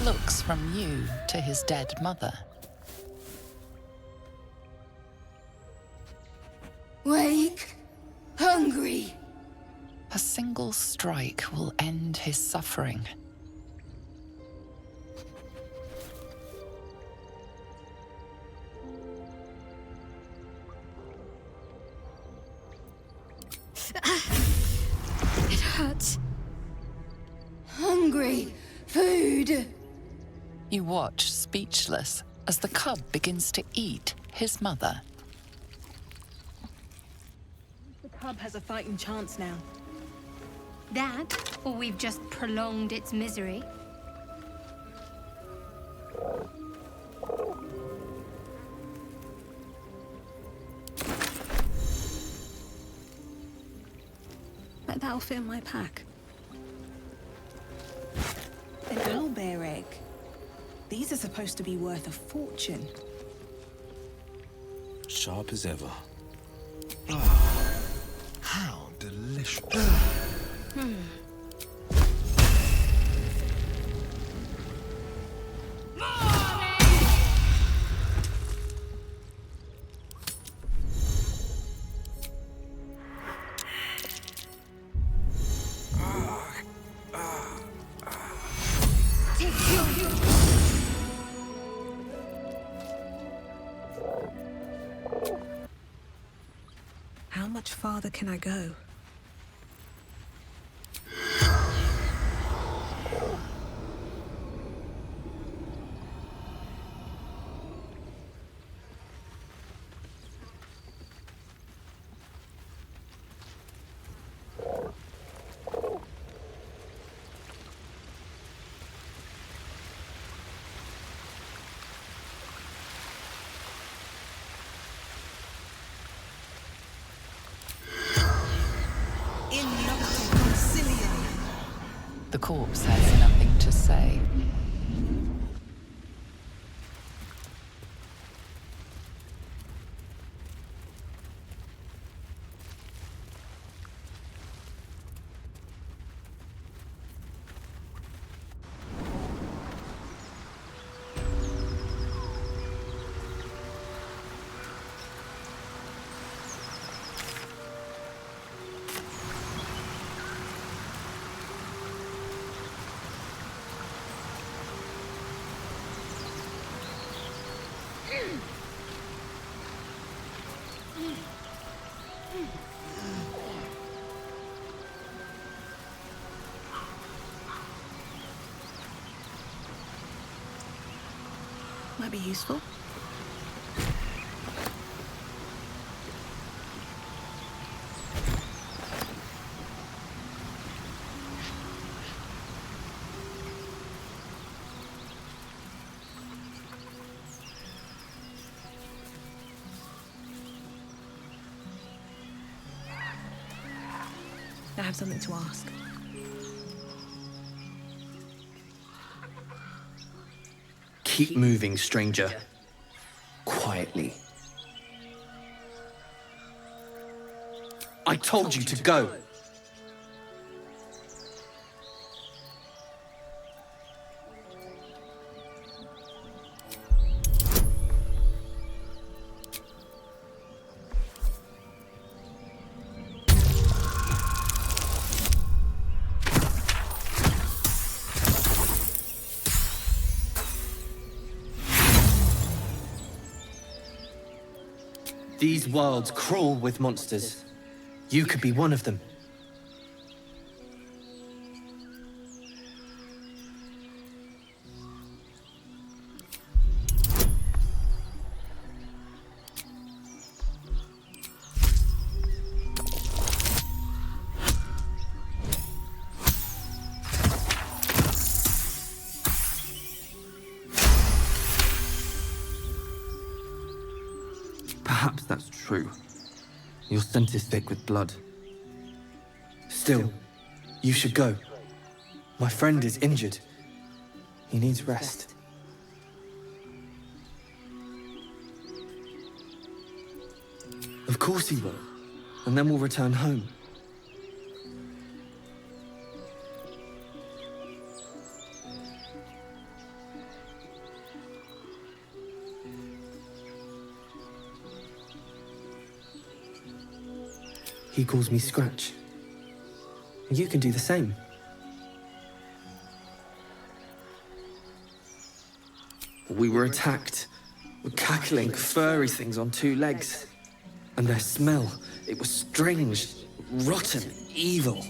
looks from you to his dead mother. Wake. Hungry. A single strike will end his suffering. It hurts. Hungry. Food. You watch, speechless, as the cub begins to eat his mother. The cub has a fighting chance now. That, or we've just prolonged its misery. Bet that'll fit in my pack. An owlbear egg. These are supposed to be worth a fortune. Sharp as ever. How delicious. How much farther can I go? The corpse has nothing to say. Might be useful. I have something to ask. Keep moving, stranger. Quietly. I told you to go. These worlds crawl with monsters. You could be one of them. Perhaps that's true. Your scent is thick with blood. Still, you should go. My friend is injured. He needs rest. Of course he will. And then we'll return home. he calls me Scratch. You can do the same. We were attacked. Cackling, furry things on 2 legs. And their smell, it was strange, rotten, evil.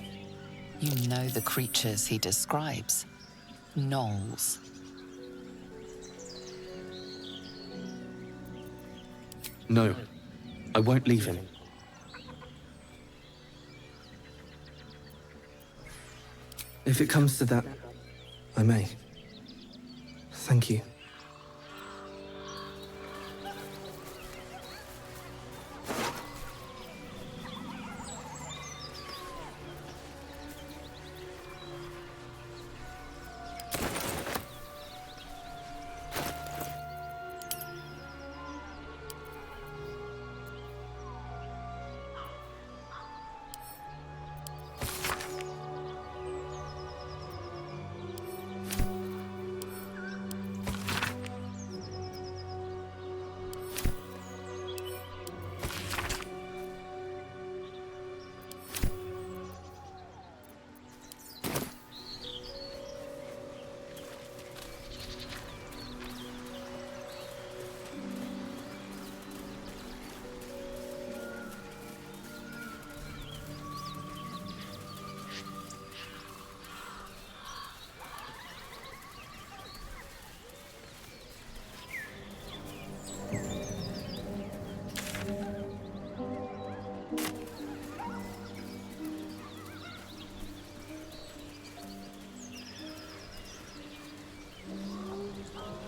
You know the creatures he describes. Gnolls. No, I won't leave him. If it comes to that, I may. Thank you.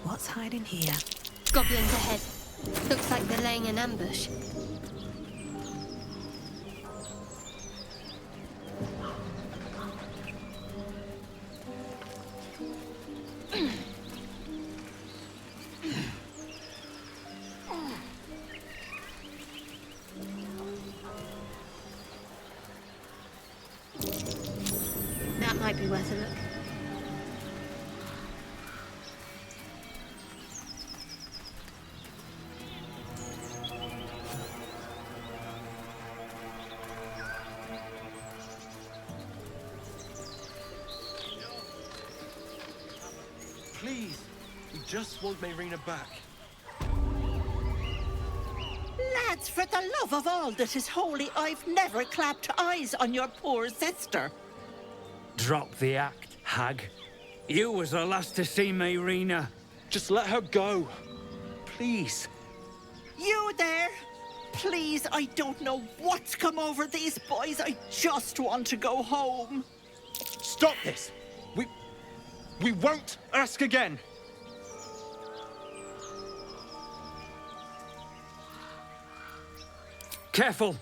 What's hiding here? Goblins ahead. Looks like they're laying an ambush. That might be worth a look. Please, we just want Mayrina back. Lads, for the love of all that is holy, I've never clapped eyes on your poor sister. Drop the act, hag. You was the last to see Mayrina. Just let her go. Please. You there? Please, I don't know what's come over these boys. I just want to go home. Stop this! We won't ask again! Careful!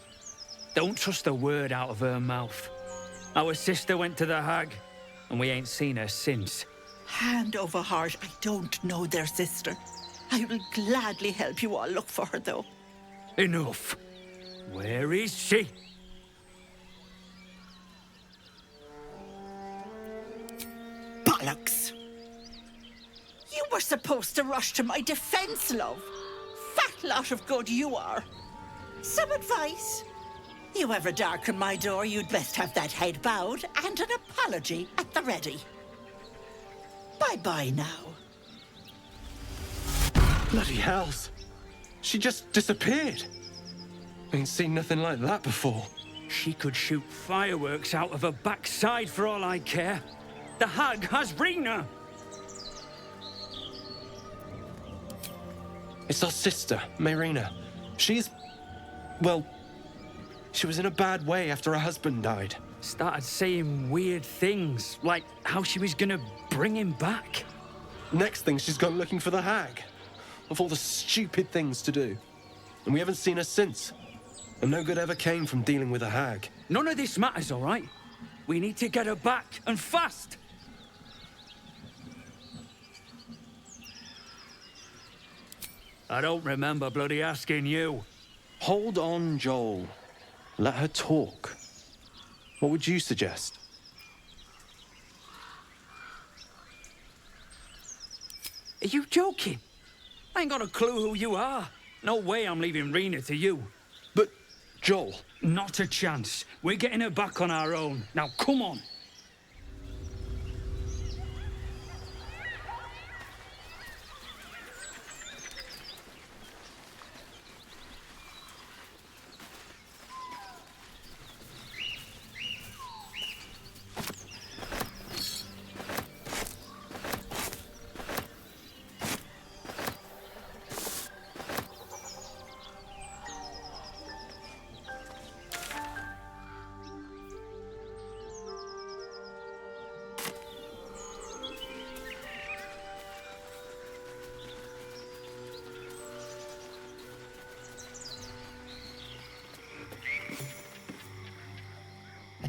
Don't trust a word out of her mouth. Our sister went to the hag, and we ain't seen her since. Hand over heart, I don't know their sister. I will gladly help you all look for her, though. Enough! Where is she? Bollocks! You were supposed to rush to my defense, love. Fat lot of good you are. Some advice? You ever darken my door, you'd best have that head bowed and an apology at the ready. Bye-bye now. Bloody hells. She just disappeared. Ain't seen nothing like that before. She could shoot fireworks out of her backside for all I care. The hag has Rina. It's our sister, Mayrina. She's... well... she was in a bad way after her husband died. Started saying weird things, like how she was gonna bring him back. Next thing, she's gone looking for the hag. Of all the stupid things to do. And we haven't seen her since. And no good ever came from dealing with a hag. None of this matters, all right? We need to get her back, and fast! I don't remember bloody asking you. Hold on, Joel. Let her talk. What would you suggest? Are you joking? I ain't got a clue who you are. No way I'm leaving Rina to you. But Joel? Not a chance. We're getting her back on our own. Now, come on.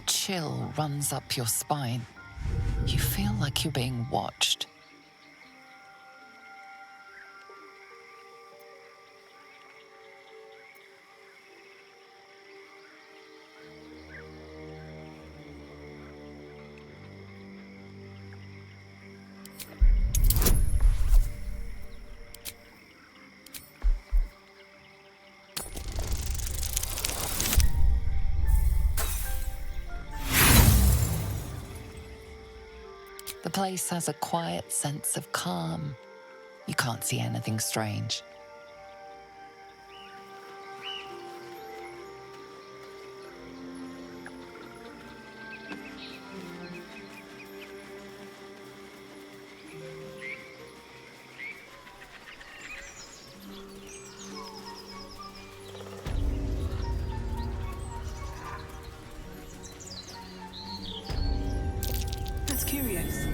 Chill runs up your spine. You feel like you're being watched. The place has a quiet sense of calm. You can't see anything strange. That's curious.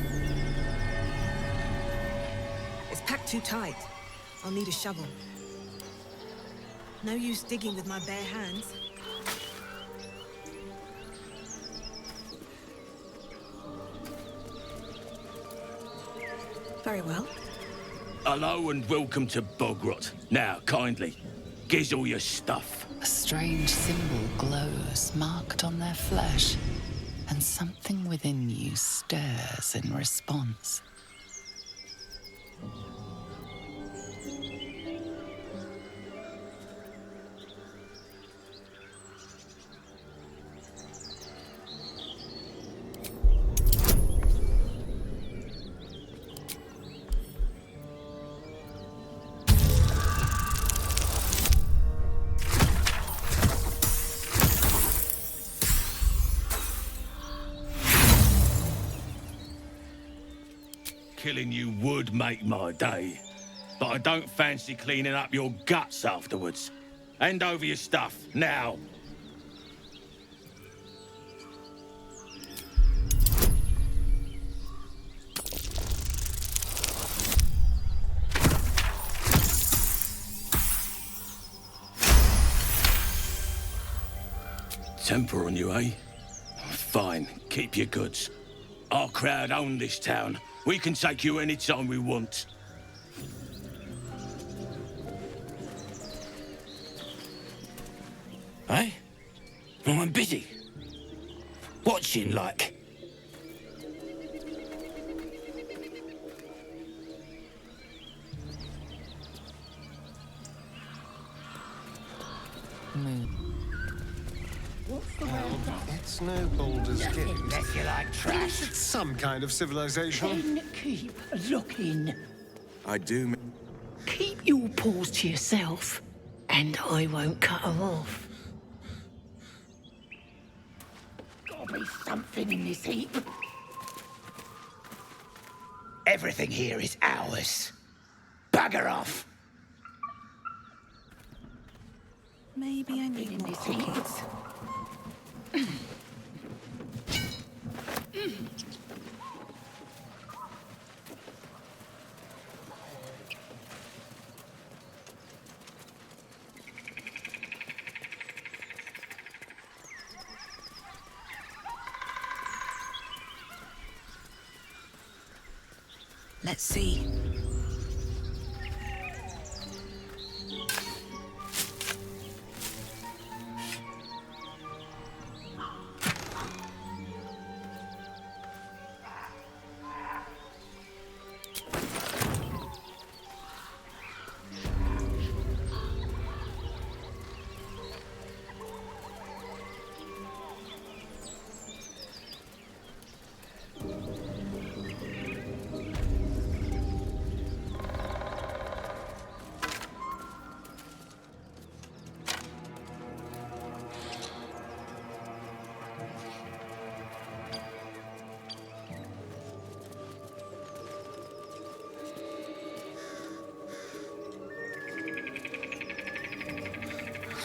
It's packed too tight. I'll need a shovel. No use digging with my bare hands. Very well. Hello and welcome to Bogrot. Now, kindly, giz all your stuff. A strange symbol glows, marked on their flesh, and something within you stirs in response. Killing you would make my day, but I don't fancy cleaning up your guts afterwards. Hand over your stuff, now. Temper on you, eh? Fine, keep your goods. Our crowd own this town. We can take you any time we want. Eh? Well, I'm busy. Watching, like. It's no Baldur's Gate. Unless you like trash. It's some kind of civilization. Then keep looking. I do. Keep your paws to yourself, and I won't cut them off. Gotta be something in this heap. Everything here is ours. Bugger off. Maybe I need more pockets. Let's see.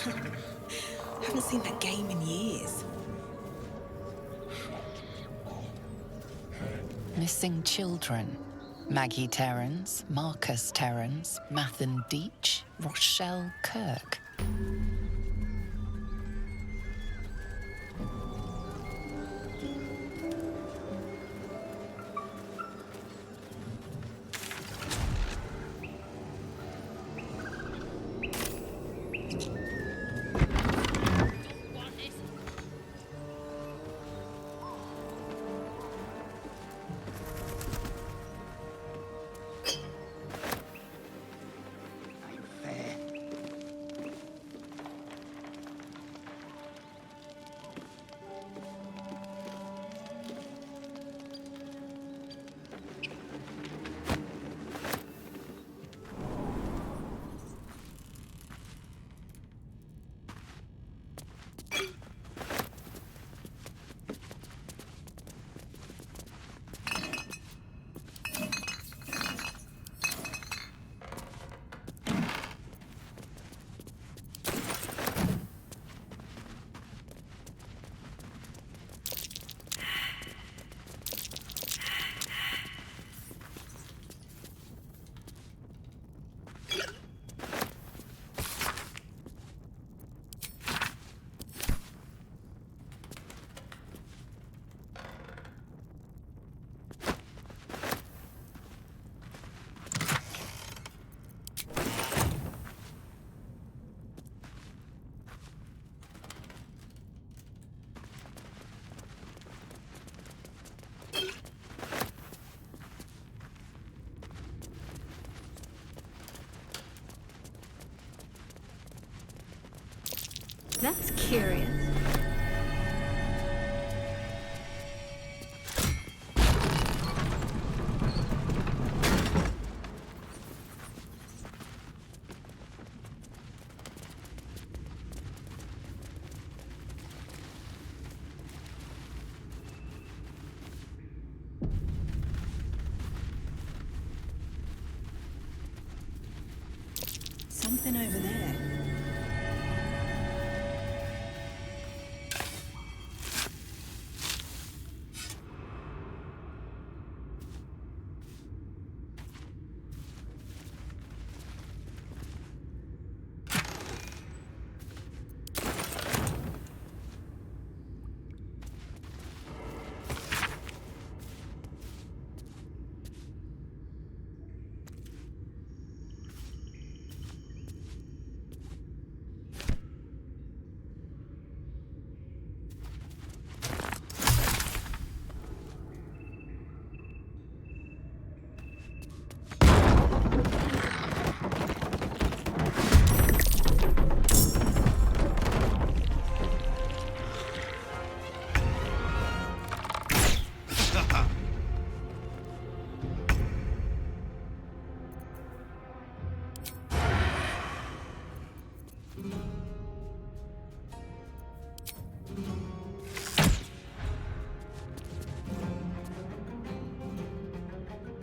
Haven't seen that game in years. Missing children. Maggie Terrans, Marcus Terrans, Mathan Deach, Rochelle Kirk. That's curious. Something over there.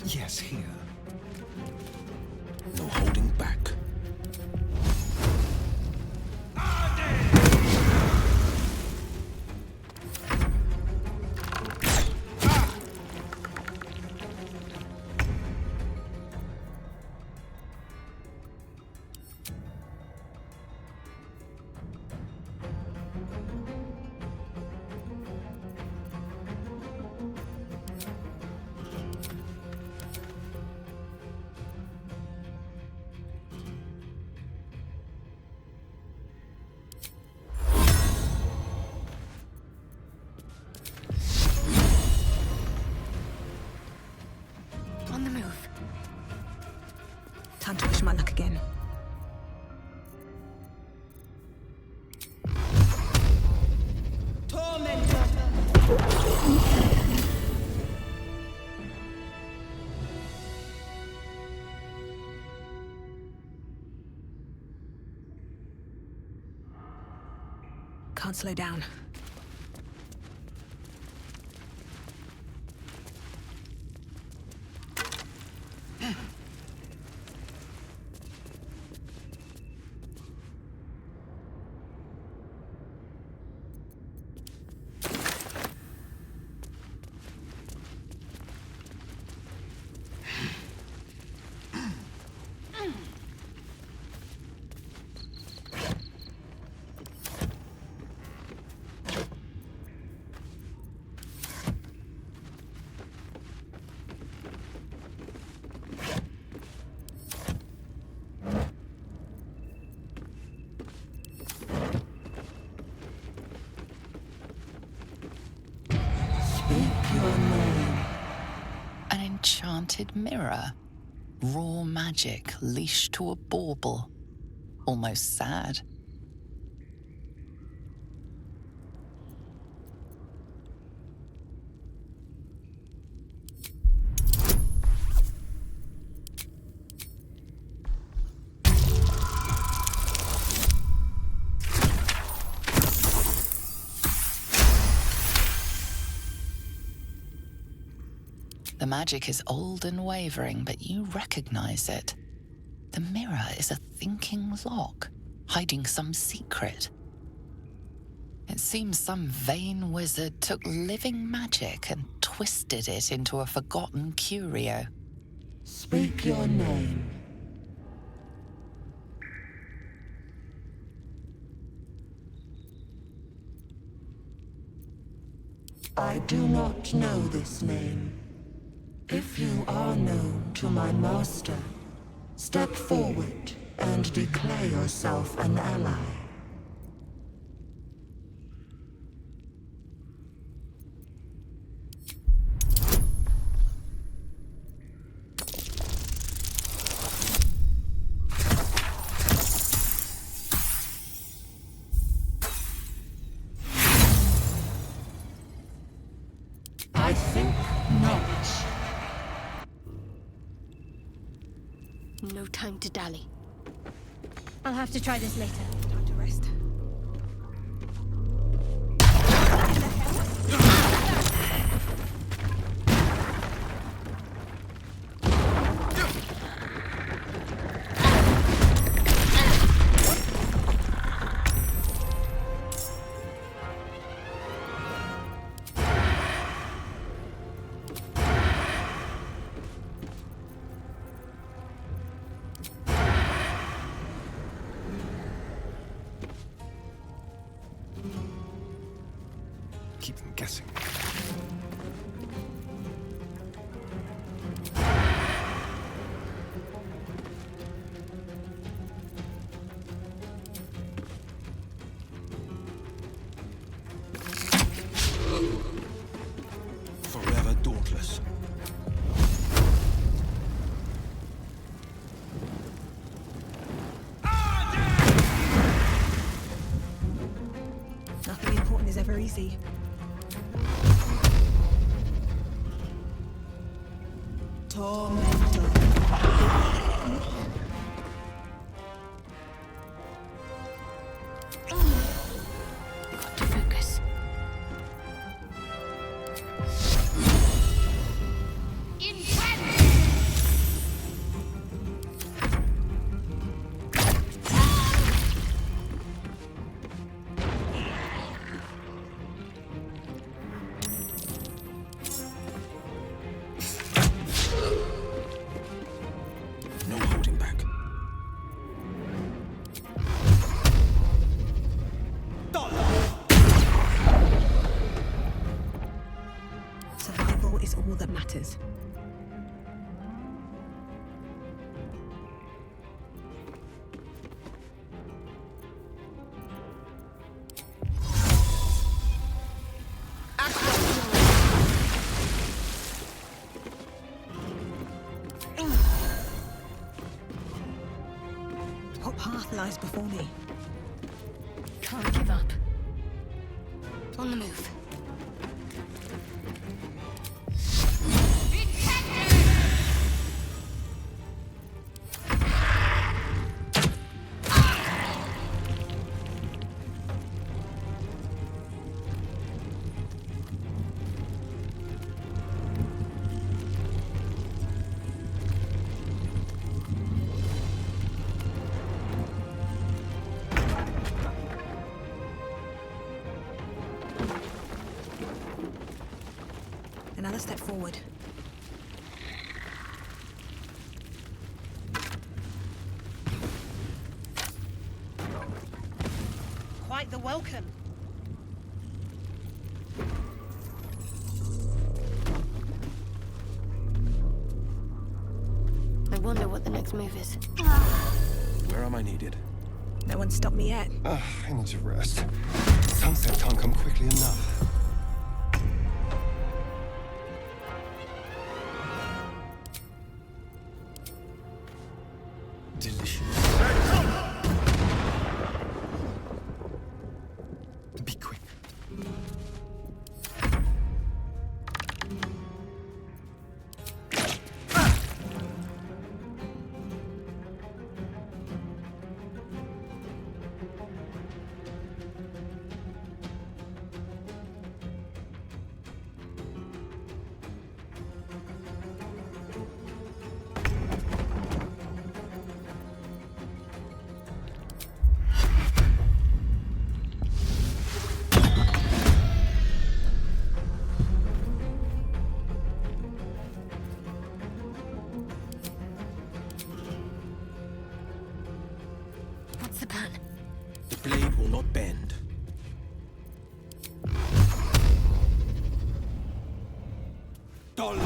Yes, here. No holding back. On the move. Time to push my luck again. Can't slow down. enchanted mirror. Raw magic leashed to a bauble. Almost sad. The magic is old and wavering, but you recognize it. The mirror is a thinking lock, hiding some secret. It seems some vain wizard took living magic and twisted it into a forgotten curio. Speak your name. I do not know this name. If you are known to my master, step forward and declare yourself an ally. I think not. No time to dally. I'll have to try this later. Time to rest. Keep them guessing. Forever dauntless. Nothing important is ever easy. Tormentor. Got to focus. No holding back. Survival is all that matters. What path lies before me? Can't give up. On the move. Another step forward. Quite the welcome. I wonder what the next move is. Where am I needed? No one's stopped me yet. I need to rest. Sunset can't come quickly enough. Delicious. Be quick. What's the plan? The blade will not bend. Dollar!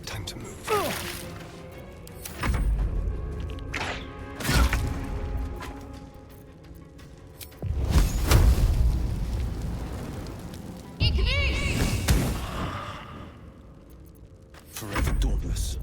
Time to move. Forever dauntless.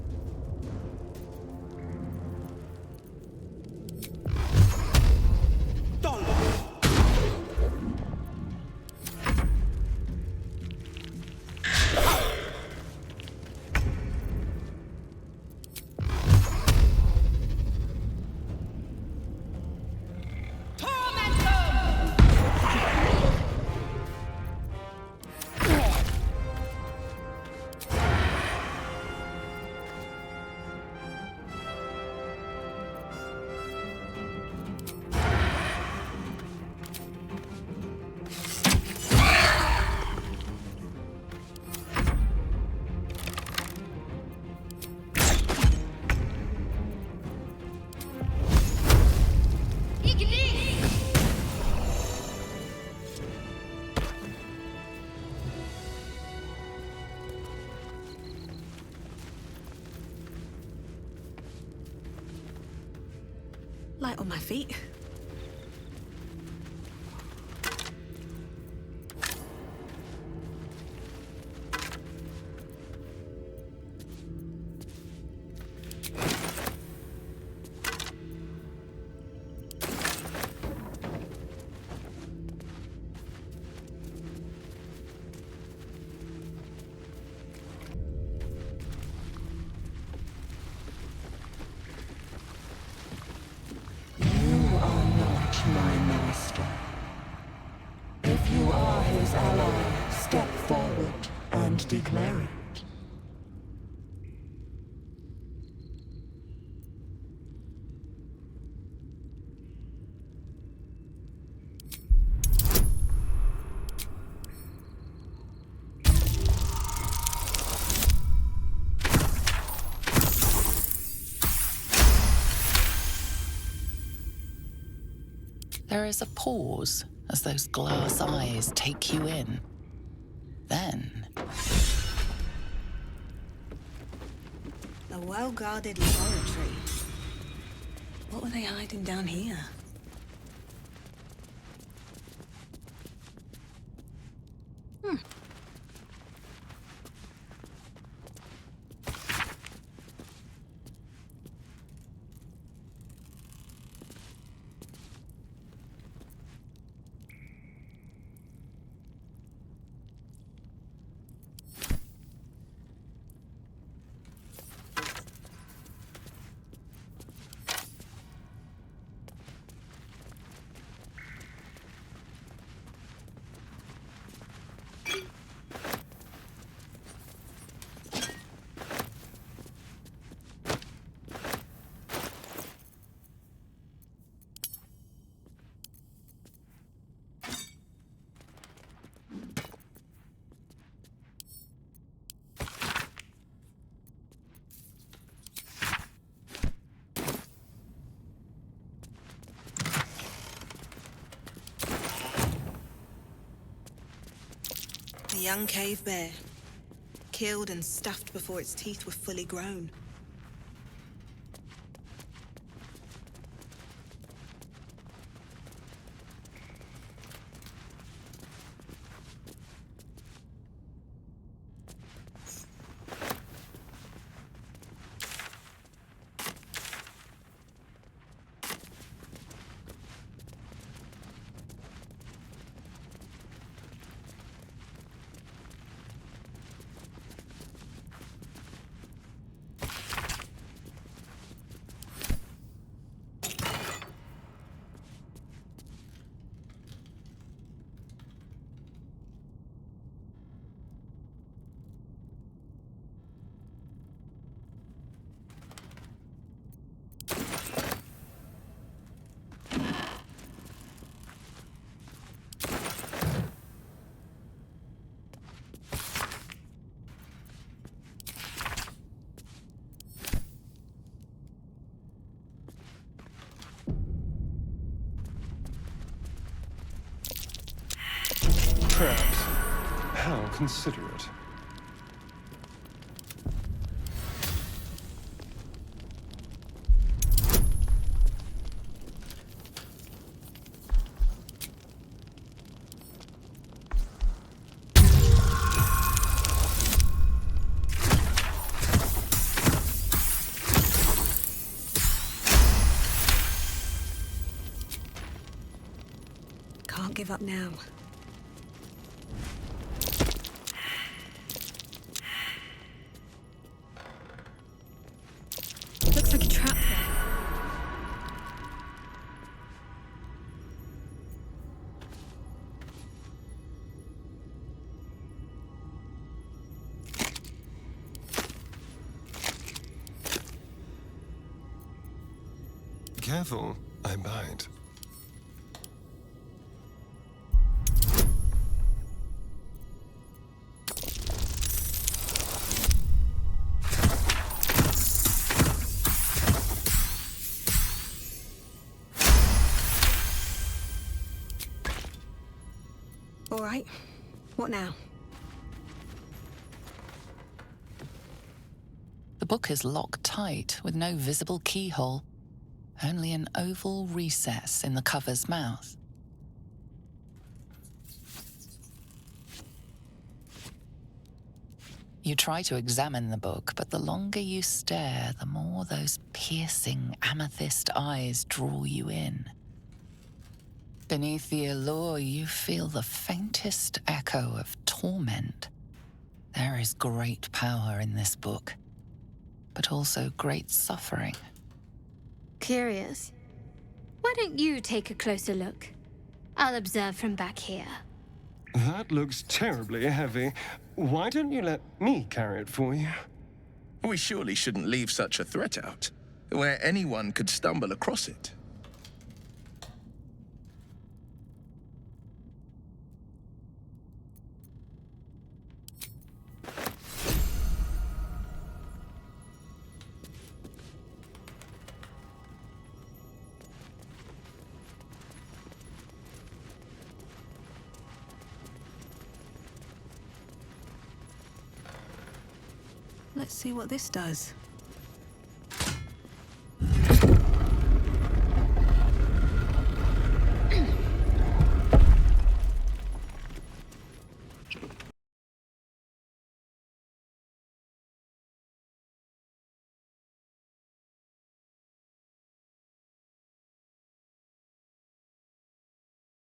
Light on my feet. My master. If you are his ally, step forward and declare it. There is a pause as those glass eyes take you in. Then... A well-guarded laboratory. What were they hiding down here? A young cave bear. Killed and stuffed before its teeth were fully grown. Perhaps. How considerate. Can't give up now. Looks like a trap there. Careful, I bite. All right. What now? The book is locked tight with no visible keyhole, only an oval recess in the cover's mouth. You try to examine the book, but the longer you stare, the more those piercing amethyst eyes draw you in. Beneath the allure, you feel the faintest echo of torment. There is great power in this book, but also great suffering. Curious. Why don't you take a closer look? I'll observe from back here. That looks terribly heavy. Why don't you let me carry it for you? We surely shouldn't leave such a threat out, where anyone could stumble across it. Let's see what this does.